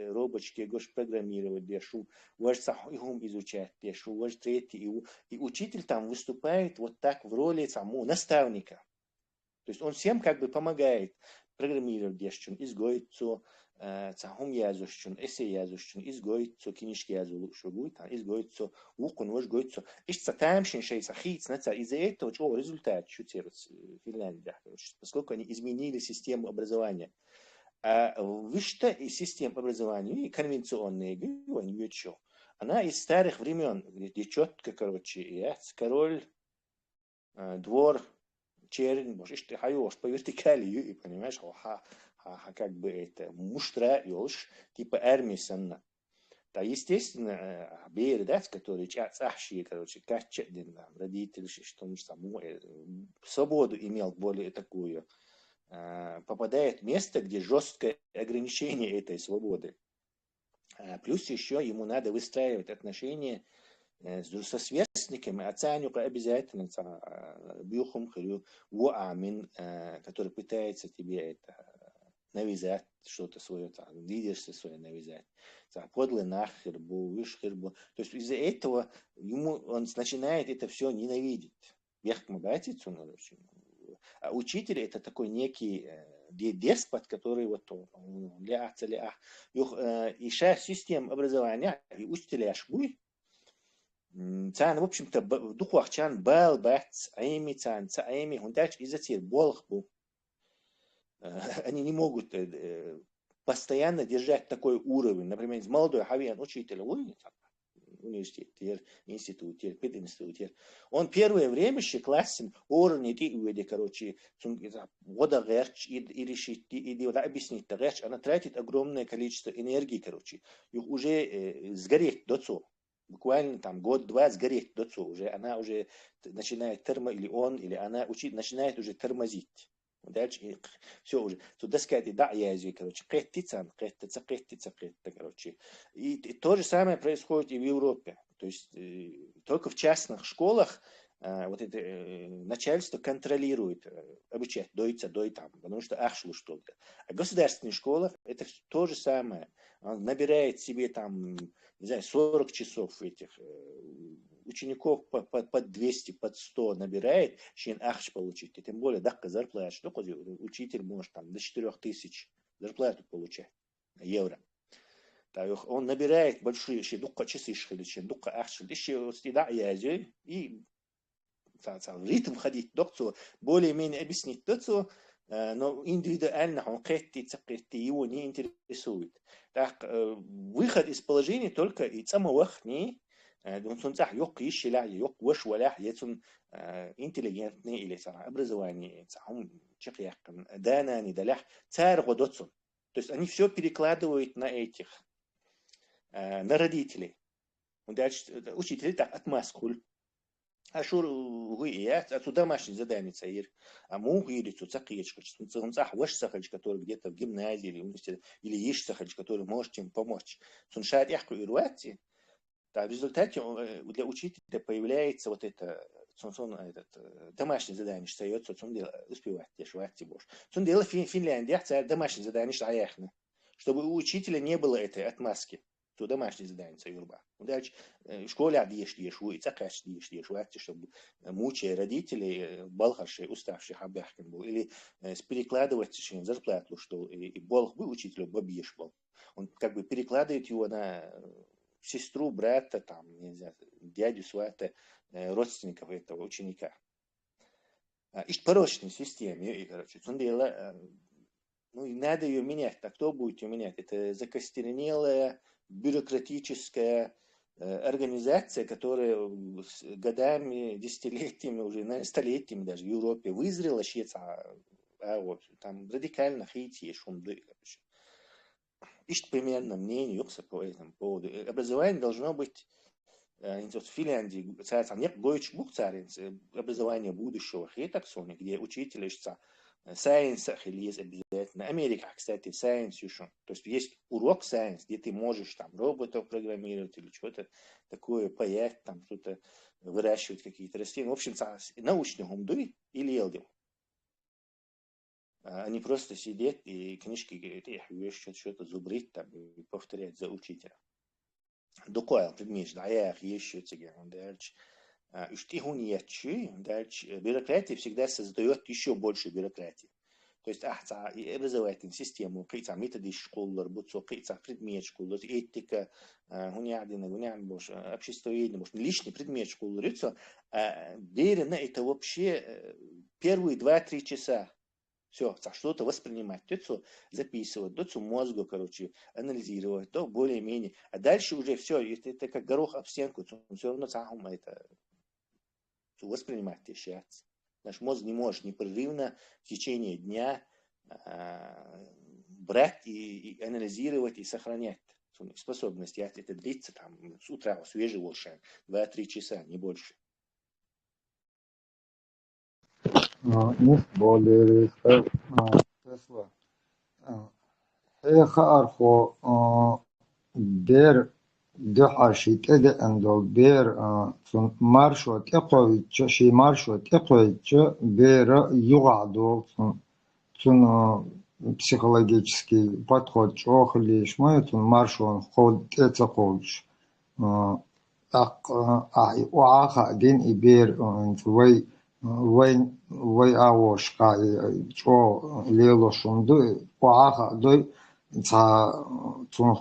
робочки гош программировать дешу ваш их изучать дешу ваш третий и учитель там выступает вот так в роли самого наставника. То есть он всем как бы помогает программировать дешу изгоицу цахум язушчун, эссе язушчун, изгоицу, кинишки язулу шугуй, изгоицу, укун ваш гоицу. Ишца тамшин шейса хиц, из-за этого чего результат чутирует в Финляндии, поскольку они изменили систему образования. А вышта из систем образования, конвенционные, она из старых времен, где четко, короче, король, двор, чернь, может, ты хаешь по вертикали, понимаешь, как бы это муштра ёлш типа армисанна. Да, естественно, бердать, которые чахшие, короче, качедин, родители, что саму свободу имел более такую, попадает в место, где жесткое ограничение этой свободы. Плюс еще ему надо выстраивать отношения со сверстниками, оценивая обязательно бьюхом хрю уамин, который пытается тебе это навязать что-то свое, лидерство свое навязать. Подлый нахербу, вишхербу. То есть из-за этого он начинает это все ненавидеть. А учитель это такой некий деспот, который вот и сейчас система образования и учителя шбуй. В общем-то, в духах чан бал бац, аими цан, аими хундач из-за тир болохбу. Они не могут постоянно держать такой уровень. Например, молодой хавиан учитель университет, институт, пединститут. Он первое время еще классен уровень и уведи, короче, вода герч и решить, и объяснить герч, она тратит огромное количество энергии, короче, и уже сгореть до цо. Буквально там год-два сгореть до цо. Уже она уже начинает или он, или она начинает уже тормозить. Дальше все уже. Туда сказать, да, я язык, короче, кеттица, короче. И то же самое происходит и в Европе. То есть только в частных школах вот это начальство контролирует, обучать, дой там, потому что ахшлу что-то. А в государственных школах это то же самое. Он набирает себе там, не знаю, 40 часов этих учеников под 200, под 100 набирает, чем ахш получить. И тем более, дакка зарплата, что учитель может там до 4000 зарплату получать, евро. Он набирает большие, дукка часы шхили, дукка ахш, еще стида язы, и в ритм ходить, докцу, более-менее объяснить докцу, но индивидуально он қетти его не интересует. Так, выход из положения только и самовых не он сунцах yok ищеля yok ваш валя яцун интеллигентный или образование сам чекяк дана не далях царь годотсун. То есть они все перекладывают на этих на родителей. Учитель так отмаскуль. А шур гуият, отсюда домашнее задание цаир. А муг или цуцакичка, цунцах ваш сахач, который где-то в гимназии или есть сахач, который может им помочь. Суншат яхку и руати. В результате для учителя появляется вот это домашнее задание, что остается, он успевать, решать больше. Он делал в Финляндии домашнее задание, чтобы у учителя не было этой отмазки. То домашнее задание юрба. Дальше в школе одежь, уйца каш одежь, чтобы мучая родителей, балхаршие, уставших обяхкин был, или перекладывать зарплату, что и болх бы учителю бабьеш был. Он как бы перекладывает его на сестру, брата, там, не знаю, дядю, свата, родственников этого ученика. И порочной системе, короче, ну, надо ее менять. Так кто будет ее менять? Это закостеренелая бюрократическая организация, которая с годами, десятилетиями, уже, наверное, столетиями даже в Европе вызрела вот, там радикально хейти, шумды. Ищет примерно мнение по этому поводу. Образование должно быть в Финляндии, нет гойч букцарин, образование будущего хейтаксони, где учитель ищется сайенс или есть обязательно. Америка, кстати, сайенс еще. То есть урок сайенс, где ты можешь там роботов программировать или что-то такое паять, там что-то выращивать какие-то растения. В общем, научный гумдуй или елдим. Они просто сидят и книжки говорят, что-то зубрить там и повторять за учителя. Докойл предмеш, да, я еще тебе, дальше. И что дальше бюрократия всегда создает еще больше бюрократии. То есть, образовательную систему, какие-то методы школы, какие-то предмет школы, этика, обществоведение, лишний предмет школы, берено это вообще первые 2-3 часа. Все, что-то воспринимать, то записывать, то мозгу, короче, анализировать, то более-менее. А дальше уже все, это как горох об стенку, все равно это воспринимать, решаться. Наш мозг не может непрерывно в течение дня брать и анализировать и сохранять способность. Это длится там с утра, свежий волшеб, 2-3 часа, не больше. Nis boleriz Tesla. Hecha archo ber dehashit ede endol ber sun marshot eqoyitch shi marshot eqoyitch ber yugadol sun психологический подход чохли шмает он маршон ход это ходж уаха дин и бер вой авошка чо лело шунду уаха дой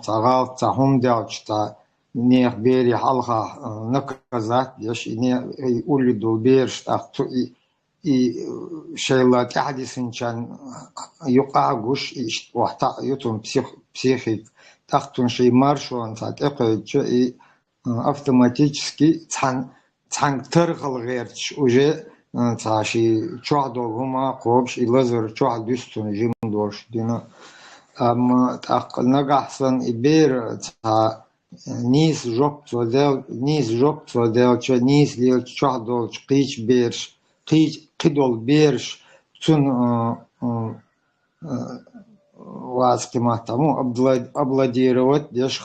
цагал цахумдячта нех бери халха наказать яш не улиду берштах и шейлат حديثن يقع غش وحتا يتم психик тахтун шей маршон сатекой автоматически цангтыргыл герч уже цаши чухдогума кобш и лазер чухдустун жимдош дина так нагахсан и бер низ жоп цодел че низ лил чухдол чqich берш قدول بيرش تون واسقي مهتمو أبلاديروت يش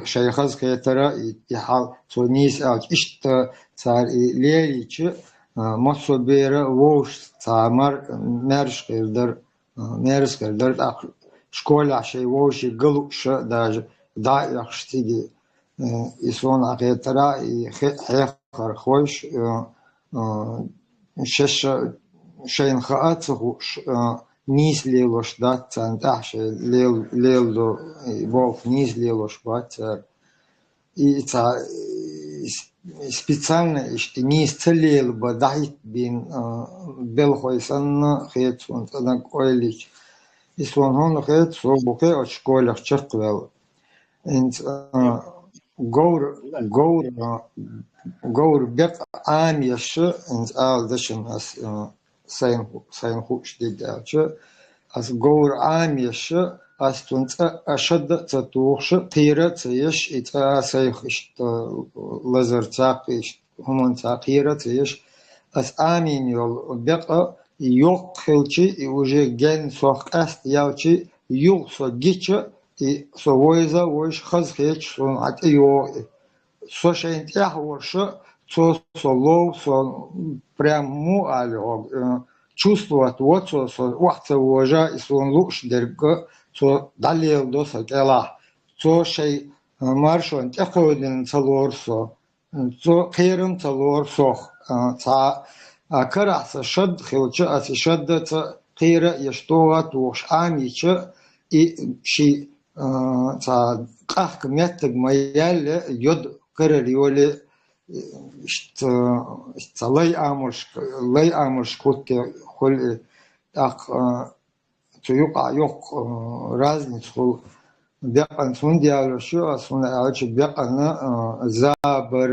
شيخز كيترا يحال تونيس أوش إشت صار ليليش مصو بيرا ووش صامر مرش قدر شكول عشي ووش يقلوش داج دايخش تيجي يسون عقيترا يخيخر خوش شش شين خاطر نيس ليلوش دات تنتعش ليل دو بوف نيس ليلوش بات إيتا специально не исцелил бы дать бин белхойсан хейтсун так ойлич и сон он хейтсу буке от школах чертвел инц гаур бек ам яшы инц ал дашин ас сайн хуч дидачы ас гаур ам яшы ас тунца ашад цатухш тира цеш ица сайх ишт лазер цак ишт хуман цакира цеш ас амин йол бек yok хилчи и уже ген сох аст ялчи юл со гича и со войза войш хаз хеч сон ат йо со шент я ворша со лов со прям му алё чувствовать вот со вахта вожа и сон луш дерг со далее до сакела со шей маршон тяходин цалорсо со херм цалорсо ца كراسة شد خلچة أسي شدة قيرة يشتوغت وش عاميشة شي قاق ميتق ميال يد قرر يولي لي آمرش كوت خل تيوقع يوق رازني تخل بيقن سون ديالو شو سون أعجب بيقن زابر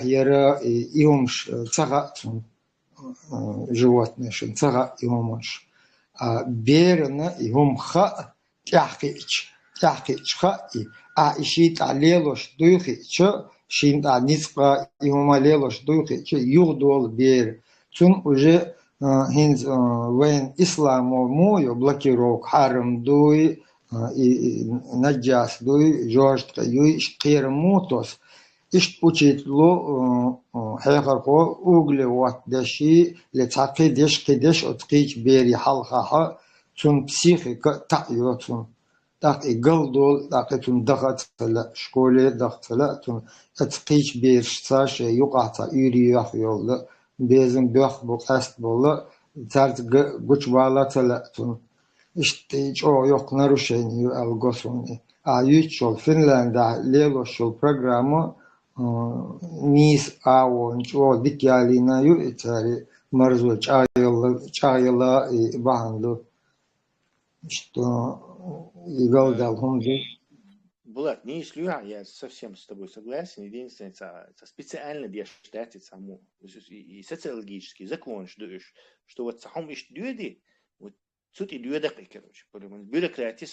يرى يومش цагатун животное шин цага йомаш берна йомха тяхкичха ишит алелош дуйхич шин ницка йомалелош дуйхич югдол бер цун уже хинз вен исламо мою блокировок харам дуй и наджас дуй жорстка юй шкермутос إيش بوجيت له حيقرقو أوغلي وات دشي لتعقي دش كدش أتقيج بيري حلقها تون بسيخي تأيو تون تاقي قلدول تاقي تون دغت لا شكولي دغت لا تون أتقيج بيرش تاش يقع تا يري يخيول بيزن بيخ بقاست بولا تارت قوش بالا تلا تون إيش تيج أو يقنرو شيني ألغوسوني يوتشول فنلندا ليلو شول برنامج نيس أو نشوف ديكالينا يؤتاري مرزو чайла и баханду что играл далхом Булат, не ислюя, я совсем с тобой согласен. Единственное, это специально держать саму и социологический закон, что вот сам ищ дюди, вот суть и дюда, короче, бюрократия,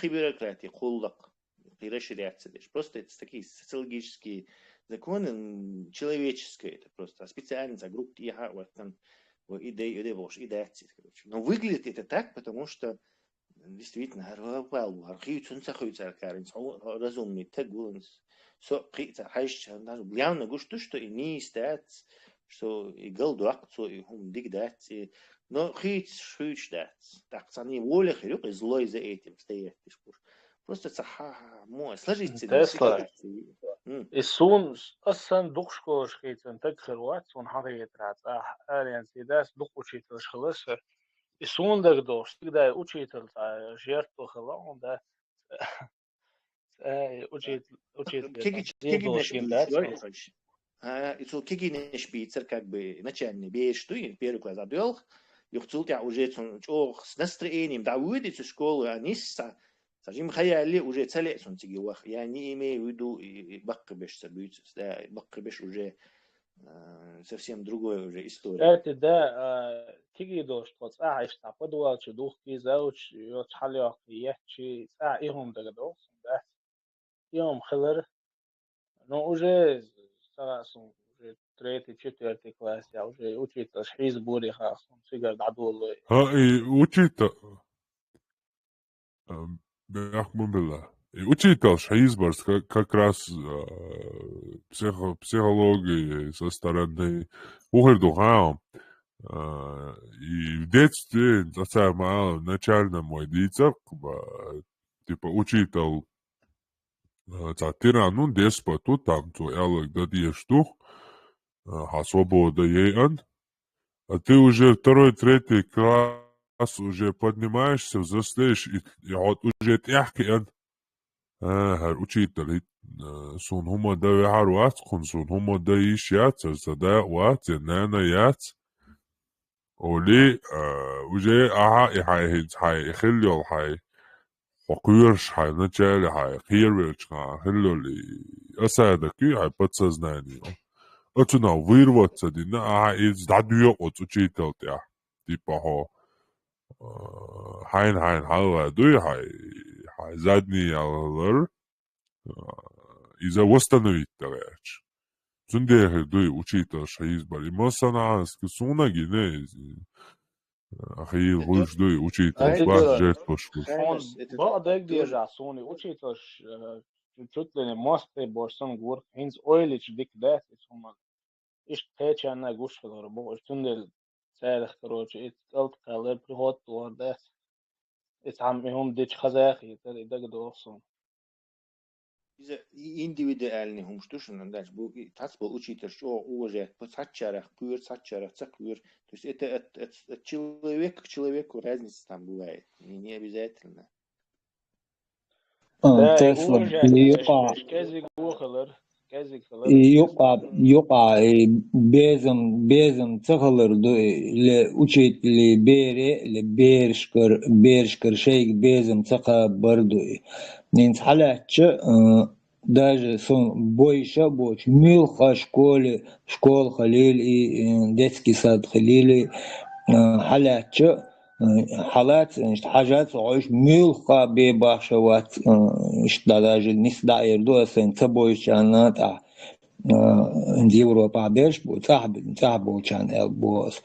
бюрократия, холлак, и расширяться, просто это такие социологические законы человеческие, это просто специально за группу вот там идеи больше, идеации, короче. Но выглядит это так, потому что действительно архив цунцахуйца каринс разумный тагуланс со қица хайш даже явно гушту что и не стат что и голдуак so и хум дигдат но хиц шуйчдат так сани воля хирюк и злой за этим стоит просто цаха мо сложится Тесла и сун асан духшкош хитен так херват сун хагет рат алиан сидас духучит шхлас и сун так дош когда учитель жертву хала он да учитель это киги шпицер как бы начальный бей что и первый класс отдел يخطوط يا وجيت شوخ с настроением да выйдет из школы они сажим хаяли уже целый сон тиги вах я не имею в виду баккабеш собьются да баккабеш уже совсем другая уже история это да تيجي دوش تقص عايش تعقدوا تشدوخ كي زوج يتحلق يحكي إيهم دقدوخ ده يوم خلر но уже سون третий четвертый класс я уже учиться шхиз бури хасон сигар дадулой и учиться бяхмумбилла и учиться шхиз барс как раз психологии со стороны ухердухаум и в детстве самое начальное мой дитя типа учитель цатира ну деспоту там то ялок дадиешь тух а свобода ейан а ты уже второй третий класс уже поднимаешься взрослеешь и вот уже тяхки ан учитель سون هما دا وحر وات خون سون هما دا يش يات سرسدا وات ينانا يات ولي وجي اها حي يخليو حي وقيرش حي نجالي حي خيرش خلو لي أسادكي حي بتسزناني أتنا ويروت سدينا اها إز دادويو وتشيتل تيا تيبا هو حين حالا دوي حي زادني على إذا وستنويت تغيرش زنديه دوي учитывал шаиз бали масана сксуна гине أخي غوش دوي учитывал بس جت بشكل بعد يقدر صوني учитываешь чуть ли не мосты борсон гор хинз ойлич дик дас هم إيش تيجي أنا قوش في الغربة إشتندل سالخ كروش إيش قلت قلب بهوت ورداس إيش عمهم ديش خزاخي ترى ده قدوسهم إذا индивидуальный هم что ж надо бу tas бу учитель что уже по сачарах цакуер то есть это от человека к человеку разница там бывает не обязательно تسلم يقع بيزم تغلر لأوشيت بيرشكر شيء بيزم تقى برضو نينس حالاتش даже сон бойша боч милха школ خليل детский сад خليل حالاتش حالات حاجات عايش ملخا بباشوات اشتلاج نس داير دو سن تبويش انا تاع Европа беш бу تعب كان البوس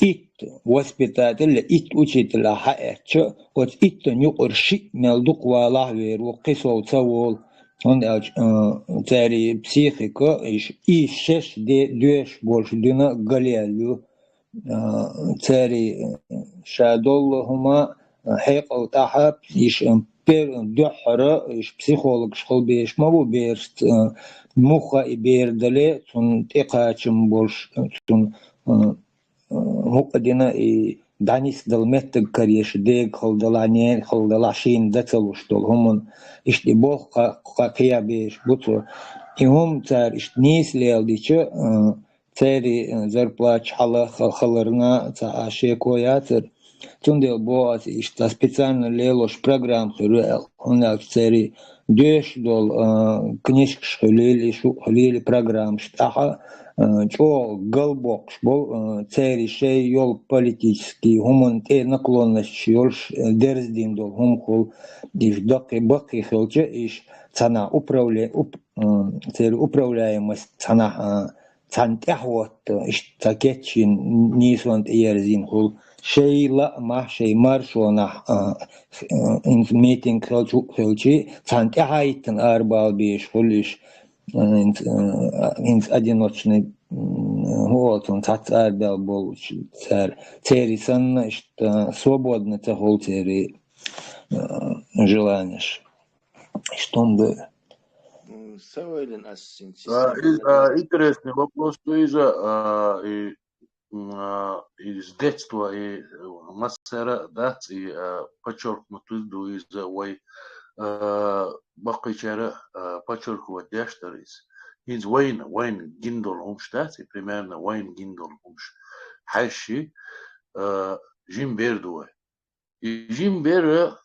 ит وسبيتاتل ит учителя хаэч вот ит нюрши мелдук вала вер وقسو تسول он цари психика и шеш де душ больше дина галялю цари شادولهما حيق أو تحب إيش بير دحرة إيش بسيخولوج شغل بيش ما بو بيرست مخا إبير دلي تون تقاشم بوش تون مقدنا دانيس دلمت كريش ديك خلدلانين خلدلاشين دتلوش دول همون إيش دي بوخ قاقيا بيش بوتو إهم تار إيش نيس ليالديش цари зарплач халарна ца ашекоятер тундел боас ишта специально лелош программ хурел он цари деш дол книжк шхулили шухулили программ штаха чо галбок бол цари шей йол политический гуманте наклонность йолш дерздин дол хумхул диш доки баки хелче иш цана управляемость цана цантяхвот иштакетчин нисвант иерзин хул шейла ма шей маршона инс митинг хелчи цантяхайтен арбал биш хулиш инс одиночный вот он царбал был царисан свободно цахол цари желаешь что он был Интересный вопрос, что из детства и массера, да, и подчеркнуто из вой бакичера подчеркивать дештерис. Из вайн гиндол умштат, и примерно вайн гиндол умш. Хайши жимбер дуай. И жимбер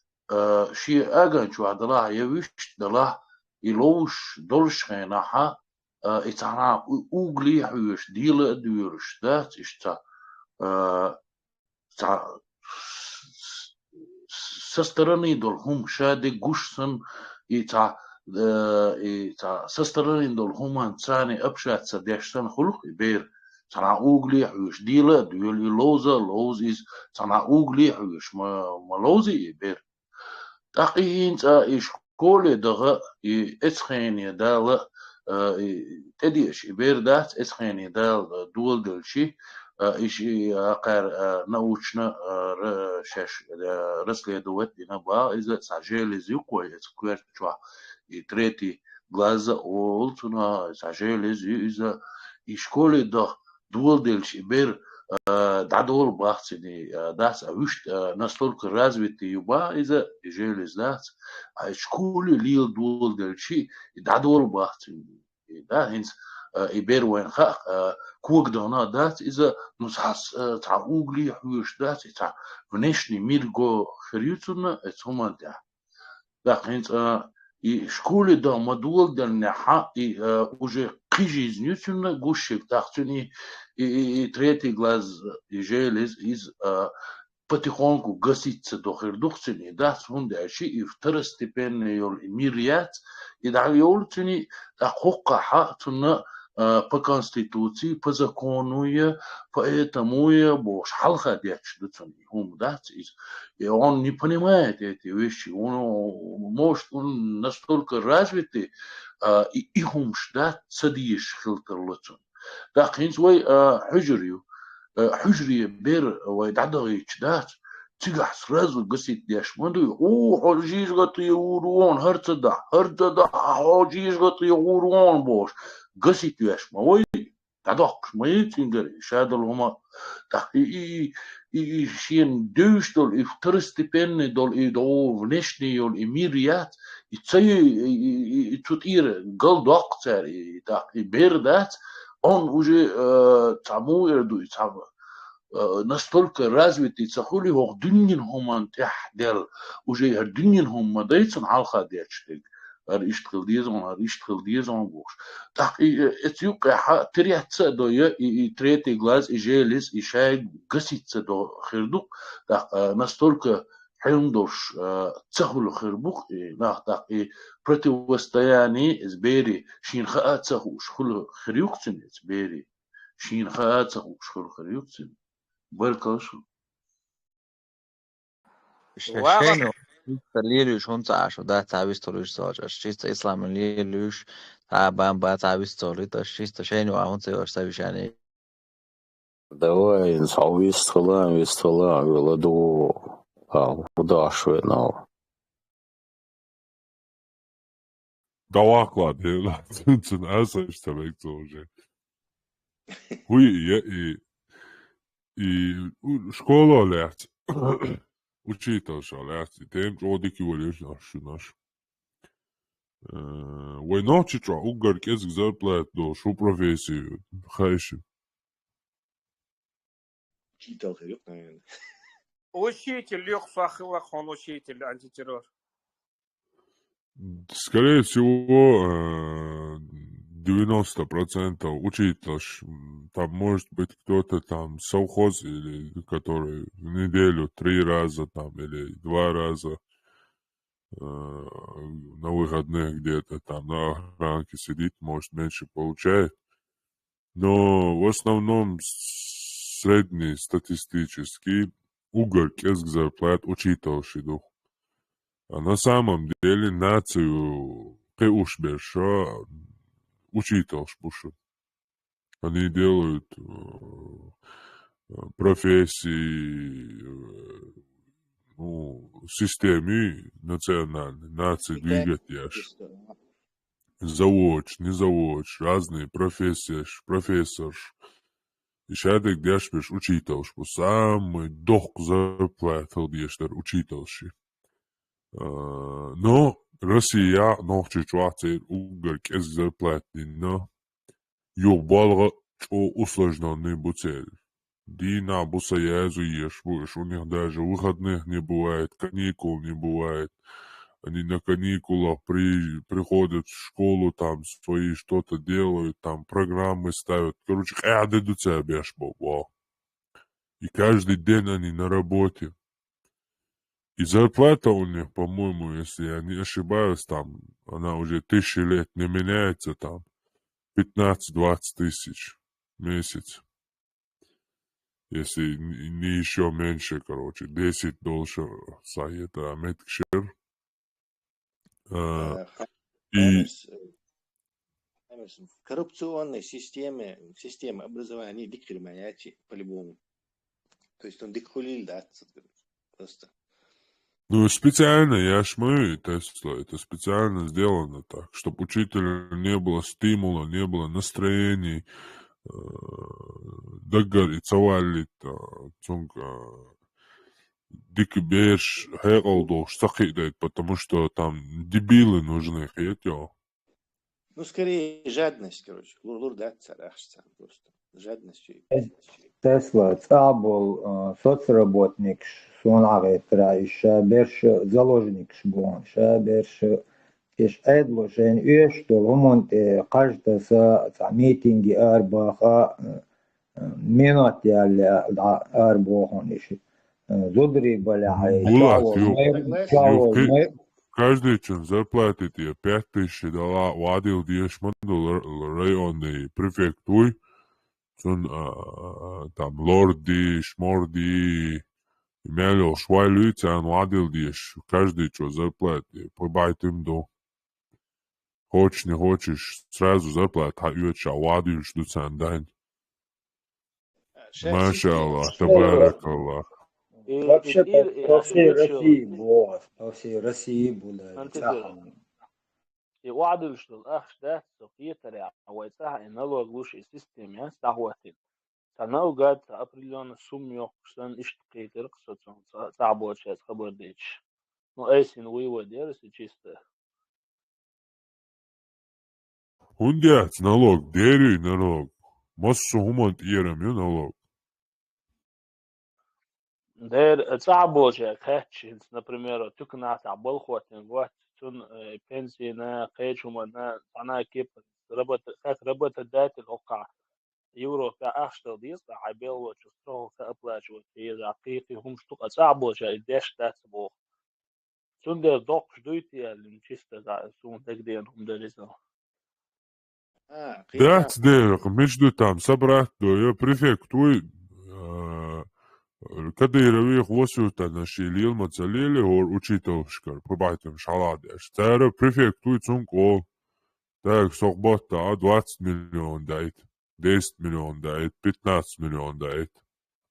ши аган чуадала явиш дала يلوش دولش خيناها اتعنا اوغلي حوش ديلا دورش ذات اشتا سستراني دول هم شادي قشسن اتا سستراني دول هم انساني ابشات سديشتن خلق بير تنا اوغلي حوش ديلا دول يلوزا لوز is تنا اوغلي حوش ما لوزي بير تقيين ايش كل دغه اسخيني دال تديش بيردات اسخيني دال دول دلشي ايش اقر نوچنا شش رسلي دوت دينا با اذا ساجيل زيقوي سكوير تشوا تريتي глаза олтуна ساجيل اذا شكول ده دول دلشي بير дадол бахцини, дас авишт настолько развитый юба из-за желез, дас, а школе лил дол дельчи, дадол бахцини, да, хинц и беруэн хах, кугдона, дас, из-за, ну, сас, та угли, хуш, дас, та внешний мир го хрюцуна, это умадя. Да, хинц, и школе да модул дельняха, и уже жизнью гушек, тахтуни, и третий глаз и желез из потихоньку гасится до хердухцини, да, сундаши и второстепенный йол мирят, и да йолцини да хокаха туна по конституции, по закону, поэтому бош халха дячдуцини, да, и он не понимает эти вещи, он настолько развитый, и ихумш да цадиш хилтерлуцун. Да хинс вай حجري بير ويدعدغي جدات تيجح سرازو قصيت ديش مندو حجيش غطي يورون هرتدا حجيش غطي يورون بوش قصيت ديش ما وي تعدقش ما يتنقري شادل هما شين دوش دول افترستي بيني دول ايدو ونشني يول اميريات يتسي تطير قل دقتر بير دات он уже тому настолько развитый, цахули хох дюнин хуман техдел, уже дюнин хум мадайцан алха дячтик, иштхил дизон буш. Так и этюка третья доя и третий глаз и желез и шай гасится до хирдук, так настолько хендош цахул хирбук и так и противостояние сбери шинха цахуш хул хрюкцин сбери шинха цахуш хул хрюкцин بركاش شنو ليلوش هم تعشوا ده تعبيس طولش ساجش چیست اسلام لیلوش تعبان با تعبیس طولی داشت چیست شنو اون سوارش سویشانی Давай, вестала, велоду, удашве, но. Даваклад, цин асаш табек тоже. Хуй и школа лят. Учитель лят. Тем одики волеш наш. Вой ночича угар кез зарплат до шу профессию хайши. Учитель хрюк, наверное. Учитель, лёгфах, он учитель, антитеррор. Скорее всего, 90% учитель. Там может быть кто-то там совхоз, или который в неделю 3 раза там, или 2 раза на выходных где-то там на охранке сидит, может меньше получает. Но в основном средний статистический угар кеск зарплат учительший дух. А на самом деле нацию преушберша учительш пушат. Они делают профессии, системы национальной, нации двигать яш. Заводч, не заводч, разные профессии, профессор. И шадек дяшбеш учительш, по самый дох зарплатил дяштар учительши. Но Россия нохчи чуацер угар кез зарплатина юбалга усложненный буцель. Дина бусаязу ешь будешь, у них даже выходных не бывает, каникул не бывает. Они на каникулах приходят в школу, там свои что-то делают, там программы ставят. Короче, адедуция бешбо. И каждый день они на работе. И зарплата у них, по-моему, если я не ошибаюсь, там она уже 1000 лет не меняется, там 15-20 тысяч в месяц. Если не еще меньше, короче, 10 дольше сайта Меткшир. И в коррупционной системе образования дикхельмаяти по-любому. То есть он дикхулил, да, просто. Ну, специально, я ж мы, Тесла, это специально сделано так, чтобы учителю не было стимула, не было настроений, دقر يتسوالي تونك ديك بيرش هيقلدوش сақидает, потому что там дебилы нужны, хотел. Ну, скорее, жадность, короче. Лурда царахшца просто. Жадностью. Тесла, цабол, соцработник, сонагет раиш, берш заложник шбон, берш иш эдлошен что ремонт каждый с митинги арбаха минут я арбахон иш зудри баляй Каждый чин зарплаты тебе 5000 дала, вадил диешманду районный префектуй, там лорди, шморди, имели швайлюйте, он вадил диеш, каждый что зарплаты, побайт им до. Хочешь, не хочешь, сразу зарплата, юча, вадил, что цен дань. Маша Аллах, табарак Аллах. Вообще по всей России было, по всей России было. И وعدل что الأخ ده سقيترع ويتها إن الله غوش السيستم يعني استعوتين سنو قد أبريليون سوميو كسن إشتقي ترقصة صعبة شيء خبر ديش نو أيسين ويودير سيجيسته Хундяц налог, дерю налог. Массу хумант иерамю налог. دير صعبة شيء كاتشينز например تكنا تعبل خواتين وقت تون بنسينا قيش ومنا أنا كيف ربط الدات الوقع يورو كأشتر ديس عبيل وتشتغل كأبلاش وكيز عقيقي هم شتوق صعبة شيء داش دات بو تون دير دوق شدويتي اللي نشيسته سون تقدين هم دريسه Дать дерек, между там собрать до префектуй, кадыровых восюта наши лил мацалили, ор учителшкар, побайтем шаладеш. Тара префектуй цунко, так сохбота 20 миллион дает, 10 миллион дает, 15 миллион дает.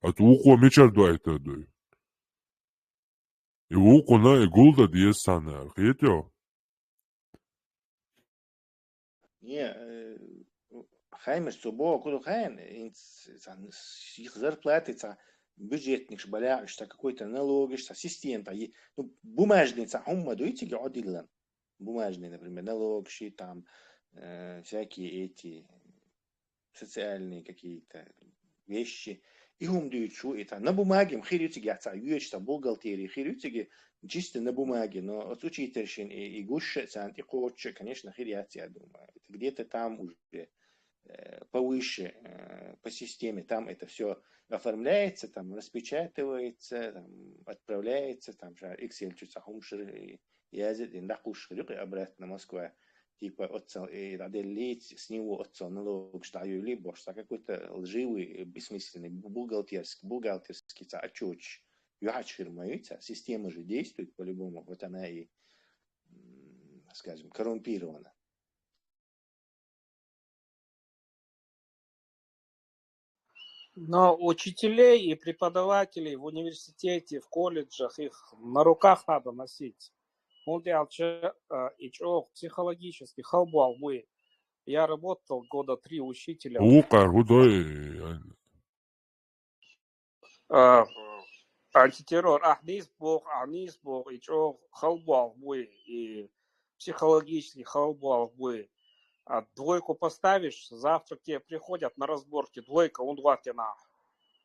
А tu uko mičar dojte doj. I uko na gulda diye sanar, hitjo. Не, хаймер субо, куда хайн, их зарплаты, бюджетник шбаля, что какой-то налог, что система, ну бумажный, хумма дуйте геодиллан, бумажный, например, налог, ши там всякие эти социальные какие-то вещи, и хум дуют шо это на бумаге, хирюти гяца, юечта бухгалтерии, хирюти чисто на бумаге, но от учительшин и гуще, и коуче, конечно, хиряти, я думаю, это где-то там уже повыше по системе, там это все оформляется, там распечатывается, там отправляется, там же Excel чуть сахумшир язык, и нахушир, и обратно Москва, типа отцел, и отделить с него отцел налог, что либо что какой-то лживый, бессмысленный бухгалтерский отчет. Система же действует по-любому, вот она и, скажем, коррумпирована. Но учителей и преподавателей в университете, в колледжах их на руках надо носить. Он делал психологически халбал вы. Я работал года 3 учителем. Антитеррор, Анисбог, и халбал вы, и психологически халбал вы. А двойку поставишь, завтра к тебе приходят на разборке, двойка, он два тена.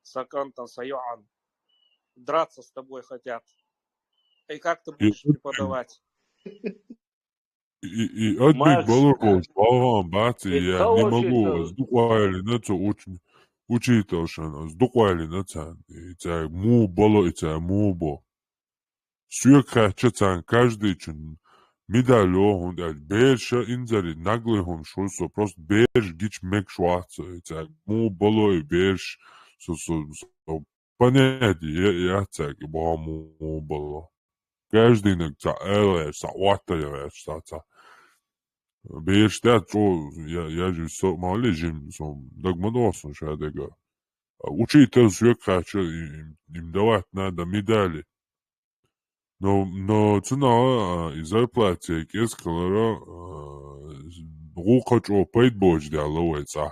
Сакантан, Сайоан. Драться с тобой хотят. И как ты будешь преподавать? И отбить балурков, балгам, бати, я не могу, сдуквали на це учителшина, сдуквали на це, и це му бало, и це му бо. Сюрка чацан каждый чин медалё, он дать бейша инзари, наглый шосо, просто бейш гич мек шваца, и це му бало, и бейш, понятие, я це, бо му бало. Каждый ног це элэш, це уатаевэш, це. Бейш тят, я же мали жим, догмадосан шадега. Учитель сюрка, им давать надо медали. Но цена и зарплата кескалара гукач опайт бож диаловается.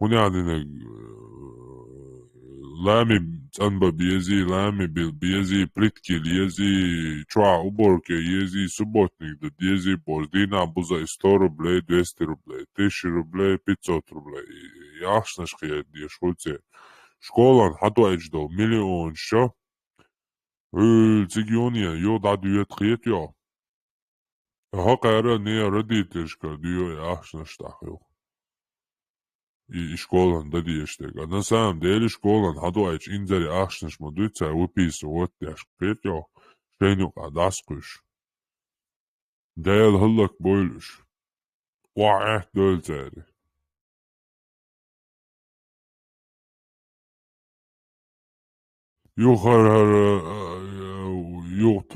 هنا لامي تنبا بيزي لامي بيزي بريتكي ليزي تشوع أبوركي يزي سبوتنيك دا ديزي بوردينا بوزا 100 روبلي 200 روبلي 1000 روبلي 500 روبلي яшна шхия ди школце школан хату эждо миллион шо цигиония ё да дует хиет ё хакара не родительшка dio яшна штахил и школан да диештег а на самом деле школан хату эж инзари яшнаш модуца упис вот яш хиет ё шеню адаскуш дэл хлак бойлуш ва дөлцери يوخر يوخت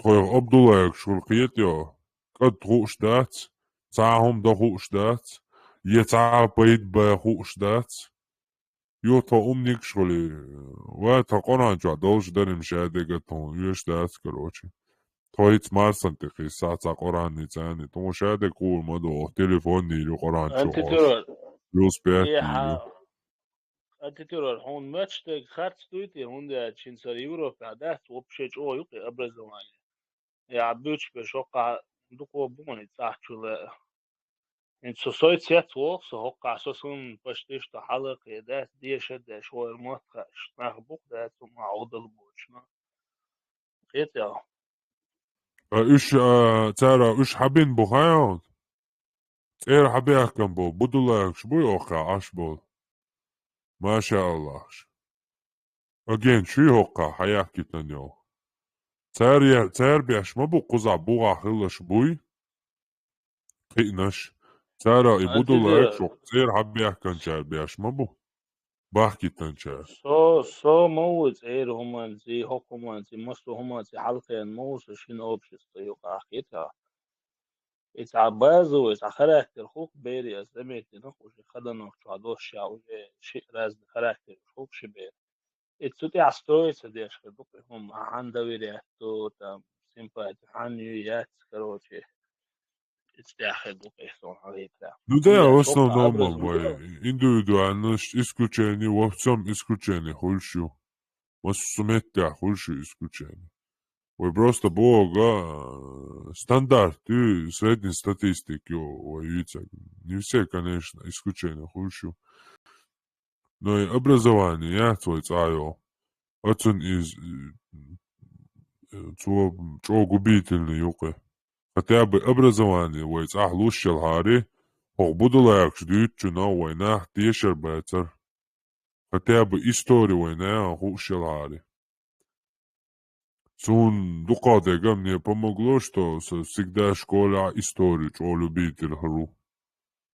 طيب Abdullah شرقيت يا قد خوش دات تعهم ده خوش دات يتع بيت بخوش دات يوتا أمنيك شغلي وقتا قران جا دوش دارم شاده قطون يوش دات كروشي تويت مارسن تقي ساعة قران نيتاني تو شاده قول مدو تليفون نيلو قران أنت شوش ترى يوس بيات إيه نيلو أنت ترى هون ماتش تك خارج تويتي هون ده تشين سر يوروبا ده وبشيء أو يقي أبرزواني يا بيوش بشوقع دوكو بوني تحشل إن سوسايتيات وقص هوقع أساسا بشتيش تحلق ده ديشة ده شو المطخ نخبوك ده ثم عود البوشنا خيط يا إيش ترى إيش حابين بخيان إيه حبيك كم بو بدو لك شبوي أوقع عش بول ما شاء الله again شو هوقع حياك كتنيو تار بيش ما بو قزع بوغا خلش بوي قينش تارا أنت يبودو لك ترى شو تير حبيك كان شار بيش ما بو باحكي تنشار سو موت إير همان زي هوكمان زي مصر همان زي حلقة موس شين أوبشس تيوقع خيطها إذا بازو إذا خراكتر خوك بيري أزميت نخوش خدنا شو عدوش شاو شيء راز خراكتر خوك شبير إتسوتي عستوي سديش خدوك هم عند ويريحتو تام سيمبات عنيات كروشي إتستاخدوك إحسون عليك Ну да, هم в ده شوقع основном أبرز индивидуальность исключение, во всем исключение хульшу. В сумете хульшу исключение. Ой, просто бога стандарт и средней статистики, ой, не все, конечно, исключение хульшу. Но и образование, я твой царю, очень из чего губительный юка. Хотя бы образование, ой, цах лучше лари, буду лайк ждут, чуна, война, тешер бетер. Хотя бы историю война, лучше лари. Сун дукадега мне помогло, что всегда школа историю, что любитель хру.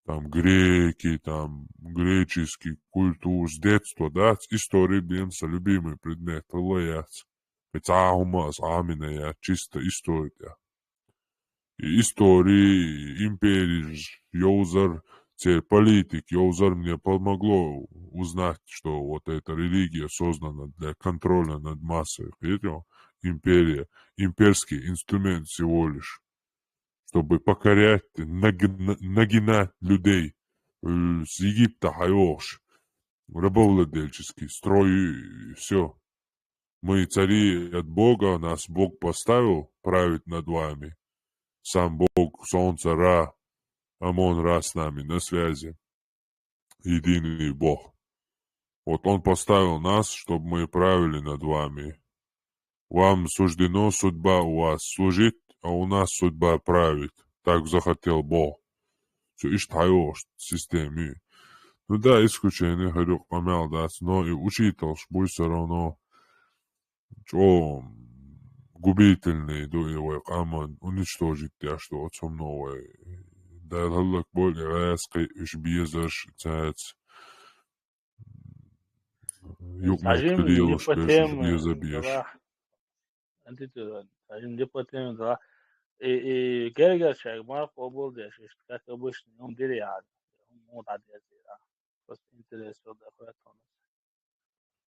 Там греки, там греческий культур с детства, да, истории бьемся, любимый предмет, лояц. Пецахума, самина, я чисто история. И истории, империи, Йозер, политик, Йозер мне помогло узнать, что вот эта религия создана для контроля над массой. Видите? Империя, имперский инструмент всего лишь, чтобы покорять, нагинать людей с Египта, хайош, рабовладельческий строй, все. Мы цари от Бога, нас Бог поставил править над вами. Сам Бог, Солнце, Ра, Амон, Ра с нами на связи. Единый Бог. Вот Он поставил нас, чтобы мы правили над вами. Вам суждено судьба у вас служить, а у нас судьба править. Так захотел Бог. Все иштайош системе. Ну да, исключение, говорю, помял, да, но и учитель, будет все равно, что губительный, до его камон, уничтожить я, что от сомного. Да, هلك более резкий, иш безаш, цец. Юкмек تعجين трилуш, беш, иш ديبوتيم беза беш. صراحة أنت ترى تعجين ديبوتيم صراحة جرجر شاك ما قبول ده شيء كاتبوش يوم ديري عاد مو تعدي زيرا بس интерес вот такой тон.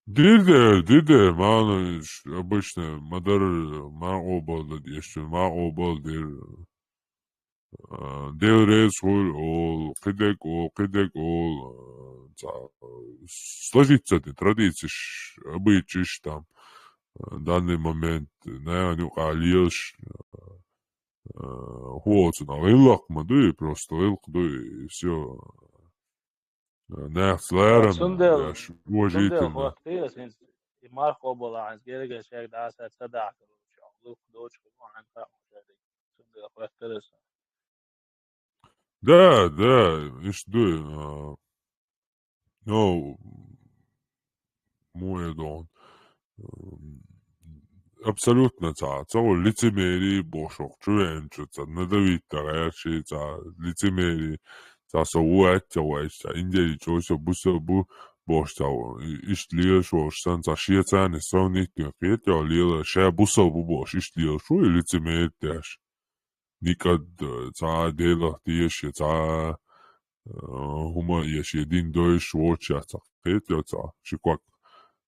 Диде, маныш, обычно, мадар, ма обал, еще, ма обал, дел рез, ол, кидек, ол, сложится традиции, обычаи там в данный момент, наверное, алиеш, вот, лилак мады, просто лилк, и все. Нефть, лерен, уважительно. وقتها since Marco Bola gerige şey daha sada Luke Doge عن وقتها Да, что, ну, мой дом. Абсолютно целый лицемерие бошок, чувенчуца, надавить-то, лицемерие, соуать, индии, чего бусабу, бошцау, иштли, шо, санца, шиецаны, сравнительно, хотя, лила, ша бусабу бош, иштли, шо, и лицемерие też. Nikad, дела, тиеше, хума, еше, един дой, швочаца, хотя, шиквак.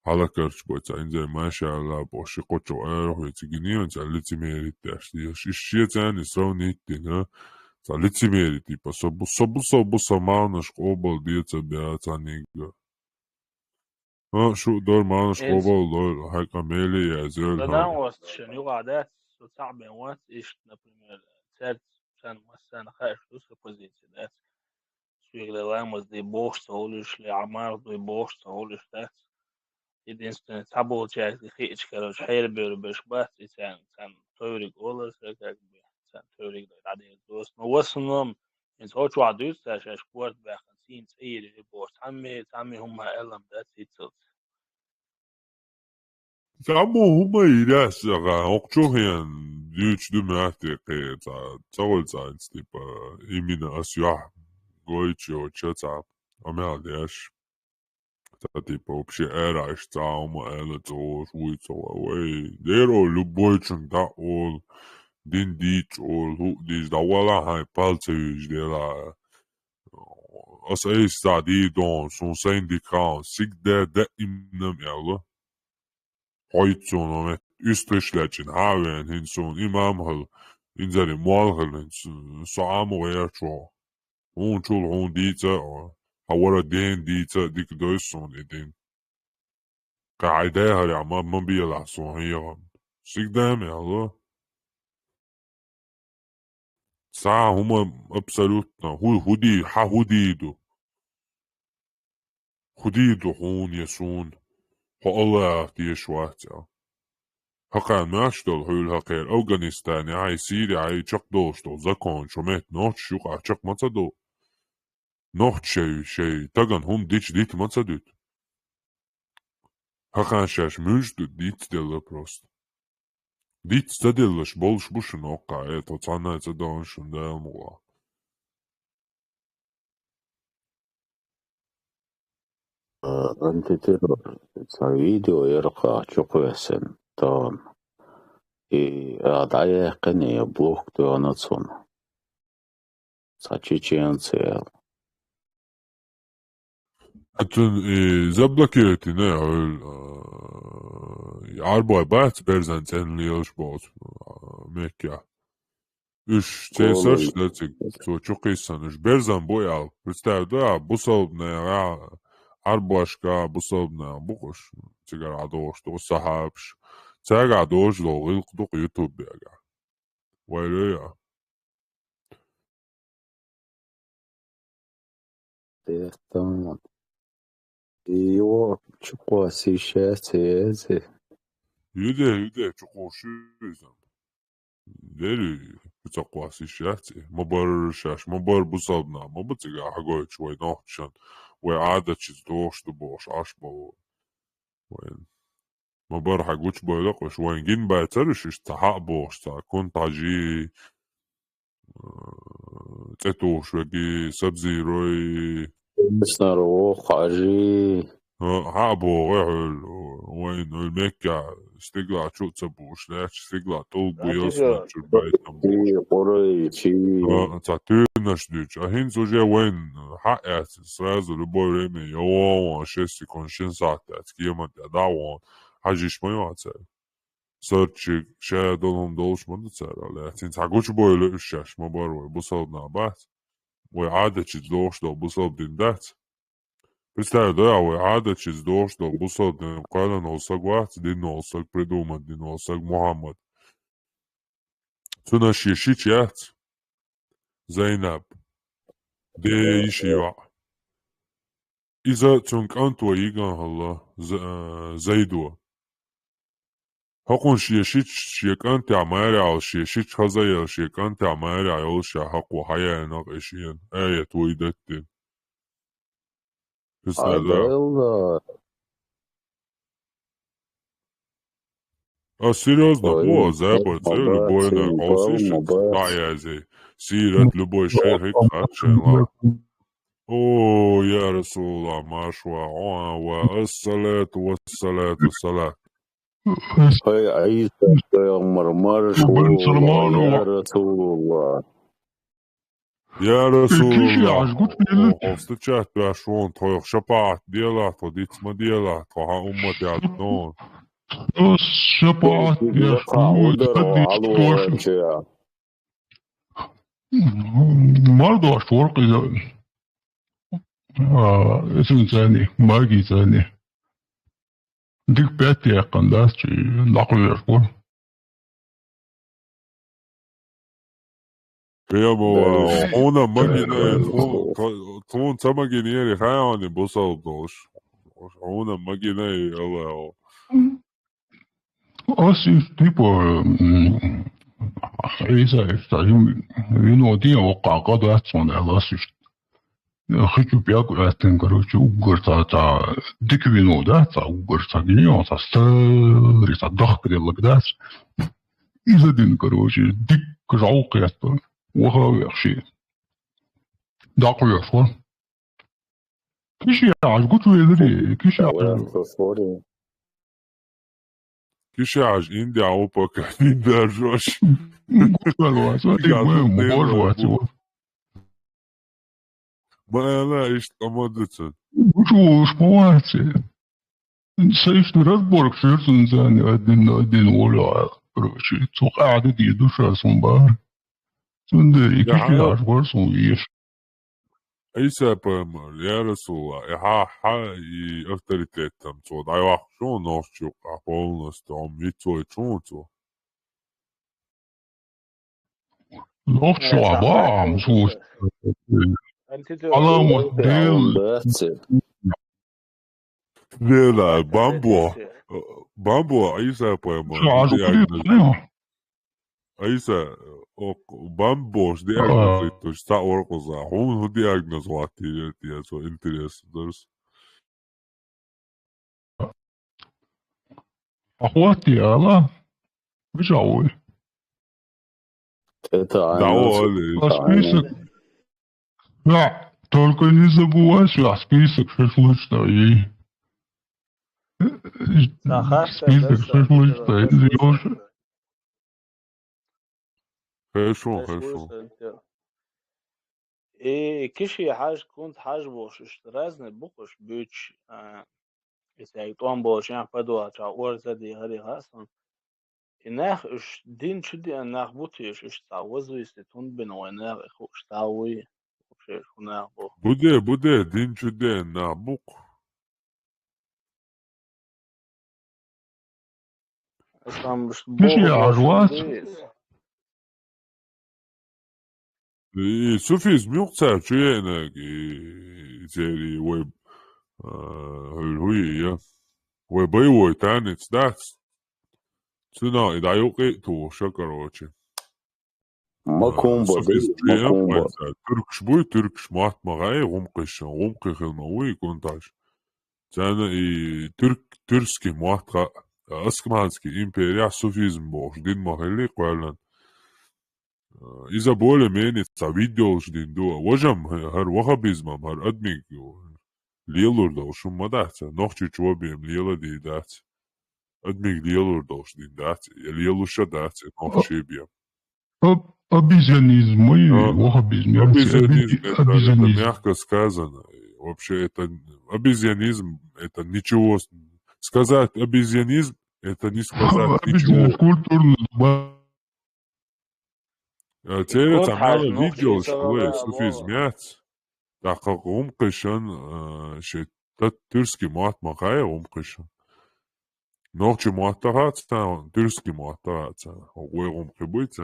على كرش بوتا إنزا ما شاء الله بوشي قوتشو أروح يتجني وانتا لتميري تاشتي الشيء تاني سروني تنا تا لتميري تيبا صبو سمانش قوبل ديتا بياتا نيجا شو دور مانش قوبل دور هاكا ميلي يا زير بدان وستشن يقعدات صعبة وات إيش например церковь سنة مثلا خارج دوسك позиции да سويغلام دي بوش تقولش لعمار دي بوش تقولش ده единственное табул часть хич короче хейр беш бас и сам тойрик олас как бы сам тойрик да ради дост но в основном из хочу адус да спорт бахан синс и репорт сами هم элам да ситсот Само хума иряс окчохян дьюч думаахте цаолцаанс типа именно асюа гойчо чаца амялдяш типа вообще эраш цаума эла цош уйцова ой деро любой чунта ол дин дич ол ху диш давала хай палцевич дела as sta di don son syndikat sigde de imnem yalla Hoytson üstreşleçin haven hinson imamhal inzali mualhal saamo ercho on chul on dita hawara den dita dik doyson edin قاعدة هري عمار من بيلا صوهية سيقدام يا الله ساعة هما أبسلوتنا هودي هوديدو هون يسون الله تيشواتي هقان ماشتول هول هقير أفغانستاني عاي سيري عاي چق دوشتو زكون شميت نوش شوقع چق مصدو نوح شي تغن هم ديت مصدوت هقان شاش مجدو ديت ديلا بروست ديت تدلش بولش بوشن اوقع توتانا تدونشن داموا أنت ترى فيديو يرقى شقوسن تام أدعي قني بوك دونتسون ساتشينسيل أتون زبلكيتي نعل عربو بات برزن تن ليش بوت مكة إيش تيسرش لاتك تو чуқисан إيش برزن بويال представь да бусолбная عربوشكا بصوبنا بقش تيجر عدوش تو صحابش تيجر عدوش لو يلقدق يوتيوب بيجا ويليا تمام ايوه شقوا سيشات يدي تقوشي ديري بتقوا سيشاتي مبر شاش مبر بصوبنا ما بتيجر حقوي شوي نوحشان وعادة دوش دبوش عشبو وين ما برح قوش بيلقش وين جين بيترش اشتحق بوش تا كنت عجي تتوش وكي سبزي روي صاروخ عجي حقبو غير وين المكة استقلع شو تبوش لاش استقلع طول بيوصل شو البيت قري شي تعطيناش ديش أهين زوجي وين حقات سرازو لبوي ريمي يوان شيستي كونشين ساعتات كيما تدعوان حاجيش ما يوعتسال سرچي شايا دولهم دولش من تسال لكن تعقوش بوي لإشاش ما بروي بصوب نعبات وعادة تدوش دو بصوب دين دات Представь, да, вы адачи сдох, что бусадный кадан олсагват, дин олсаг придумать, дин олсаг Мухаммад. Цуна шишич яц, Зайнаб, де ишива. Иза цунк антуа иган халла, Зайдуа. حقون شيشيش شيكان تعماري على شيشيش خزايا شيكان تعماري على حق وحياة ناقشين آية ويدتين Адайлда. серьезно, запад, любой на да, я здесь. Сират любой шейх хатшин. О, я Расула, Машва, ва ассалату вассалату салат. هاي عيسى يغمر مرشو يا رسول الله يا رسول الله встречать пошел твоих шапат делать ходить делать ха уммат ятнон шапат я مرضى شورق اسم ثاني ماجي ثاني ديك بيتي يا قنداس نقل يشكر Priyamo, ona magina tun samaginieri hayani bosal dosh. Ona magina ala. Así tipo esa está vino día o cagado son elas хочу пяку астен короче угорца та дик вино да та угорца гиньо та стори та дах предлагдас из один короче дик жалко это وهاوي داقو يشوى كيش يعج قلت ويدري كيش يعج إندي عوبا كان درجوش قلت والواس مباج واتسوا ما أنا إيش أمدتن وشوش مواتي سيشت رزبورك شيرسن زاني أدين ولا روشي توق قاعدة ديدو شاسون بار سندري كيش يعج ورسون ويش Isa pamar, ya Rasulullah, i autoritetam, så da jag också norsk polnost om mitt så så. Norsk abam så. Alla modell. Det där bambu, Isa pamar. Isa och bambos diagnoz está orkoza. Hon diagnoz vati det så intressant. أخواتي الله بجاوي список да только не забывайся список шашлычный список шашлычный идёшь хорошо и киши حاج كنت حاج бош اشترازن بوقش بيش إذا يطعم باش يعني بدو أتعور زدي هذي خاصة إنك إيش دين شدي إنك بوتيش إيش تعوزوا يستون بنوينك إيش تعوي وشيء هناك bude din شدي إنك بوق أصلا مش كشي عجوات سوفيز ميوقع شيء إنك زي ويب الهوية وبيوي تاني تداس سنا إذا يوقيتو شكروتشي ماكومبا تركش بوي تركش مات مغاي غمقي خلموي كونتاش تانا ترسكي مات اسكمانسكي إمبريا سوفيزم بوش دين مغلي قوالن إذا بولي ميني تا فيديوش دين دوا وجم هر وخبيزمم هر أدميك lielurda šumma dāca, nohči čobiem liela dī dāca. Admīgi lielurda dīn dāca, ja lieluša dāca, nohčībiem. Обезьянизм, вахабизм. Обезьянизм, это мягко сказано. Вообще, это обезьянизм, это ничего. Сказать обезьянизм, это не сказать ничего. Теперь там надо видео, что суфизм мяц. Так как умкашан ترسكي موات مقايا ومقشة نوغشي مواتغات ترسكي مواتغات وغيرهم قبويت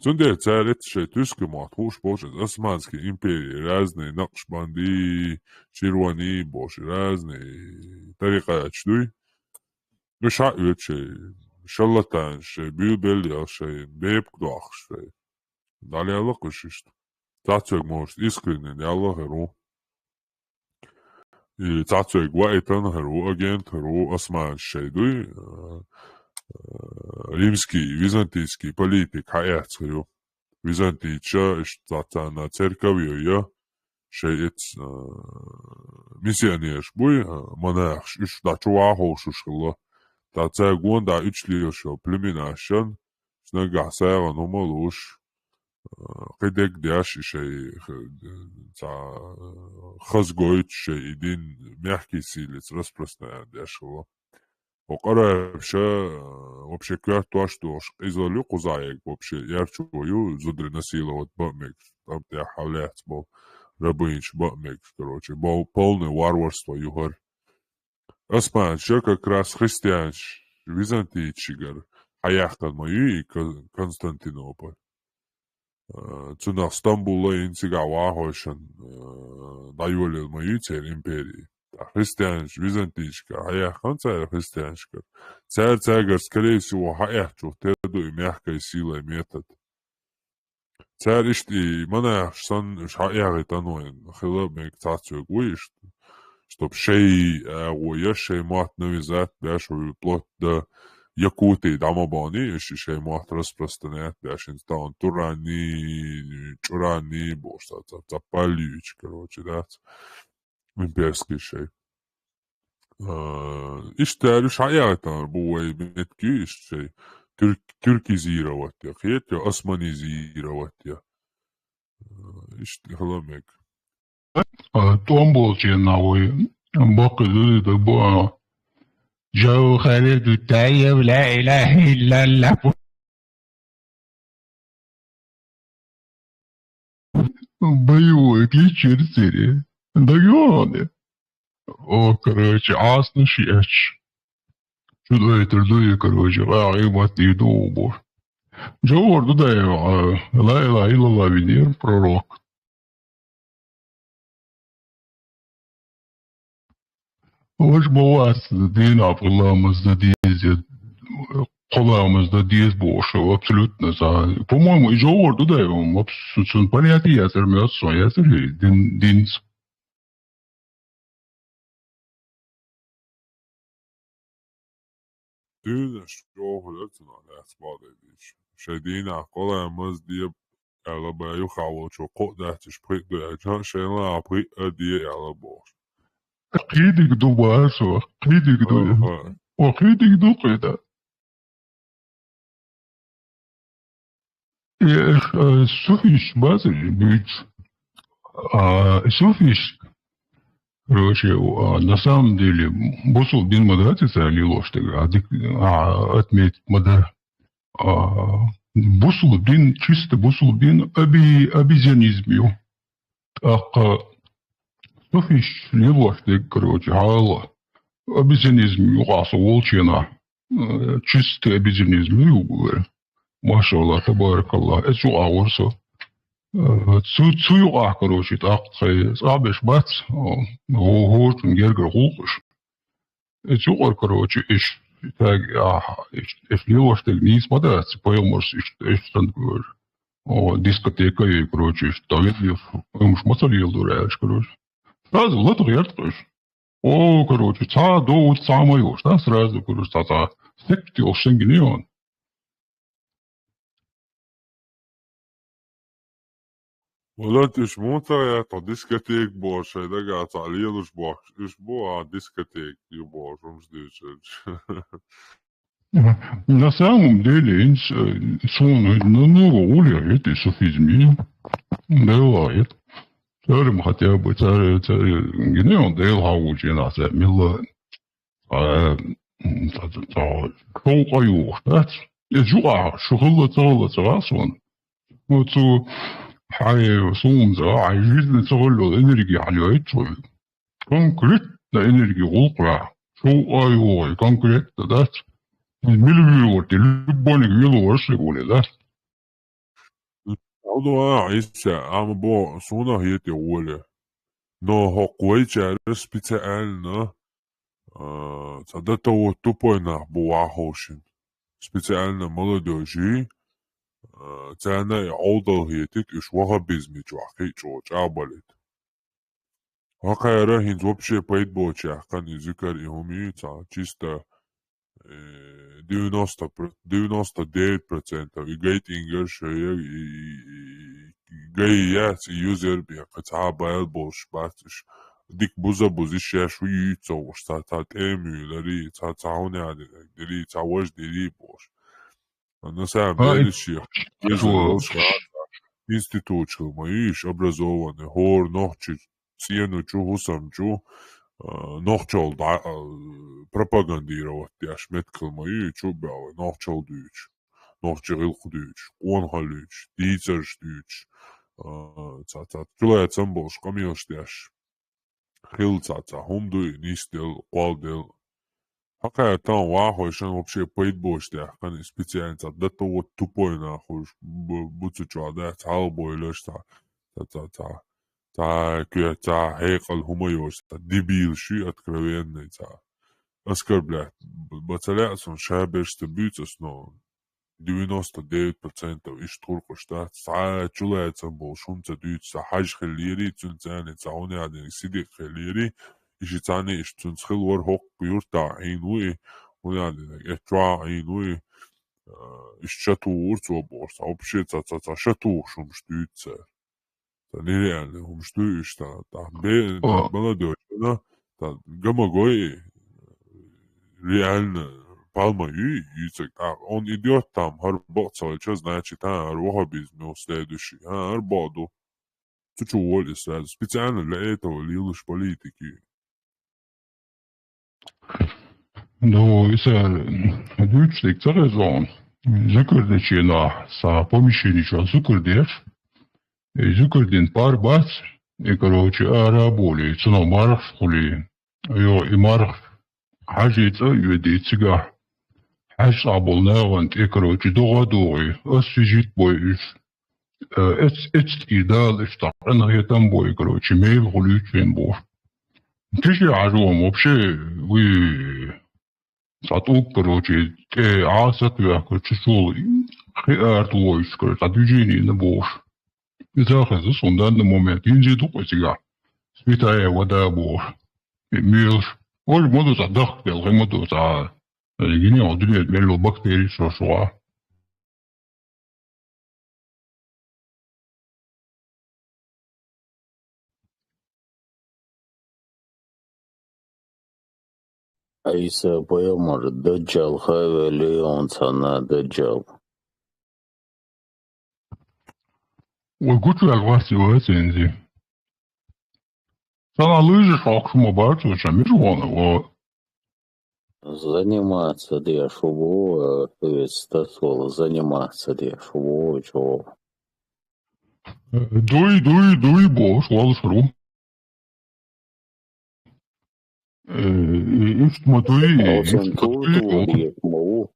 تندي تالت شي ترسكي مواتوش بوش اسمانسكي امبيري رازني نقش باندي شيرواني بوش رازني طريقة اتشدوي مش عقيت شي شلتان شي بيلبيل شي بيبك دوخ شي دالي الله قششت تاتوك موش اسكرين الله هرو تاتوك وايتان هرو اجين هرو اسمان شيدوي римский, византийский политик хаяцхю. Византийча штатана церковью шеет миссионерш буй монарш иш да чуахошушла. Да цегон да ичлиошо племинашан снагасера номалуш قدك داش شيء خزقويت شيء دين ميحكي سيلت رسبرسنا داش هو وقرأ вообще кварту что изолю кузаек вообще ярчую зудри насила вот бамик там те хавлят был рабынч бамик короче был полное варварство югор Османча как раз христианч византийчигар аяхтан мою и Константинополь цунах Стамбула инцигава хошан даюлил мою цель империи христианч, византийчка, аяхан царь христианчка. Царь говорит, скорее всего, хаяхчу, теду и мягкой силой метод. Царь ишти, мана сан хаяхит ануин, хилаб мек цацию гуишт, чтоб шей уя, шей мат навязать, бяшу вплоть до Якутии, Дамабани, шей мат распространять, бяшин стан Турани, Чурани, бошта, Цапалич, короче, да. имперский шей. Иште шаята буй метки иште тюркизировать я, хетя османизировать я. Иште халамек. Томбол ченавой бакы да ба. Жау халиду тайя ла иляха илlallah. Боевой кличер серия. Да ёны. О, короче, асно шьяч. Чудо это рдуе, короче, мат и дубу. Джовар дудая, ла илла винир, пророк. Ваш бавас, дина, пламаз, да дизет, пламаз, да диз боша, абсолютно. По-моему, и Джовар дудая, абсолютно понятие, я термёс, я термёс, динс. Dün şohlet na spadadik. Şedina qola maz diye ala ba yu xawo cho qoda tishprit do ajan shela apri diye ala boş. Qidik do baso, qidik do. O qidik do qida. Ya sufish bazı büyük. Суфиш, короче, на самом деле, бусул бин мадратица лилош отметить мада. Бусул бин, чисто бусул бин обезьянизмию. Суфиш лилош, короче, обезьянизмию, волчина. Чисто обезьянизмию, говорю. Машаллах, табаракаллах, это ауэрсо. Цуюга, короче, так, сабеш бац, гохот, гергер хулкаш. Это, короче, так, лилош, не смотрится, поеморс, там, дискотека, и, короче, там, уж мацалил, дураешь, короче. Сразу, лето герташ. О, короче, до самоешь, да, сразу, короче, секти, ошенгенион. والله انت ايش مو طلعت على ديسكتيك باش هيدا قاعد عليه ايش باش ايش بو على ديسكتيك يباش مش ديش. На самом деле, гуляет и софизме, делает. Царем хотя бы царь генеон дел хаучина, мило, толкаю, да? Я жуа, шухла царасван. Вот Хай сумза, жизнь целую энергию, алёет свой. конкретно энергии голква. Шо айой конкретно, да? Миллиорд, любой вилуаши голи, да? Алdo Isa Ambo Suna Hete Ole. Но Hokwecha специально Садата тупойна Буахошин. Специально молодежи Цана Олдо Хетик и Швахабизми Чвахи Чоч Абалит. Хакайра Хинз вообще поэтбочах кан языкар и умеется чисто 99% и гайт English и гайят юзер бия ката байл бош батиш дик буза бузишя шуйцо штата теми лари цаауне ади дери цаваш дери бош на самом деле ши институт маиш образованный хор нохчи цену чухусамчу нохчол пропагандировать яш меткалмаи чубява нохчол дүйч нохчил худүйч онхалүйч дийцерш дүйч цаца чулаятсан бош камилштяш хилцаца хумдуй нистел квалдел Какая там вахойшен вообще поэтбоштях кан специально дата вот тупой нахуй буцуча да цалбой лешта та кюта хейкал хумайош та дебил ши откровенный та оскорблять бацалясон шабеште бюцес но 99% иш турко штат са чулаятся бол шунца дүйца хаж хелири цунцане цауне аден сидик хелири ишицане иш цунцхил вор хок бюрта инуи унаден этва инуи иш чату урцо борс вообще ца шату шум штүйца нереально умштуешь та молодежь да та гомогой реально Палмаю, он идет там, работал, что значит, рохабизм следующий, работу. Ты что уволишь сразу? Специально для этого лилишь политики. Ну, если дючник царезон, закрдечина са помещение закрдеш, закрден пар бац, и, короче, араболи, цена марх хули, и марх حاجة يديتسجا حاج عبولنا وانت إكروتي دوغي أسجيت بويش إدال إشتاق أنا هي تنبوي كروتي ميل غلوت فين بوش تيجي عجوم وبشي وي ساتوك كروتي تي عاصت وياكو تشولي خيار تويش كروتي تجيني نبوش إذا خذ صندان المومنت ينزي دوغي سجا سبيتايا ودا بوش ميلش Ой, моду за дах, белый моду за гене одни мело бактерии шошуа. Айса поемор даджал хавели он цана даджал. Ой, гучу алваси васензи. Цана лыжи шокшума бачу, шамирвона, Заниматься дешево, стасол, заниматься дешево, чего. Дуй, бош, лалшру. Иштматуи, иштматуи.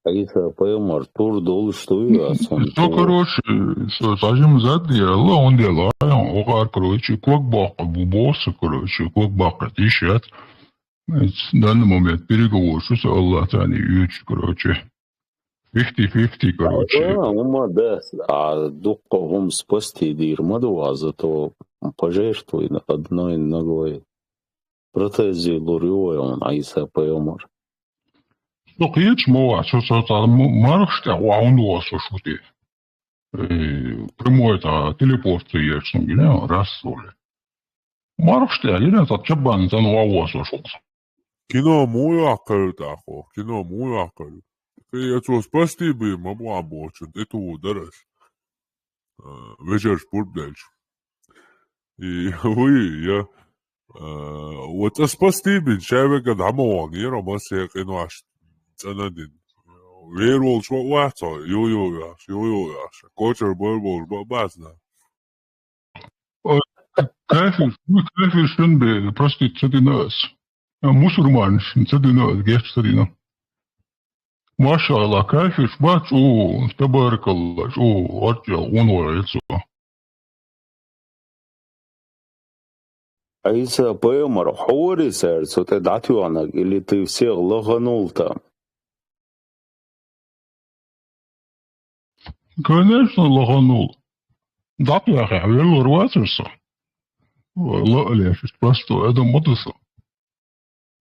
Айса поемор тур дол что я сам. Что, короче, сажем задела, он делает, огар, короче, как бака бубоса, короче, как бака тишет. В данный момент переговор, что с Аллах тани юч, короче, 50-50, короче. Да, а духовым спасти дирмаду, а зато пожертвуй одной ногой. Протези луриой он, айса поемор. Что киеч мова, что маршта, он уасо шути. Прямой это телепорт ешь, ну, не, раз соли. Маршта, не, это чабан, за уасо шути. Кино мой аккаут ахо, кино мой аккаут. Я что спасти бы, могу обочить, это ударишь. Вечер спорт дальше. И вы, вот спасти бы, человека домой, не ромase, кино аж ценадин. Верол, что вато, йо-йо, кочер, борбор, бабазна. Kafirsin be prostitutinas. Musulmansın tadinas geçtadina. Maşallah kafir baç o tabarakallah o arca onu etso. عيسى بيمر حوري سير سوتي دعتيوانك اللي تيسيغ لغنولتا. Конечно, лаганул. Да, я говорю, рваться. لا просто это мотоса.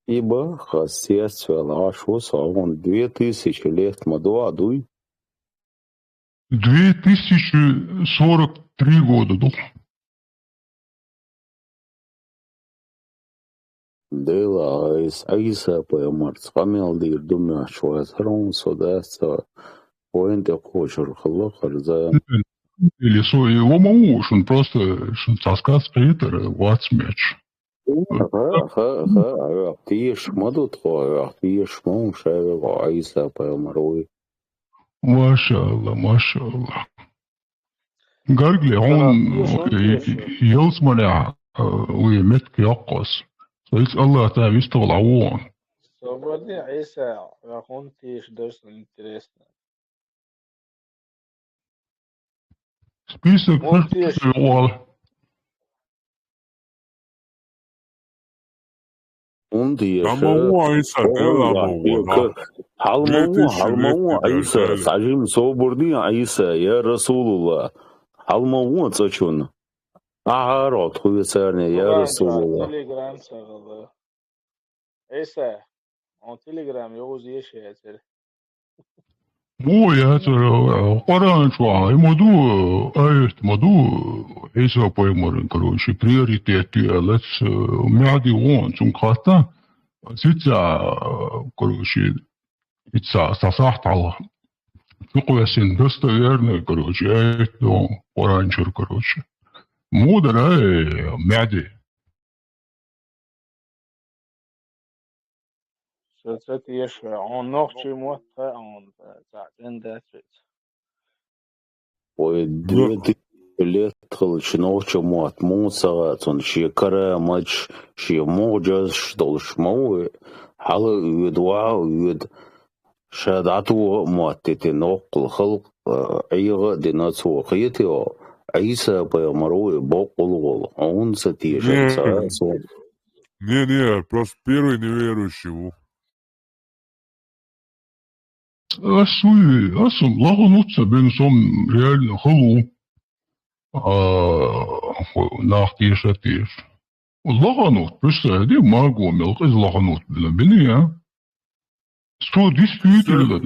Ибо естественно, что он 2000 лет мадуадуй. 2043 года, да? Дела из Айса поймар, скамел дир думя, что это рон содастся, поинте кочер халахар за. Или его муж, он просто таскает спритер, ватс мяч. Тиеш мадут хо, тиеш мон шева Айса поймаруй. Машаллах. Гаргли, он يوصمنا ويمتك يقص. فإذا الله تعالى يشتغل عوان. Свободный Айса, он тиеш достаточно интересно. Список фestival. Он тиеш. Айса, Халмау Айса, сажим свободный Айса, я Расулулlah. Халмау цачун. Рот хуйцерне, я Расулулlah. Телеграм сагала. Айса, он телеграм его здесь есть. مو يا ترى قرآن شو موضوع آية موضوع عيسى بيمر كروشي بريوريتي لتس معدي وان ثم خاطة سيتسا كروشي إتسا صحت على فقوة سن دست يرنا كروشي آية دو قرآن شر كروشي مو ده معدي Кстати, он ночью ему он зацендает. Ой, 2000 лет толчночь мот мусора, он шикара матч, шимоджас, что шмоу, хала юдва юд шадату мот тинокл хал айга динацу хиетио Айса поймару бокол он сатижа со. Не, просто первый неверующий. Асум лагнуться бен сом реально халу нахтишатиш. Лагнут, представляете, могу мелко из лагнут бения. Что действительно,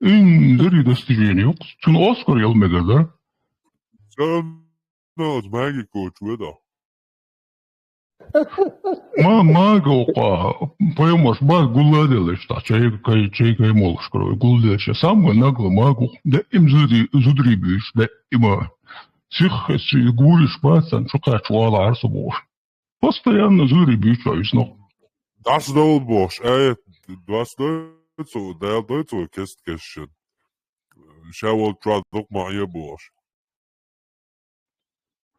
ин достижение. Чун Оскар ел мега, да? Маги коуч, да. Магу понимаешь, баг гуладили, что чайка молш, кроме гуладили, самое нагло магу, да им зудрибишь, да има сих гулиш пацан, что качвала арсубош. Постоянно зудрибишь, а весно. Das Dolbosch, was Deutsch, der Deutsch Kästchen. Schau mal, doch mal hier Bosch.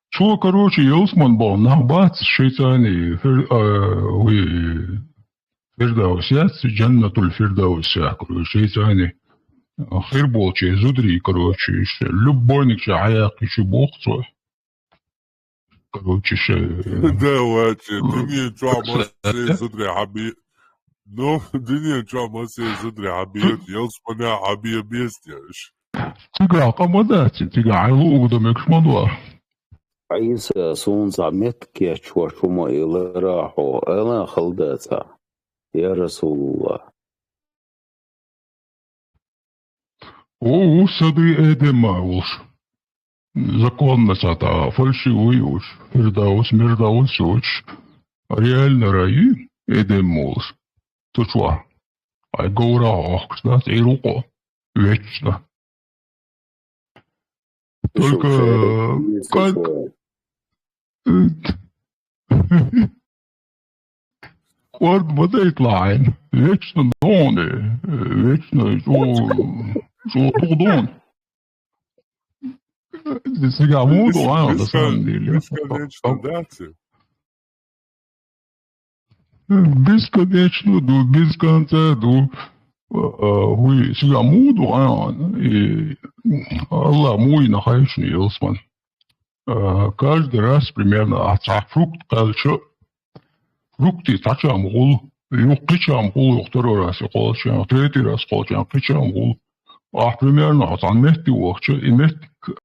Что, короче, Елсман был на бац шейтани фирдаусят, джаннатуль фирдаусят, короче, шейтани хирбол чей зудри, короче, любовник чей аяк еще бог свой. Короче, да, вот, ты не чё, зудри хаби. Ну, ты не чё, зудри хаби, Елсмана хаби объясняешь. Тига, комодати, тига, айлу угдамек шмадуа. عيسى صون زعمت كيش وشوما إلى راحو أنا خلدتها يا رسول الله. О, сады Эдема уж. Законно сата, фальшивый уж. Мирдаус уж. Реально раи Эдем уж. То что? Ай говоря, ох, кстати, и руко. Вечно. Только как... Кварт بدأت لاين вечно доны, вечно что дон. Сега мудро, на самом деле. Бесконечно, Бесконечно, без конца, вы сега мудро, и Аллах мой нахайшный Елсман. Каждый раз примерно фрукт кажется, фрукты тачам гул, юқичам гул, второй раз колчам, третий раз колчам, кичам гул. Примерно там метти уахча, и метти